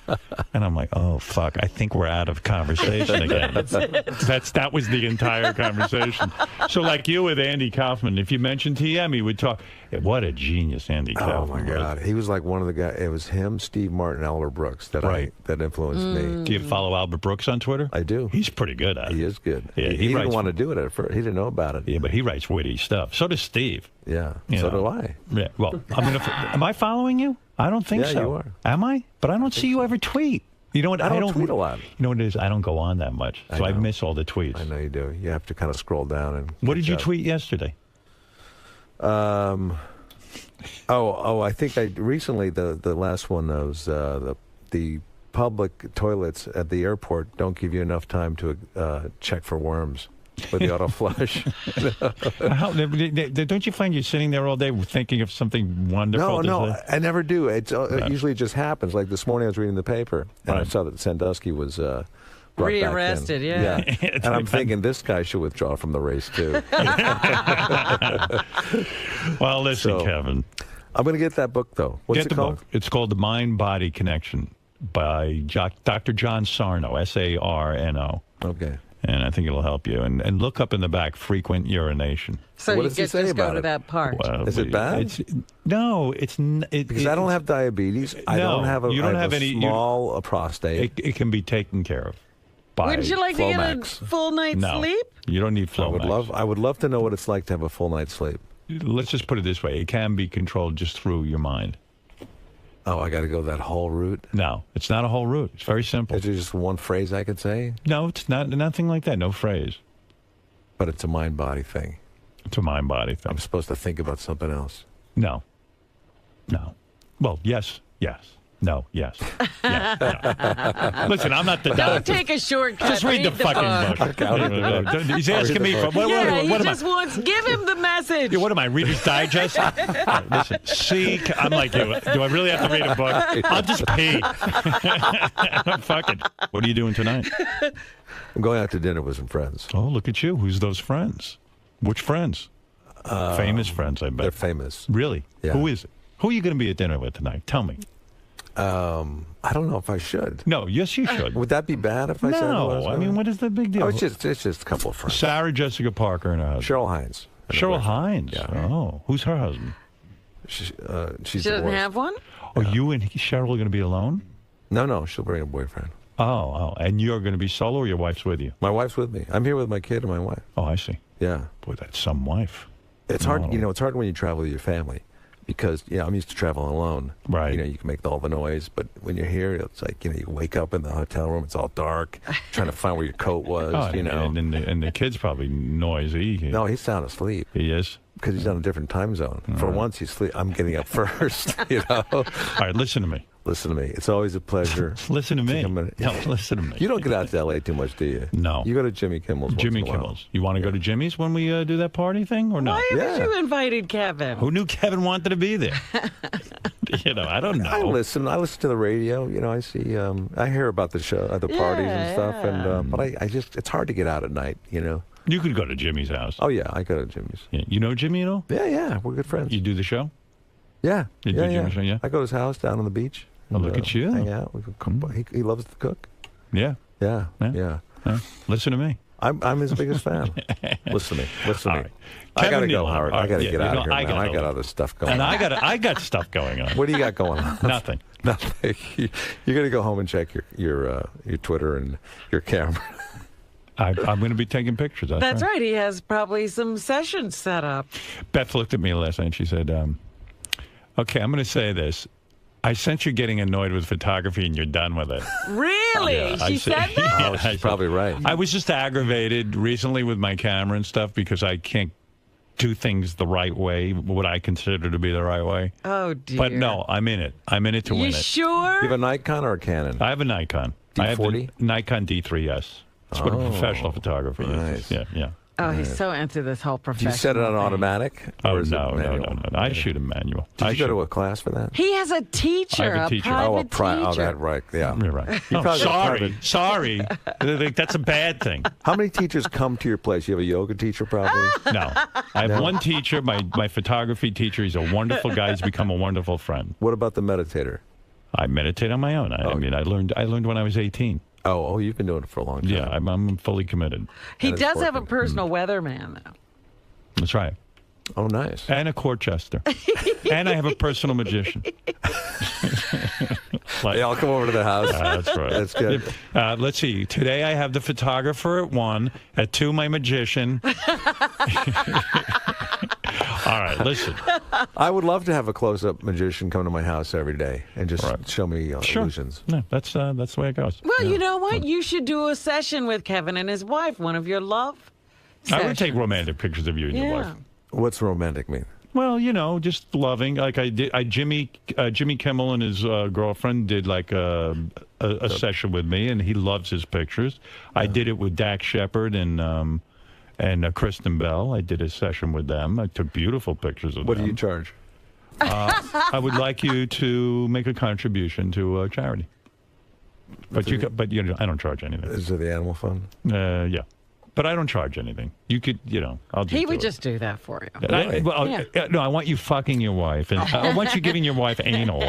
And I'm like, oh, fuck, I think we're out of conversation again. That was the entire conversation. So like you with Andy Kaufman, if you mentioned TM, he would talk. What a genius Andy Kaufman.
Oh, my God. He was like one of the guys. It was him, Steve Martin, Albert Brooks that influenced me.
Do you follow Albert Brooks on Twitter?
I do.
He's pretty good at it.
He is good.
Yeah,
he didn't want to do it at first. He didn't know about it.
Yeah, but he writes witty stuff. So does Steve.
Yeah,
so
do I.
Yeah. Well, am I following you? I don't think so.
Yeah, you are.
Am I? But I don't see you ever tweet. You know what?
I don't tweet a lot.
You know what it is? I don't go on that much, so I miss all the tweets.
I know you do. You have to kind of scroll down and.
What did you tweet yesterday?
I think recently the last one was the public toilets at the airport don't give you enough time to check for worms with the auto flush.
Don't you find you're sitting there all day thinking of something wonderful?
No, I never do. It usually just happens. Like this morning, I was reading the paper and I saw that Sandusky was.
Rearrested, yeah.
And I'm thinking this guy should withdraw from the race too.
Well, listen, Kevin.
I'm going to get that book though. What's it called?
Book. It's called The Mind-Body Connection by Dr. John Sarno, Sarno.
Okay.
And I think it'll help you. And look up in the back, frequent urination.
So
what
you
does he
get
say
just go
about
to
it?
that part.
Well,
Is it bad?
Because
I don't have diabetes. I don't have a small prostate.
It can be taken care of.
Wouldn't you like to get a full night's sleep?
You don't need Flomax.
I would love to know what it's like to have a full night's sleep.
Let's just put it this way. It can be controlled just through your mind.
Oh, I got to go that whole route?
No, it's not a whole route. It's very simple.
Is there just one phrase I could say?
No, it's not. Nothing like that. No phrase.
But it's a mind-body thing.
It's a mind-body thing.
I'm supposed to think about something else.
No. Well, yes. No, yes. Yeah, no. Listen, I'm not the doctor.
Don't take a shortcut.
Just read the fucking book. He's asking me for what
he just wants. Give him the message.
What am I, Reader's Digest? Right, listen, I'm like you. Do I really have to read a book? I'll just pee. Fuck it. What are you doing tonight?
I'm going out to dinner with some friends.
Oh, look at you. Who's those friends? Which friends? Famous friends, I bet.
They're famous.
Really?
Yeah.
Who is it? Who are you going to be at dinner with tonight? Tell me.
I don't know if I should.
No, yes, you should.
Would that be bad if I said?
No, I mean, what is the big deal?
Oh, it's just a couple of friends.
Sarah Jessica Parker and her husband.
Cheryl Hines.
Cheryl Hines.
Yeah.
Oh, who's her husband?
She's
she doesn't have one.
Oh, you and Cheryl are going to be alone?
No, she'll bring a boyfriend.
Oh, and you're going to be solo, or your wife's with you?
My wife's with me. I'm here with my kid and my wife.
Oh, I see.
Yeah.
Boy, that's some wife.
It's hard. It's hard when you travel with your family. Because, I'm used to traveling alone.
Right.
You can make all the noise, but when you're here, it's like, you wake up in the hotel room, it's all dark, trying to find where your coat was,
And the kid's probably noisy.
No, he's sound asleep.
He is?
Because he's on a different time zone. For once, I'm getting up first, All
right, listen to me.
Listen to me. It's always a pleasure.
Listen to me. No, listen to me.
You don't get out to L.A. too much, do you?
No.
You go to Jimmy Kimmel's
Jimmy
once in a
Kimmel's. You want to go to Jimmy's when we do that party thing or not?
Why haven't you invited Kevin?
Who knew Kevin wanted to be there? I don't know.
I listen to the radio. I see. I hear about the show, the parties and stuff. And but I just, it's hard to get out at night.
You could go to Jimmy's house.
Oh yeah, I go to Jimmy's.
Yeah. You know Jimmy at all?
Yeah, we're good friends.
You do the show?
Yeah.
You do Jimmy's show, yeah?
I go to his house down on the beach.
Oh, look at you.
Hang out. He loves to cook.
Yeah.
Yeah.
Listen to me.
I'm his biggest fan. Listen to me.
Right.
I gotta go, Howard. I gotta get out of here.
I
got other stuff going
on.
And
I got stuff going on.
What do you got going on?
Nothing.
Nothing. You're gonna go home and check your Twitter and your camera.
I'm going to be taking pictures.
That's right. He has probably some sessions set up.
Beth looked at me last night and she said, okay, I'm going to say this. I sense you're getting annoyed with photography and you're done with it.
Really?
Yeah,
she said that?
Oh, she's probably right.
I was just aggravated recently with my camera and stuff because I can't do things the right way, what I consider to be the right way.
Oh, dear.
But no, I'm in it. I'm in it to win it.
You sure?
You have a Nikon or a Canon?
I have a Nikon.
D40?
I have the Nikon D3, yes. It's what a professional photographer uses.
Nice.
Yeah.
Oh, he's so into this whole
Do
profession.
you set it on automatic?
Oh, no. I shoot a manual.
Did you go to a class for that?
He has a teacher.
I have a teacher.
Private teacher.
Oh, that right. Yeah.
You're right.
You
Oh,
probably
sorry. That's a bad thing.
How many teachers come to your place? You have a yoga teacher, probably?
No. I have one teacher, my photography teacher. He's a wonderful guy. He's become a wonderful friend.
What about the meditator?
I meditate on my own. I mean, I learned when I was 18.
Oh, you've been doing it for a long time.
Yeah, I'm fully committed.
He does have a personal weatherman, though.
That's right.
Oh, nice.
And a court jester. And I have a personal magician.
Hey, I'll come over to the house.
That's right.
That's good.
Let's see. Today I have the photographer at 1. At 2, my magician. All right, listen.
I would love to have a close-up magician come to my house every day and just show me illusions.
No, that's the way it goes.
Well, you know what? You should do a session with Kevin and his wife, one of your love sessions.
I would take romantic pictures of you and your wife.
What's romantic mean?
Well, just loving. Like I did. Jimmy Kimmel and his girlfriend did like a session with me, and he loves his pictures. I did it with Dax Shepard and Kristen Bell. I did a session with them. I took beautiful pictures of them.
What do you charge?
I would like you to make a contribution to a charity. But I don't charge anything.
Is it the Animal Fund?
Yeah. But I don't charge anything. You could, I'll just
He would
do
just do that for you.
Really? No, I want you fucking your wife. And I want you giving your wife anal.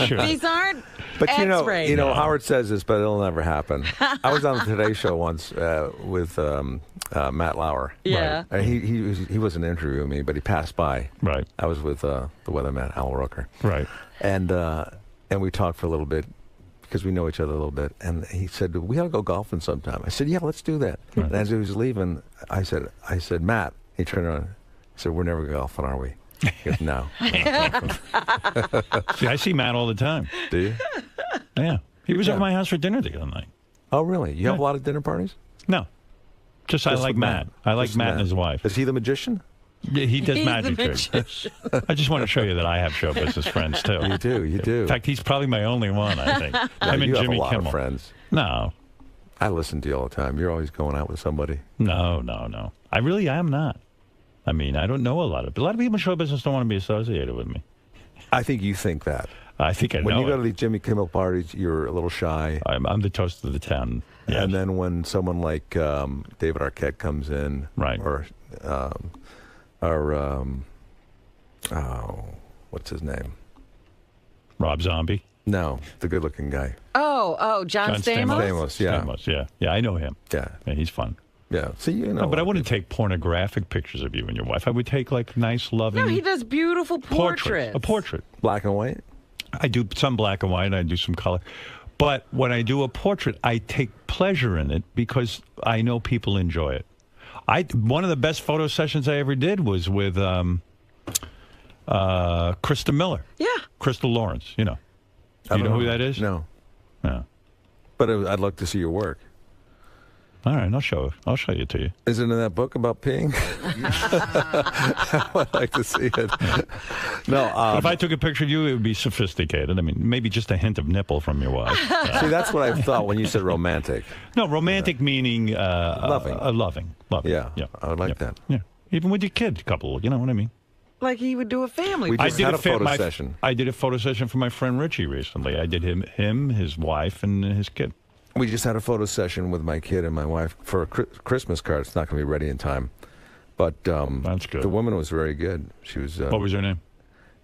Sure.
These aren't
But
X-rated.
Howard says this, but it'll never happen. I was on the Today Show once with Matt Lauer.
Yeah.
Right. And he wasn't interviewing me, but he passed by.
Right.
I was with the weatherman, Al Roker.
Right.
And we talked for a little bit because we know each other a little bit. And he said, we ought to go golfing sometime. I said, yeah, let's do that.
Right.
And as he was leaving, I said, Matt, he turned around. He said, we're never golfing, are we? He goes, no.
See, I see Matt all the time.
Do you?
Yeah. He was at my house for dinner the other night.
Oh, really? You have a lot of dinner parties?
No. Just I like Matt. I like Matt and his wife.
Is he the magician?
Yeah, he does
He's
magic
the
tricks. I just want to show you that I have show business friends, too.
You do.
In fact, he's probably my only one, I think.
No,
Him and
you
Jimmy
have a lot
Kimmel.
of friends.
No.
I listen to you all the time. You're always going out with somebody.
No. I really am not. I mean, I don't know a lot of people in show business don't want to be associated with me.
I think you think that.
I think I know
When you go
it.
to these Jimmy Kimmel parties, you're a little shy.
I'm the toast of the town. Yes.
And then when someone like David Arquette comes in,
right?
Or what's his name?
Rob Zombie?
No, the good-looking guy.
Oh, John Stamos?
Stamos,
yeah, I know him.
Yeah,
he's fun.
Yeah, so
No, but I wouldn't take pornographic pictures of you and your wife. I would take like nice, loving.
No, he does beautiful portraits.
A portrait.
Black and white?
I do some black and white, and I do some color. But when I do a portrait, I take pleasure in it because I know people enjoy it. One of the best photo sessions I ever did was with Krista Miller.
Yeah.
Crystal Lawrence, you know. Do you know who that is?
No.
No.
But I'd like to see your work.
All right, I'll show you to you.
Is it in that book about peeing? I'd like to see it. No.
But if I took a picture of you, it would be sophisticated. I mean, maybe just a hint of nipple from your wife.
See, that's what I thought when you said romantic.
No, romantic meaning
loving.
Loving.
Yeah, I would like that.
Yeah, even with your kid couple, you know what I mean?
Like he would do a family.
We just had a photo session.
I did a photo session for my friend Richie recently. I did him, his wife, and his kid.
We just had a photo session with my kid and my wife for a Christmas card. It's not going to be ready in time. But
that's good.
The woman was very good. She was.
What was her name?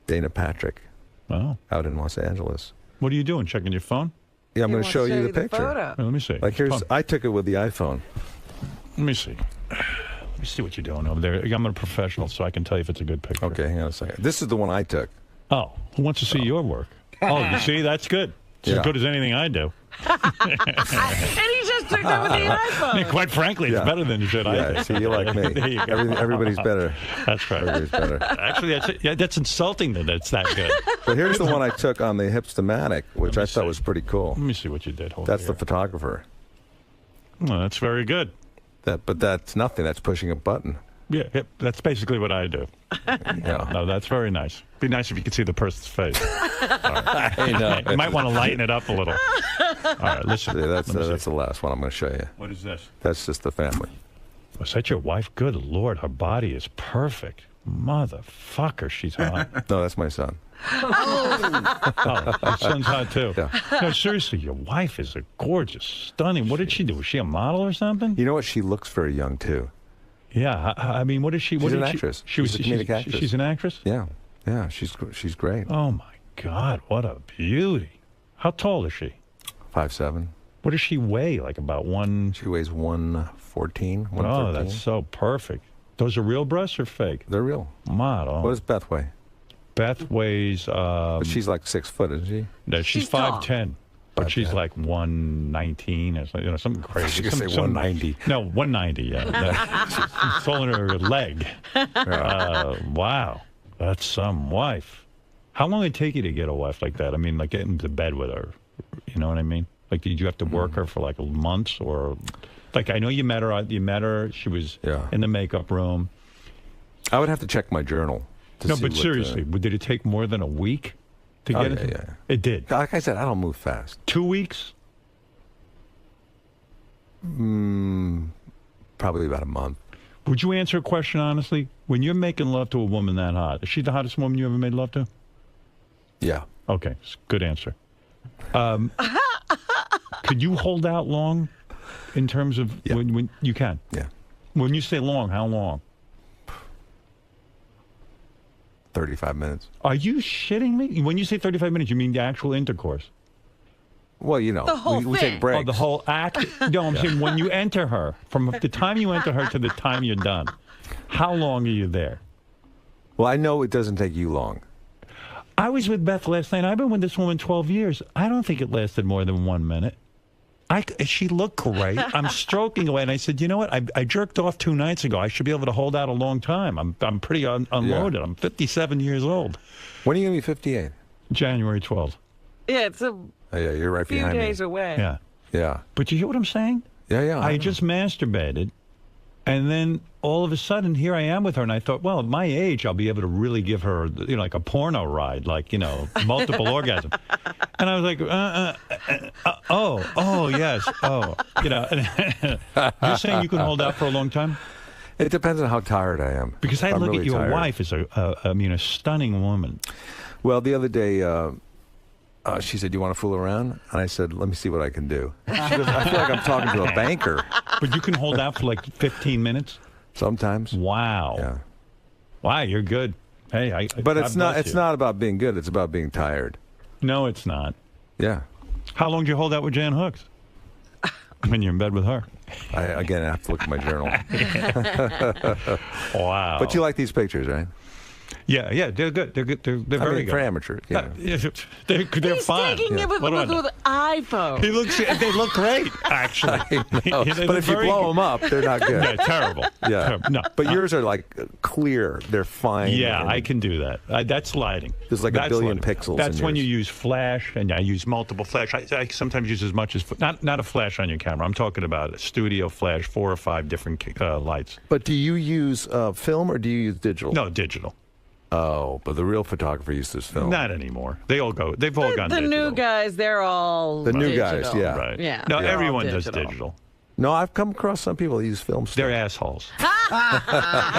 Dana Patrick.
Oh.
Out in Los Angeles.
What are you doing? Checking your phone?
Yeah, I'm going to show you the picture.
Photo.
Let me see.
Like I took it with the iPhone.
Let me see. Let me see what you're doing over there. I'm a professional, so I can tell you if it's a good picture.
Okay, hang on a second. This is the one I took.
Oh, who wants to see your work? Oh, you see, that's good. It's as good as anything I do.
And he just took that with the iPhone.
I mean, quite frankly, it's better than shit I do.
See, you like me.
There you go.
Everybody's better.
That's right.
Everybody's better.
Actually, that's insulting that it's that good.
But here's the one I took on the Hipstamatic, which I thought was pretty cool.
Let me see what you did.
That's the photographer.
Well, that's very good.
But that's nothing. That's pushing a button.
Yeah, that's basically what I do.
Yeah.
No, that's very nice. Be nice if you could see the person's face.
I know.
You might want to lighten it up a little. All right, listen.
That's the last one I'm going to show you.
What is this?
That's just the family.
Was that your wife? Good Lord, her body is perfect. Motherfucker, she's hot.
No, that's my son.
Oh, your son's hot too.
Yeah.
No, seriously, your wife is a gorgeous, stunning. What did she do? Was she a model or something?
You know what? She looks very young too.
Yeah, I mean, what is she?
She's an actress.
She's
a comedic actress.
She's an actress?
Yeah, yeah, she's great.
Oh my God, what a beauty! How tall is she?
5'7".
What does she weigh? Like about one?
She weighs 114, 113.
Oh, that's so perfect. Those are real breasts or fake?
They're real.
Model.
What does Beth weigh?
Beth weighs.
But she's like 6 foot, isn't she?
No, she's 5'10". But she's like 119 or something, something crazy.
She could say 190.
No, 190. Yeah, she's pulling her leg. Wow, that's some wife. How long did it take you to get a wife like that? I mean, like get into bed with her. You know what I mean? Like, did you have to work her for like months or? Like, I know you met her. You met her. She was in the makeup room.
I would have to check my journal.
No, but seriously, did it take more than a week to get it?
Yeah.
It did.
Like I said, I don't move fast.
2 weeks?
Probably about a month.
Would you answer a question honestly? When you're making love to a woman that hot, is she the hottest woman you ever made love to?
Yeah.
Okay, good answer. Could you hold out long in terms of when you can?
Yeah.
When you say long, how long?
35 minutes.
Are you shitting me? When you say 35 minutes, you mean the actual intercourse?
Well, you know,
The whole
we
thing.
take breaks.
Oh, the whole act? No, I'm saying when you enter her, from the time you enter her to the time you're done, how long are you there?
Well, I know it doesn't take you long.
I was with Beth last night. I've been with this woman 12 years. I don't think it lasted more than 1 minute. She looked great. I'm stroking away, and I said, you know what? I jerked off 2 nights ago. I should be able to hold out a long time. I'm pretty unloaded.
Yeah.
I'm 57 years old.
When are you going to be 58?
January 12th.
Yeah, it's a
Oh, yeah, you're right
few
behind
days
me.
away.
Yeah.
Yeah.
But you hear what I'm saying?
Yeah.
I just masturbated, and then all of a sudden, here I am with her, and I thought, well, at my age, I'll be able to really give her, like a porno ride, like, multiple orgasms. And I was like, yes, You're saying you can hold out for a long time?
It depends on how tired I am.
Because I
I'm
look
really
at your
tired.
wife as a stunning woman.
Well, the other day, she said, you want to fool around? And I said, let me see what I can do. She goes, I feel like I'm talking to a banker.
But you can hold out for like 15 minutes?
Sometimes.
Wow.
Yeah.
Wow, you're good. Hey,
But it's not about being good. It's about being tired.
No, it's not.
Yeah.
How long did you hold out with Jan Hooks? When you're in bed with her.
I have to look at my journal.
Wow.
But you like these pictures, right?
Yeah, they're good. They're good. They're very good
for amateurs. Yeah.
They're
He's
fine.
taking it with an iPhone.
They look great, actually.
But if you blow them up, they're not good.
Yeah, terrible.
Yeah.
Terrible. No,
But yours are like clear. They're fine.
Yeah,
and
I can do that. That's lighting.
There's like a billion pixels.
That's
in
when you
yours.
use flash, and I use multiple flash. I sometimes use as much as not a flash on your camera. I'm talking about a studio flash, 4 or 5 different lights.
But do you use film or do you use digital?
No, digital.
Oh, but the real photographer uses film.
Not anymore. They've all gone
The
digital.
new guys, they're all
The new
digital.
guys, yeah.
Right.
Yeah.
No,
they're all
everyone does digital.
No, I've come across some people that use film stuff.
They're assholes. You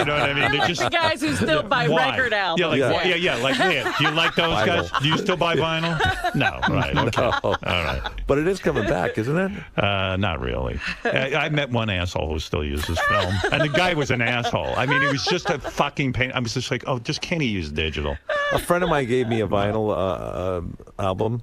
know what I mean?
I like the guys who still buy
Why?
record albums.
Yeah, like yeah. Do you like those guys? Do you still buy vinyl? No, right? Okay,
No.
all right.
But it is coming back, isn't it?
Not really. I met one asshole who still uses film, and the guy was an asshole. I mean, it was just a fucking pain. I was just like, just can't he use digital?
A friend of mine gave me a vinyl album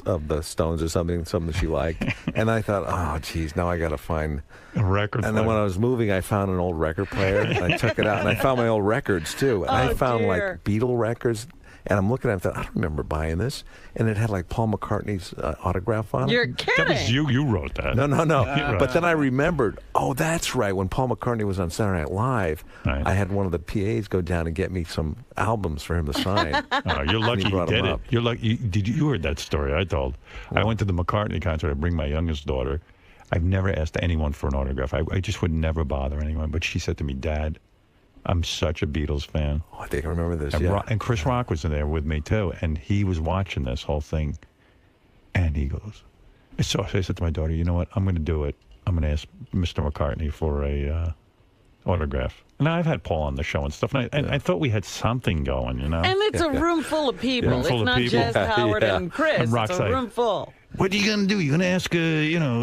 of the Stones or something she liked. And I thought, oh, geez, now I got to find
a record
And then when I was moving, I found an old record player. And I took it out, and I found my old records, too. And I found, like, Beatle records. And I'm looking at it, I thought, I don't remember buying this. And it had, like, Paul McCartney's autograph on it.
You're kidding.
That was you. You wrote that.
No.
Right.
But then I remembered, that's right. When Paul McCartney was on Saturday Night Live, I had one of the PAs go down and get me some albums for him to sign.
You're lucky
he
you did it.
up.
You're lucky. You heard that story I told. I went to the McCartney concert. I bring my youngest daughter. I've never asked anyone for an autograph. I just would never bother anyone. But she said to me, Dad, I'm such a Beatles fan.
Oh, I think I remember this,
And Chris Rock was in there with me, too. And he was watching this whole thing. And he goes, so I said to my daughter, you know what? I'm going to do it. I'm going to ask Mr. McCartney for autograph. Now, I've had Paul on the show and stuff, and I thought we had something going, you know?
And it's a room full of people.
Room
It's
full of
not
people.
just Howard and Chris.
And Rock's
It's a
like,
room full.
what are you going to do? You're going to ask,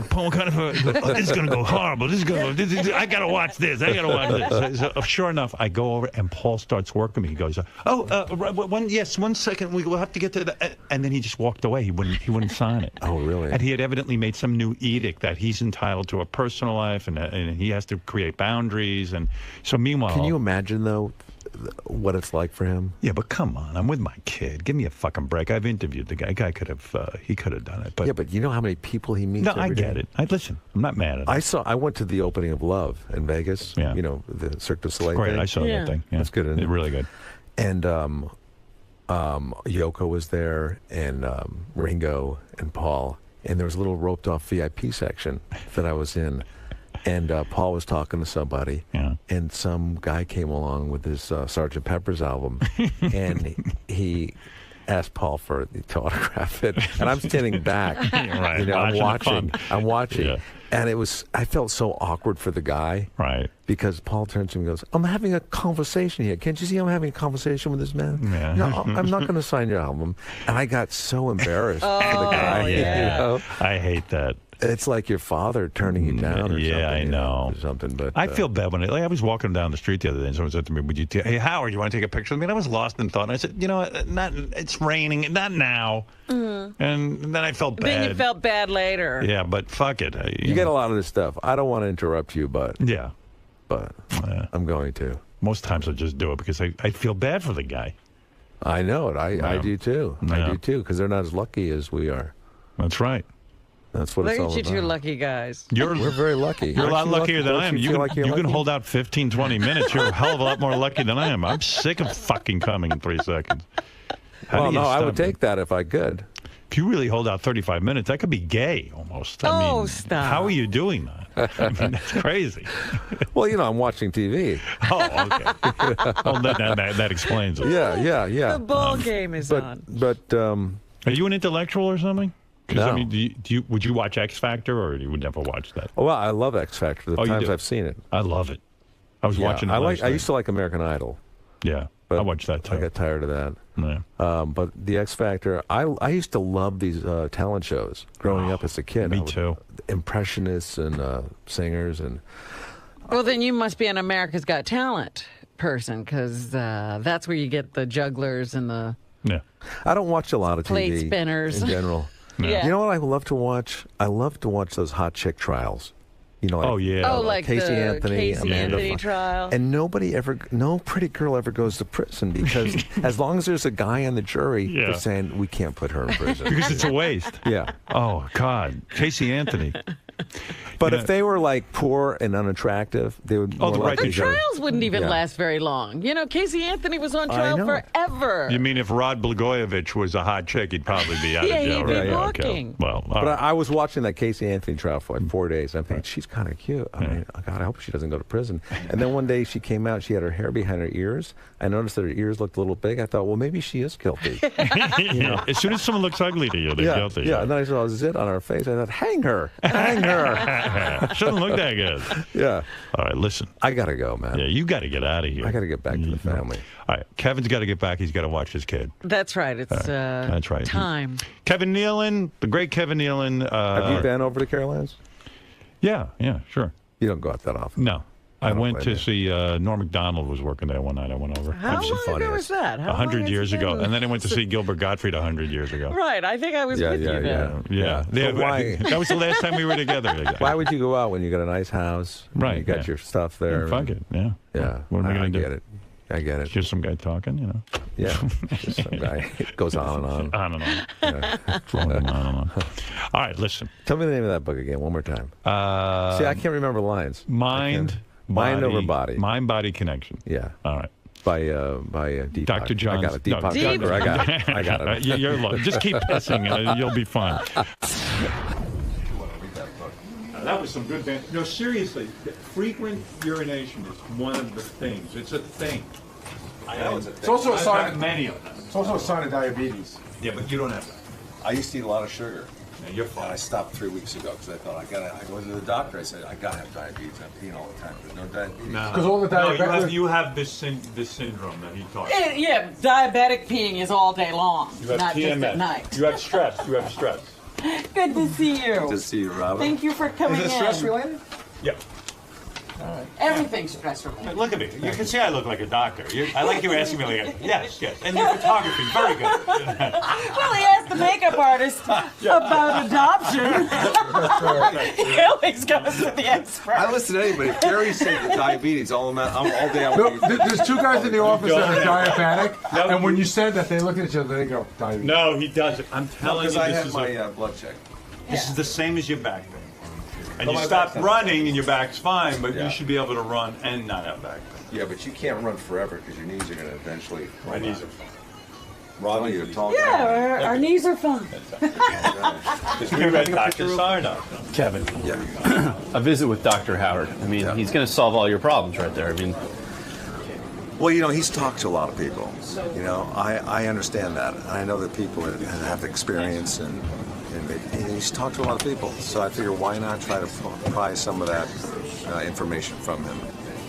Paul kind of, this is going to go horrible. This is going to, I got to watch this. I got to watch this. So, sure enough, I go over and Paul starts working me. He goes, one second. We'll have to get to that. And then he just walked away. He wouldn't sign it.
Oh, really?
And he had evidently made some new edict that he's entitled to a personal life and he has to create boundaries. And so meanwhile.
Can you imagine, though, what it's like for him?
Yeah, but come on, I'm with my kid. Give me a fucking break. I've interviewed the guy. The guy could have done it. But
yeah, but you know how many people he meets?
No,
every
I get
day?
it. Listen, I'm not mad at it.
I went to the opening of Love in Vegas.
Yeah.
You know, the Cirque du Soleil
Great,
thing.
I saw that thing. Yeah.
That's good, isn't it?
Really good.
And Yoko was there, and Ringo and Paul, and there was a little roped off VIP section that I was in. And Paul was talking to somebody, and some guy came along with his Sgt. Pepper's album, and he asked Paul to autograph it, and I'm standing back,
Right,
you know, I'm watching,
Yeah.
and I felt so awkward for the guy,
right?
Because Paul turns to me and goes, "I'm having a conversation here. Can't you see I'm having a conversation with this man?
Yeah.
No, I'm not going to sign your album." And I got so embarrassed for the guy.
Yeah.
You know?
I hate that.
It's like your father turning you down or something.
Yeah, I know.
Or something, but
I feel bad when I was walking down the street the other day and someone said to me, hey, Howard, you want to take a picture with me? And I was lost in thought. And I said, you know what, it's raining, not now. And then I felt bad.
Then you felt bad later.
Yeah, but fuck it.
You get a lot of this stuff. I don't want to interrupt you, but I'm going to.
Most times I just do it because I feel bad for the guy.
I know it. I do too.
Yeah.
I do too, because they're not as lucky as we are.
That's right.
That's what
Look
it's all
at you
about.
two lucky guys.
We're very lucky.
You're a lot
Aren't you
luckier than
lucky?
I am.
Don't
You
feel
can,
like you're
you can
lucky?
hold out 15, 20 minutes. You're a hell of a lot more lucky than I am. I'm sick of fucking coming in 3 seconds. How
Well,
do you
no, I
stop
would
me?
take that if I could.
If you really hold out 35 minutes, that could be gay almost. I mean,
stop.
How are you doing that? I mean, that's crazy.
Well, you know, I'm watching TV.
Oh, okay. Well, that explains it.
Yeah.
The ball game is on.
But
are you an intellectual or something? 'Cause,
No.
I mean, would you watch X Factor or you would never watch that?
well, I love X Factor. The
Oh, you
times
do?
I've seen it.
I love it. I was watching it last
I
night.
used to like American Idol.
Yeah,
but
I watched that too.
I got tired of that.
Yeah.
But the X Factor, I used to love these talent shows growing up as a kid.
Me too.
Impressionists and singers and.
Well, then you must be an America's Got Talent person, because that's where you get the jugglers and the
I don't watch a lot of
plate
TV
spinners
in general.
Yeah.
You know what I love to watch? I love to watch those hot chick trials. You know, like,
like
Casey
the
Anthony,
Casey
Amanda
Anthony trial.
And no pretty girl ever goes to prison because as long as there's a guy on the jury, they're saying we can't put her in prison
Because it's a waste.
Yeah.
Oh God, Casey Anthony.
But if they were like poor and unattractive, they would.
Oh, the right
The
to jury.
trials wouldn't even
Yeah.
last very long. You know, Casey Anthony was on
I
trial
know.
forever.
You mean if Rod Blagojevich was a hot chick, he'd probably be out
Yeah,
of jail,
he'd be
right?
walking.
Okay. Well, all
But
right.
I was watching that Casey Anthony trial for like 4 days. I'm thinking she's kind of cute. I mean, God, I hope she doesn't go to prison. And then one day she came out. She had her hair behind her ears. I noticed that her ears looked a little big. I thought, well, maybe she is guilty.
As soon as someone looks ugly to you, they're guilty.
Yeah. And then I saw a zit on her face. I thought, hang her, hang her.
Shouldn't look that good.
Yeah.
All right, listen.
I gotta go, man.
Yeah, you got to get out of here.
I gotta get back to the family.
All right, Kevin's got to get back. He's got to watch his kid.
That's right. It's
That's right.
time.
Kevin Nealon, the great Kevin Nealon.
Have you been over to Caroline's?
Yeah, sure.
You don't go out that often.
No. I
don't
went
blame
to see Norm Macdonald was working there one night. I went over.
How long ago was that? How long
100
has
years
it been?
ago. And then I went to see Gilbert Gottfried 100 years ago.
Right. I think I was with you then.
Yeah.
So why?
That was the last time we were together.
Why would you go out when you got a nice house?
Right,
You got
yeah.
your stuff there.
Fuck it. Yeah.
Yeah.
What am I
I
going to do?
get it. I get it.
Just some guy talking, you know.
Yeah. Just some guy. It goes on and on.
On and on.
Yeah.
On and on. All right, listen.
Tell me the name of that book again, one more time. See, I can't remember lines.
Mind
over body.
Mind body connection.
Yeah.
All right.
By Deepak.
Dr. John.
I got it. Deepak Chandra. I got it. I got it.
You're low. Just keep pissing. You'll be fine. That was some good band. No, seriously, frequent urination is one of the things. It's a thing.
I know it's a thing. It's also a sign of
many of them.
It's also a sign of diabetes.
Yeah, but you don't have that. I used to eat a lot of sugar.
Yeah, you're fine.
And I stopped 3 weeks ago because I thought I went to the doctor. I said I gotta have diabetes. I'm peeing all the time. There's no diabetes.
Because
all the diabetic.
you have this syndrome that he talks
Yeah,
about.
yeah, diabetic peeing is all day long,
You have
not
PMS.
just at night.
You have stress. You have stress.
Good to see you.
Good to see you, Robert.
Thank you for coming in.
Is it stress related?
Yeah.
Everything's stress related.
Look at me. You can see I look like a doctor. I like you asking me like, yes. And your photography, very good.
Well, he asked the makeup artist about adoption. He always goes to the expert.
I listen to anybody. If Gary said the diabetes, all day I
No,
would
there's two guys in the office that are diabetic, and when you said that, they look at each other, they go, diabetes.
No, he doesn't. I'm telling you,
because I
this
had
is
my blood check.
this is the same as your back pain. And
But
you
my
stop
back's not-
running and your back's fine, but
Yeah.
you should be able to run and not have back pain.
Yeah, but you can't run forever because your knees are going to eventually.
My knees are fine.
Rodney, you're a tall
Yeah,
guy.
our knees are fine.
Because we read Dr. Sarno.
Kevin, a visit with Dr. Howard. I mean, he's going to solve all your problems right there. I mean,
Well, he's talked to a lot of people. I understand that. I know that people that have experience and he's talked to a lot of people. So I figure why not try to pry some of that information from him.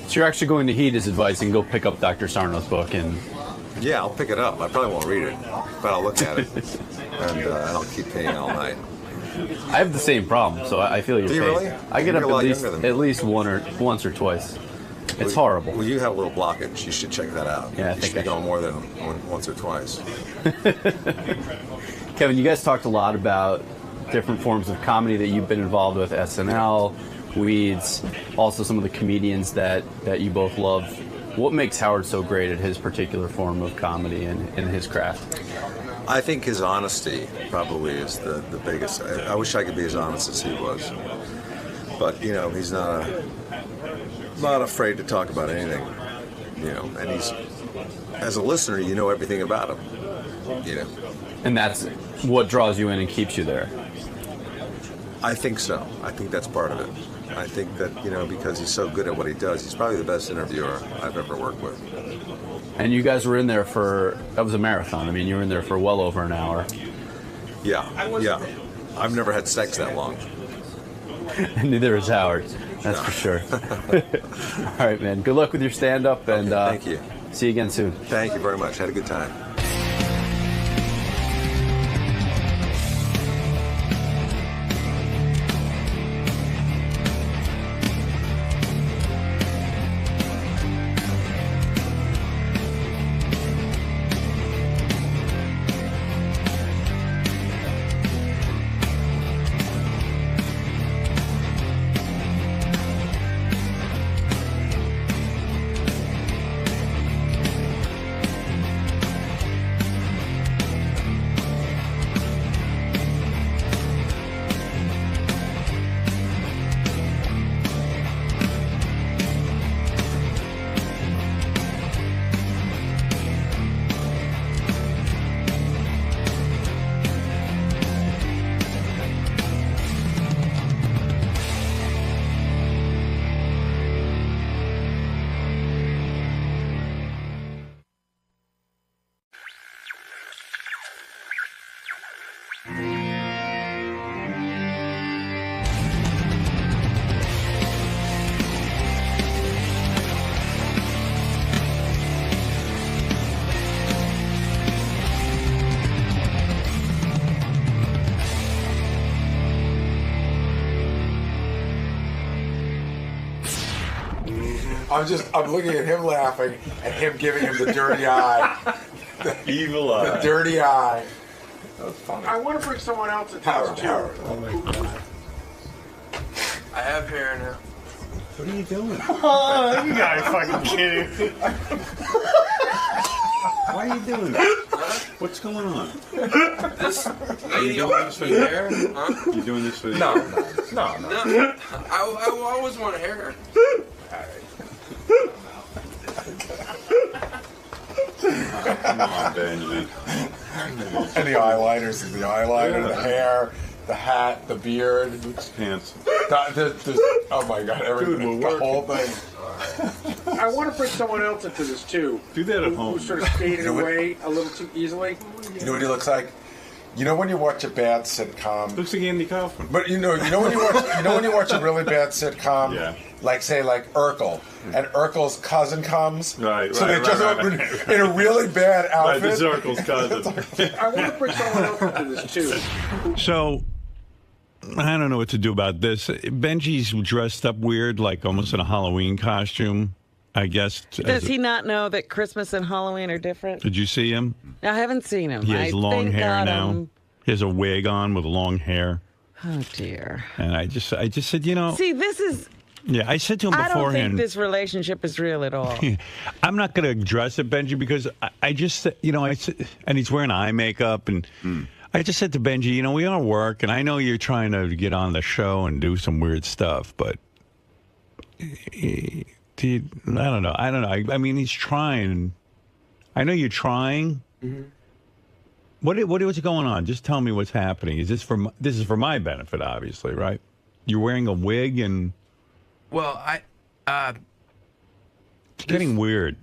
so you're actually going to heed his advice and go pick up Dr. Sarno's book and.
Yeah, I'll pick it up. I probably won't read it, but I'll look at it and I'll keep paying all night.
I have the same problem, so I feel your
Do you
pain.
really?
I get
You're
up
a lot younger than me.
at least once or twice. It's horrible.
Well, you have a little blockage. You should check that out.
Yeah, I
you
think
should be
I
going more than once or twice.
Kevin, you guys talked a lot about different forms of comedy that you've been involved with, SNL, Weeds, also some of the comedians that you both love. What makes Howard so great at his particular form of comedy and in his craft?
I think his honesty probably is the biggest. I wish I could be as honest as he was. But, he's not afraid to talk about anything. And he's, as a listener, you know everything about him.
And that's what draws you in and keeps you there.
I think so. I think that's part of it. I think that, because he's so good at what he does, he's probably the best interviewer I've ever worked with.
And you guys were in there that was a marathon. I mean, you were in there for well over an hour.
Yeah. I've never had sex that long.
And neither is Howard. That's for sure. All right, man. Good luck with your stand-up, and
thank you.
See you again soon.
Thank you very much. Had a good time.
I'm looking at him laughing and him giving him the dirty eye.
Evil eye.
The dirty eye. That was funny.
I want to bring someone else into
Howard,
this too.
Howard. Oh my God.
I have hair now.
What are you doing?
Oh, you guys fucking kidding.
Why are you doing that? What's going on?
This
Are you
lady
doing
over
this for the
hair? Huh?
You doing this for the
No.
No.
I always want hair.
Come on, Benjamin.
And the eyeliners, the eyeliner, the hair, the hat, the beard.
Looks handsome.
Oh my God, everything,
Dude, we're
the whole thing.
I want to bring someone else into this too.
Do that at
Who
home.
sort of faded away a little too easily.
You know what he looks like? You know when you watch a bad sitcom.
Looks like Andy Kaufman.
But you know when you watch a really bad sitcom.
Yeah.
Like say Urkel, and Urkel's cousin comes.
Right.
So they just open in a really bad outfit.
Right, this is Urkel's cousin.
I want to put someone else into this too.
So, I don't know what to do about this. Benji's dressed up weird, like almost in a Halloween costume, I guess.
Does he not know that Christmas and Halloween are different?
Did you see him?
I haven't seen him.
He has long
thank
hair
God
now. He has a wig on with long hair.
Oh, dear.
And I just said,
See, this is...
Yeah, I said to him
I don't
beforehand.
think this relationship is real at all.
I'm not going to address it, Benji, because I just, and he's wearing eye makeup, and I just said to Benji, we are work, and I know you're trying to get on the show and do some weird stuff, but I don't know. I mean, he's trying. I know you're trying.
Mm-hmm.
What's going on? Just tell me what's happening. This is for my benefit, obviously, right? You're wearing a wig and.
Well,
It's getting weird.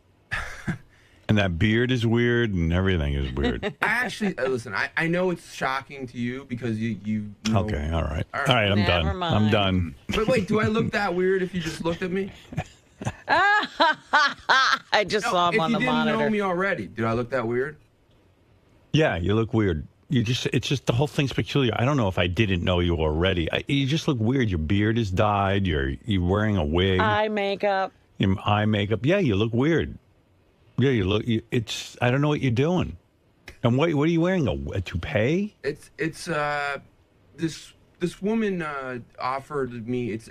And that beard is weird and everything is weird.
I actually, listen, I know it's shocking to you because you know.
Okay, all right. All right, I'm
Never
done.
mind.
I'm done.
But wait, do I look that weird if you just looked at me?
I just saw him on the
If you didn't
monitor.
know me already, did I look that weird?
Yeah, you look weird. It's just the whole thing's peculiar. I don't know if I didn't know you already. You just look weird. Your beard is dyed. You're wearing a wig.
Eye makeup.
Your eye makeup. Yeah, you look weird. Yeah, you look. I don't know what you're doing. And what are you wearing? A toupee?
It's this woman offered me. It's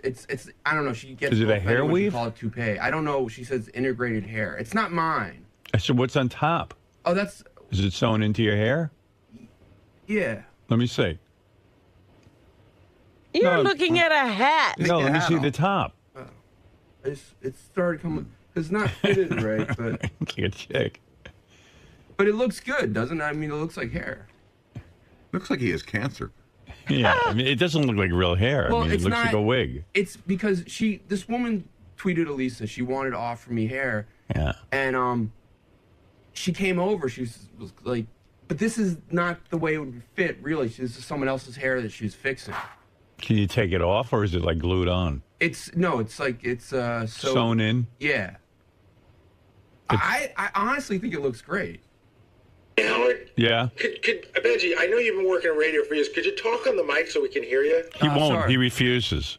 I don't know. She gets.
Is it a hair
offended when she
weave?
call it toupee. I don't know. She says integrated hair. It's not mine.
So what's on top?
Oh, that's.
Is it sewn into your hair?
Yeah.
Let me see.
You're
No,
looking at a hat.
No, let me see the top.
It started coming. It's not fitted right, but
It's like a chick.
but it looks good, doesn't it? I mean, it looks like hair.
Looks like he has cancer.
Yeah, I mean, it doesn't look like real hair.
Well,
I mean, it
it's
looks like
not-
a wig.
It's because this woman tweeted Elisa. She wanted to offer me hair.
Yeah.
And she came over. She was like, but this is not the way it would fit. Really, this is someone else's hair that she's fixing.
Can you take it off, or is it like glued on?
It's like it's
Sewn in?
Yeah. I honestly think it looks great.
Howard,
Yeah.
could Benji? I know you've been working in radio for years. Could you talk on the mic so we can hear you?
He won't.
sorry.
He refuses.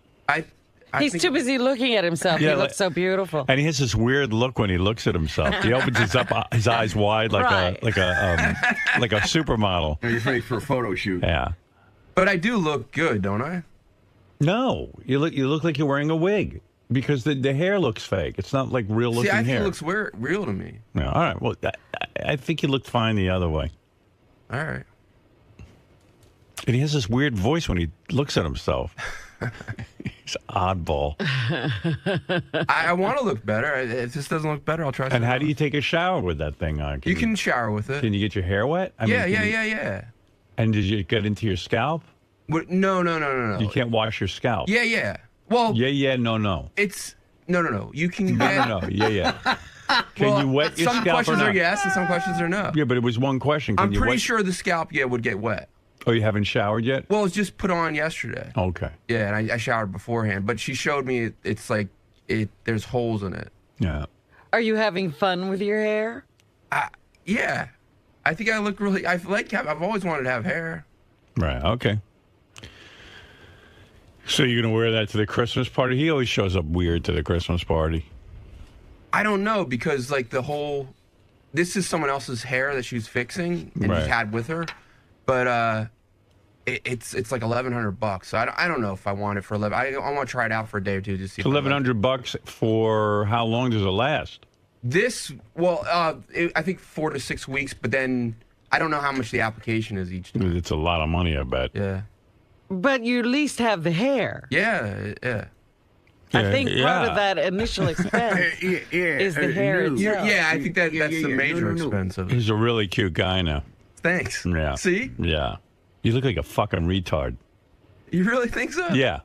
He's too busy looking at himself.
Yeah,
he looks so beautiful.
And he has this weird look when he looks at himself. He opens his eyes wide like
Right.
like a supermodel.
He's ready for a photo shoot.
Yeah.
But I do look good, don't I?
No, you look like you're wearing a wig because the hair looks fake. It's not like real looking
See, I think
hair.
it looks real to me.
Yeah, all right. Well, I think you looked fine the other way.
All right.
And he has this weird voice when he looks at himself. He's an oddball.
I want to look better. If this doesn't look better, I'll try.
And how do you take a shower with that thing on?
You can shower with it.
Can you get your hair wet?
Yeah.
And did you get into your scalp?
What? No.
You can't wash your scalp.
Yeah. Well,
Yeah, no.
it's no. You can
No,
get.
no. Yeah. Can
Well,
you wet your
some
scalp or
questions
not?
are yes and some questions are no.
Yeah, but it was one question. Can
I'm
you
pretty
wet-
sure the scalp, would get wet.
Oh, you haven't showered yet?
Well, it's just put on yesterday.
Okay.
Yeah, and I showered beforehand, but she showed me it's like there's holes in it.
Yeah.
Are you having fun with your hair?
Yeah, I think I look really. I've always wanted to have hair.
Right. Okay. So you're gonna wear that to the Christmas party? He always shows up weird to the Christmas party.
I don't know because like this is someone else's hair that she's fixing and
Right.
she had with her, but it's like $1,100. So I don't know if I want it for 11. I want to try it out for a day or two to see.
It's $1,100 for how long does it last?
I think 4 to 6 weeks, but then I don't know how much the application is each time.
It's a lot of money, I bet.
Yeah.
But you at least have the hair.
Yeah.
I think part of that initial expense is the hair itself.
Yeah, I think that's the major expense of it.
He's a really cute guy now.
Thanks.
Yeah.
See?
Yeah. You look like a fucking retard.
You really think so?
Yeah.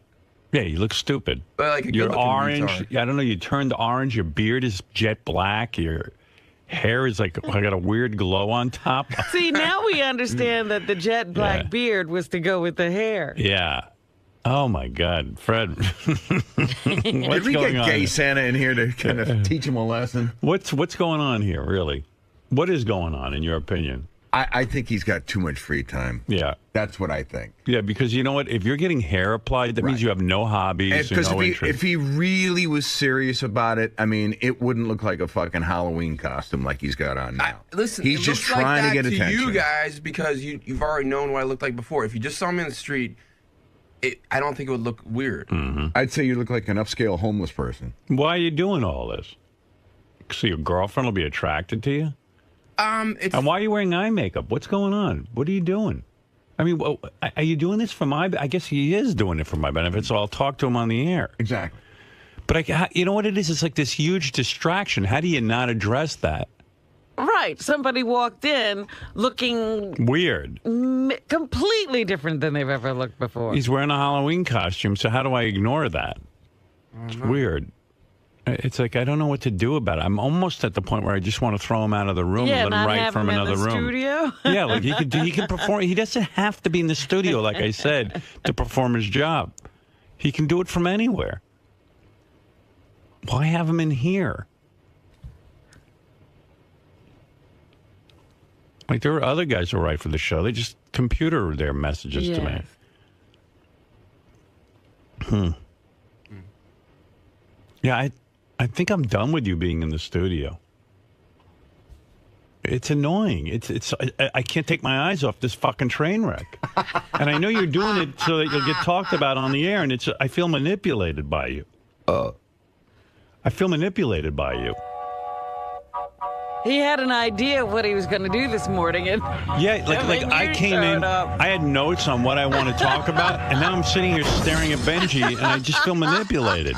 Yeah, you look stupid.
But like a
You're
good-looking
orange.
retard.
I don't know. You turned orange. Your beard is jet black. hair is like, I got a weird glow on top.
See, now we understand that the jet black beard was to go with the hair.
Yeah. Oh, my God. Fred.
Did we get Gay Santa in here to kind of teach him a lesson?
What's going on here, really? What is going on, in your opinion?
I think he's got too much free time.
Yeah.
That's what I think.
Yeah, because you know what? If you're getting hair applied, that means you have no hobbies and no interest.
If he really was serious about it, I mean, it wouldn't look like a fucking Halloween costume like he's got on now.
Listen,
he's
it
just
looks
trying
like
to
that
get attention.
you guys because you've already known what I looked like before. If you just saw me in the street, I don't think it would look weird.
I'd say you look like an upscale homeless person.
Why are you doing all this? So your girlfriend will be attracted to you? And why are you wearing eye makeup? What's going on? What are you doing? I mean, are you doing this for my... I guess he is doing it for my benefit, so I'll talk to him on the air.
Exactly.
But you know what it is? It's like this huge distraction. How do you not address that?
Right. Somebody walked in looking...
weird.
Completely different than they've ever looked before.
He's wearing a Halloween costume, so how do I ignore that? It's weird. It's like, I don't know what to do about it. I'm almost at the point where I just want to throw him out of the room and let him write from another room.
Studio?
Yeah, like he can perform. He doesn't have to be in the studio, like I said, to perform his job. He can do it from anywhere. Why have him in here? Like, there are other guys who write for the show. They just computer their messages to me. Yeah, I think I'm done with you being in the studio. It's annoying. I can't take my eyes off this fucking train wreck. And I know you're doing it so that you'll get talked about on the air, and I feel manipulated by you. I feel manipulated by you.
He had an idea of what he was going to do this morning. And
yeah, like I came in, I had notes on what I want to talk about, and now I'm sitting here staring at Benji, and I just feel manipulated.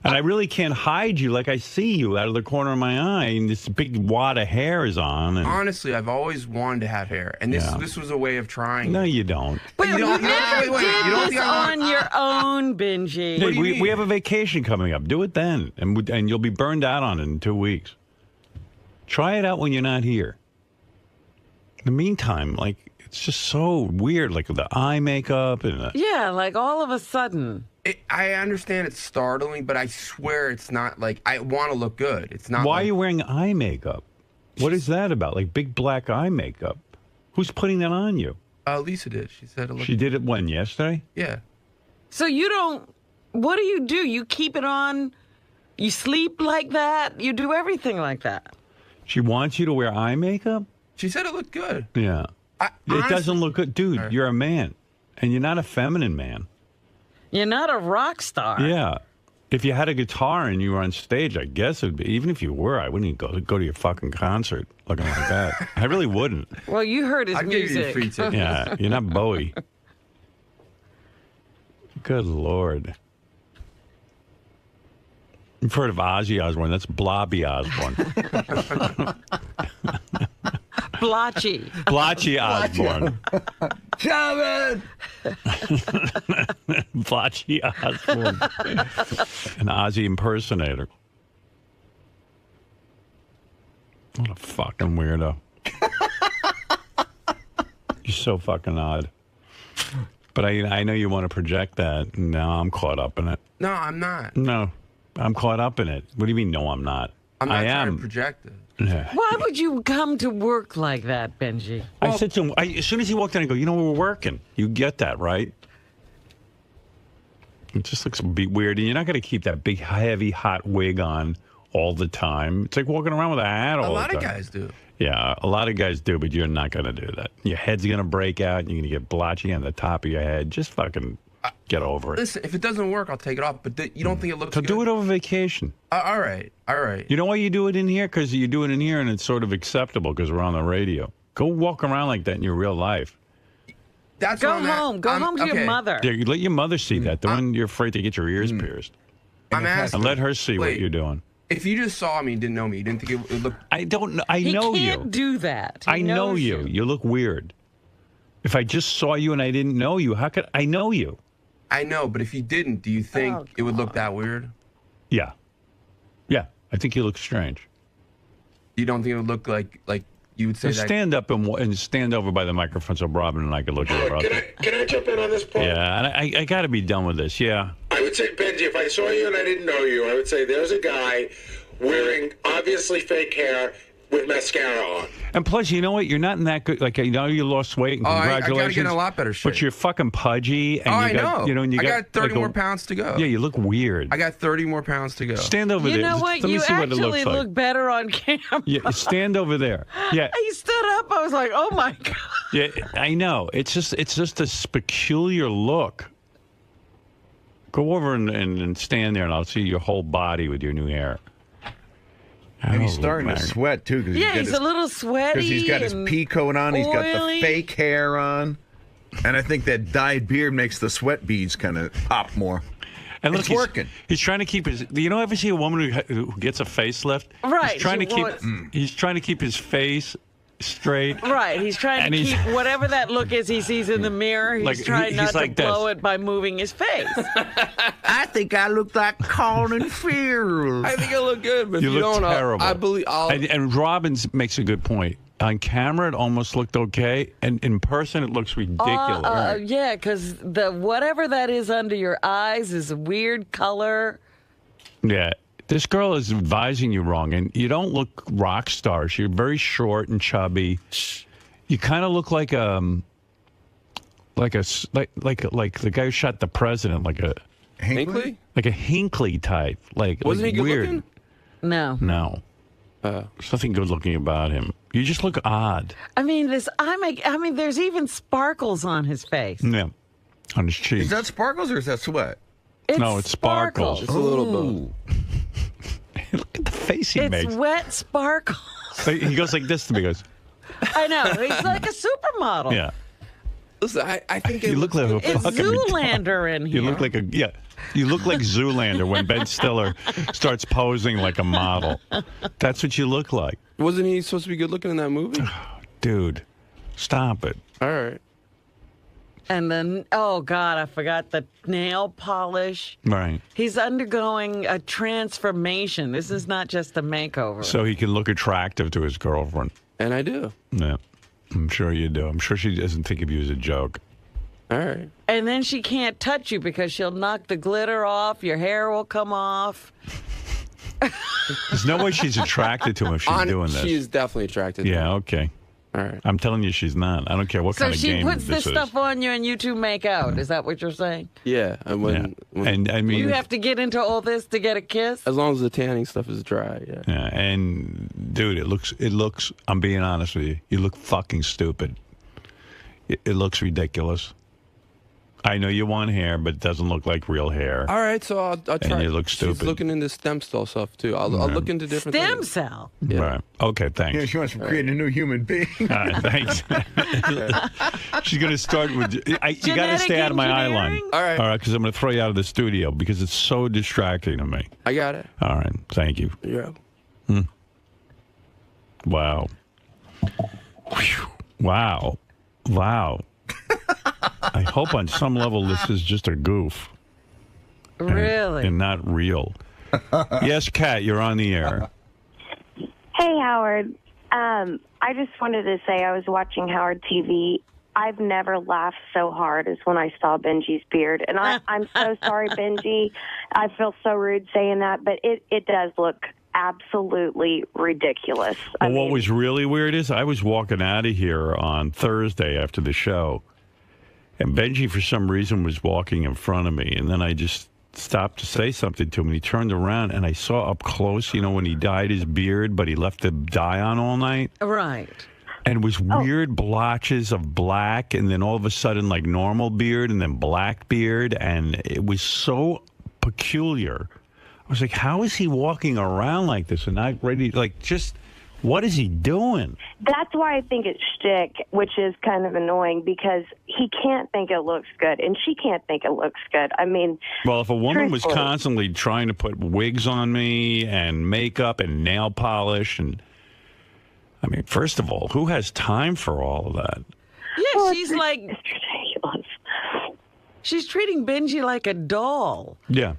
And I really can't hide you. Like, I see you out of the corner of my eye, and this big wad of hair is on. And
honestly, I've always wanted to have hair, and this was a way of trying.
No, you don't.
But you never did this on your own, Benji.
Hey, we have a vacation coming up. Do it then, and you'll be burned out on it in 2 weeks. Try it out when you're not here. In the meantime, like, it's just so weird, like the eye makeup and
yeah, like all of a sudden.
I understand it's startling, but I swear it's not like I want to look good. It's not.
Why are you wearing eye makeup? What is that about? Like big black eye makeup? Who's putting that on you?
Lisa did. She said it looked.
She did it when? Yesterday?
Yeah.
So you don't. What do? You keep it on. You sleep like that. You do everything like that. She
wants you to wear eye makeup?
She said it looked good.
Yeah. It doesn't look good. Dude, you're a man. And you're not a feminine man.
You're not a rock star.
Yeah. If you had a guitar and you were on stage, I guess it would be. Even if you were, I wouldn't go to your fucking concert looking like that. I really wouldn't.
Well, you heard his music.
Give you a free ticket.
Yeah, you're not Bowie. Good Lord. You've heard of Ozzy Osbourne. That's Blobby Osbourne. Blotchy Osbourne.
Kevin!
Blotchy Osbourne. An Ozzy impersonator. What a fucking weirdo. You're so fucking odd. But I know you want to project that. Now I'm caught up in it.
No, I'm not.
No, I'm caught up in it. What do you mean, no, I'm not?
I'm not trying to project it.
Yeah.
Why would you come to work like that, Benji?
I said to him, as soon as he walked in, I go, we're working. You get that, right? It just looks a bit weird. And you're not going to keep that big, heavy, hot wig on all the time. It's like walking around with a hat all the time.
A lot of guys do.
Yeah, a lot of guys do, but you're not going to do that. Your head's going to break out. You're going to get blotchy on the top of your head. Just fucking get over it.
Listen, if it doesn't work, I'll take it off. But you don't think it looks
so
good?
Do it over vacation.
All right.
You know why you do it in here? Because you do it in here and it's sort of acceptable because we're on the radio. Go walk around like that in your real life.
That's
Go home. Go home to your mother.
Yeah, let your mother see that. The one you're afraid to get your ears pierced.
I'm asking.
And let her see what you're doing.
If you just saw me and didn't know me, you didn't think it would look...
I don't know. I know you.
He can't do that.
I know you. You look weird. If I just saw you and I didn't know you, how could I know you?
I know, but if you didn't, do you think it would look that weird?
Yeah. Yeah. I think you look strange.
You don't think it would look like you would say
So
that?
stand up and stand over by the microphone so Robin and I can look at your brother.
Can I jump in on this part?
Yeah, and I got to be done with this. Yeah.
I would say, Benji, if I saw you and I didn't know you, I would say there's a guy wearing obviously fake hair with mascara on.
And plus, you know what? You're not in that good. Like, you know, you lost weight. And
Oh, I
congratulations.
gotta get in a lot better shape.
But you're fucking pudgy. And
Oh,
you
I
got,
know.
You know, and you
I got 30 more pounds to go.
Yeah, you look weird.
I got 30 more pounds to go.
Stand over
You
there.
know
Just
what?
Let me
You
see what it
actually
looks like.
look better on camera.
Yeah, stand over there. Yeah,
He stood up. I was like, oh my God.
yeah. I know. It's just this peculiar look. Go over and stand there, and I'll see your whole body with your new hair.
And he's
Oh,
starting
man.
to sweat too. Cause
Yeah, he's a little sweaty.
Because he's got his
and
pea coat on. He's got the
oily.
fake hair on. And I think that dyed beard makes the sweat beads kind of pop more.
And look,
it's working.
He's trying to keep his. You know, ever see a woman who gets a facelift?
Right,
He's trying
she
to keep.
wants-
He's trying to keep his face straight.
Right, he's trying
And
to
he's-
keep whatever that look is he sees in the mirror. He's
Like,
trying
he's
not
like
to
this.
blow it by moving his face.
I think I look like Colin Farrell.
I think I look good, but
You
if you
look
don't,
terrible.
I believe I'll.
And Robbins makes a good point. On camera, it almost looked okay, and in person, it looks ridiculous.
Yeah, because the whatever that is under your eyes is a weird color.
Yeah. This girl is advising you wrong, and you don't look rock stars. You're very short and chubby. You kind of look like the guy who shot the president, like a
Hinckley?
like a Hinckley type.
Wasn't
like
he good
weird.
looking?
No.
No. There's nothing good looking about him. You just look odd.
I mean, there's even sparkles on his face.
Yeah. On his cheeks.
Is that sparkles or is that sweat?
No, it's sparkles.
Just a little both.
Look at the face he
It's
makes.
wet sparkles.
He goes like this to me. He goes,
I know. He's like a supermodel.
yeah.
Listen, I think
You look like a
It's
fucking
Zoolander in here.
You look like You look like Zoolander when Ben Stiller starts posing like a model. That's what you look like.
Wasn't he supposed to be good looking in that movie?
Dude, stop it.
All right.
And then, oh God, I forgot the nail polish.
Right.
He's undergoing a transformation. This is not just a makeover.
So he can look attractive to his girlfriend.
And I do.
Yeah. I'm sure you do. I'm sure she doesn't think of you as a joke.
All right.
And then she can't touch you because she'll knock the glitter off. Your hair will come off.
There's no way she's attracted to him if she's doing this.
She is definitely attracted to him.
Yeah, okay.
All right.
I'm telling you she's not. I don't care what
So
kind of
she
game
puts
this
this
is.
stuff on you and you two make out. Is that what you're saying?
Yeah. And when
And I mean,
You have to get into all this to get a kiss?
as long as the tanning stuff is dry, yeah.
yeah, and dude, it looks, I'm being honest with you, you look fucking stupid. It looks ridiculous. I know you want hair, but it doesn't look like real hair.
All right, so I'll try.
And you look
She's
stupid.
looking into stem cell stuff too. I'll look into different
Stem
things.
cell.
Yeah.
Right. Okay, thanks.
Yeah, she wants to create a new human being.
All right, thanks. She's going to start with. You got to
Genetic
stay out of my eye line.
engineering?
All right.
All right, because I'm going to throw you out of the studio because it's so distracting to me.
I got it.
All right, thank you.
Yeah.
Wow. Whew. Wow. Wow. I hope on some level this is just a goof.
Really?
And not real. Yes, Kat, you're on the air.
Hey, Howard. I just wanted to say I was watching Howard TV. I've never laughed so hard as when I saw Benji's beard. And I'm so sorry, Benji. I feel so rude saying that, but it does look absolutely ridiculous.
Well, what was really weird is I was walking out of here on Thursday after the show, and Benji, for some reason, was walking in front of me. And then I just stopped to say something to him. And he turned around, and I saw up close, you know, when he dyed his beard, but he left the dye on all night.
Right.
And it was weird blotches of black, and then all of a sudden, like normal beard, and then black beard. And it was so peculiar. I was like, how is he walking around like this and not ready? Like, just, what is he doing?
That's why I think it's shtick, which is kind of annoying because he can't think it looks good, and she can't think it looks good. I mean,
Well, if a woman was
truthfully.
constantly trying to put wigs on me and makeup and nail polish, and I mean, first of all, who has time for all of that?
Yeah, she's like...
It's ridiculous.
She's treating Benji like a doll.
Yeah.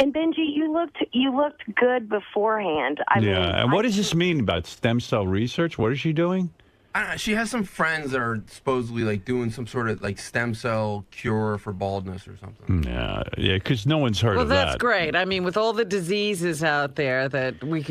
And Benji, you looked good beforehand. I mean,
and what does this mean about stem cell research? What is she doing?
I don't know, she has some friends that are supposedly like doing some sort of like stem cell cure for baldness or something.
Yeah, because no one's heard of that.
Well, that's great. I mean, with all the diseases out there that we could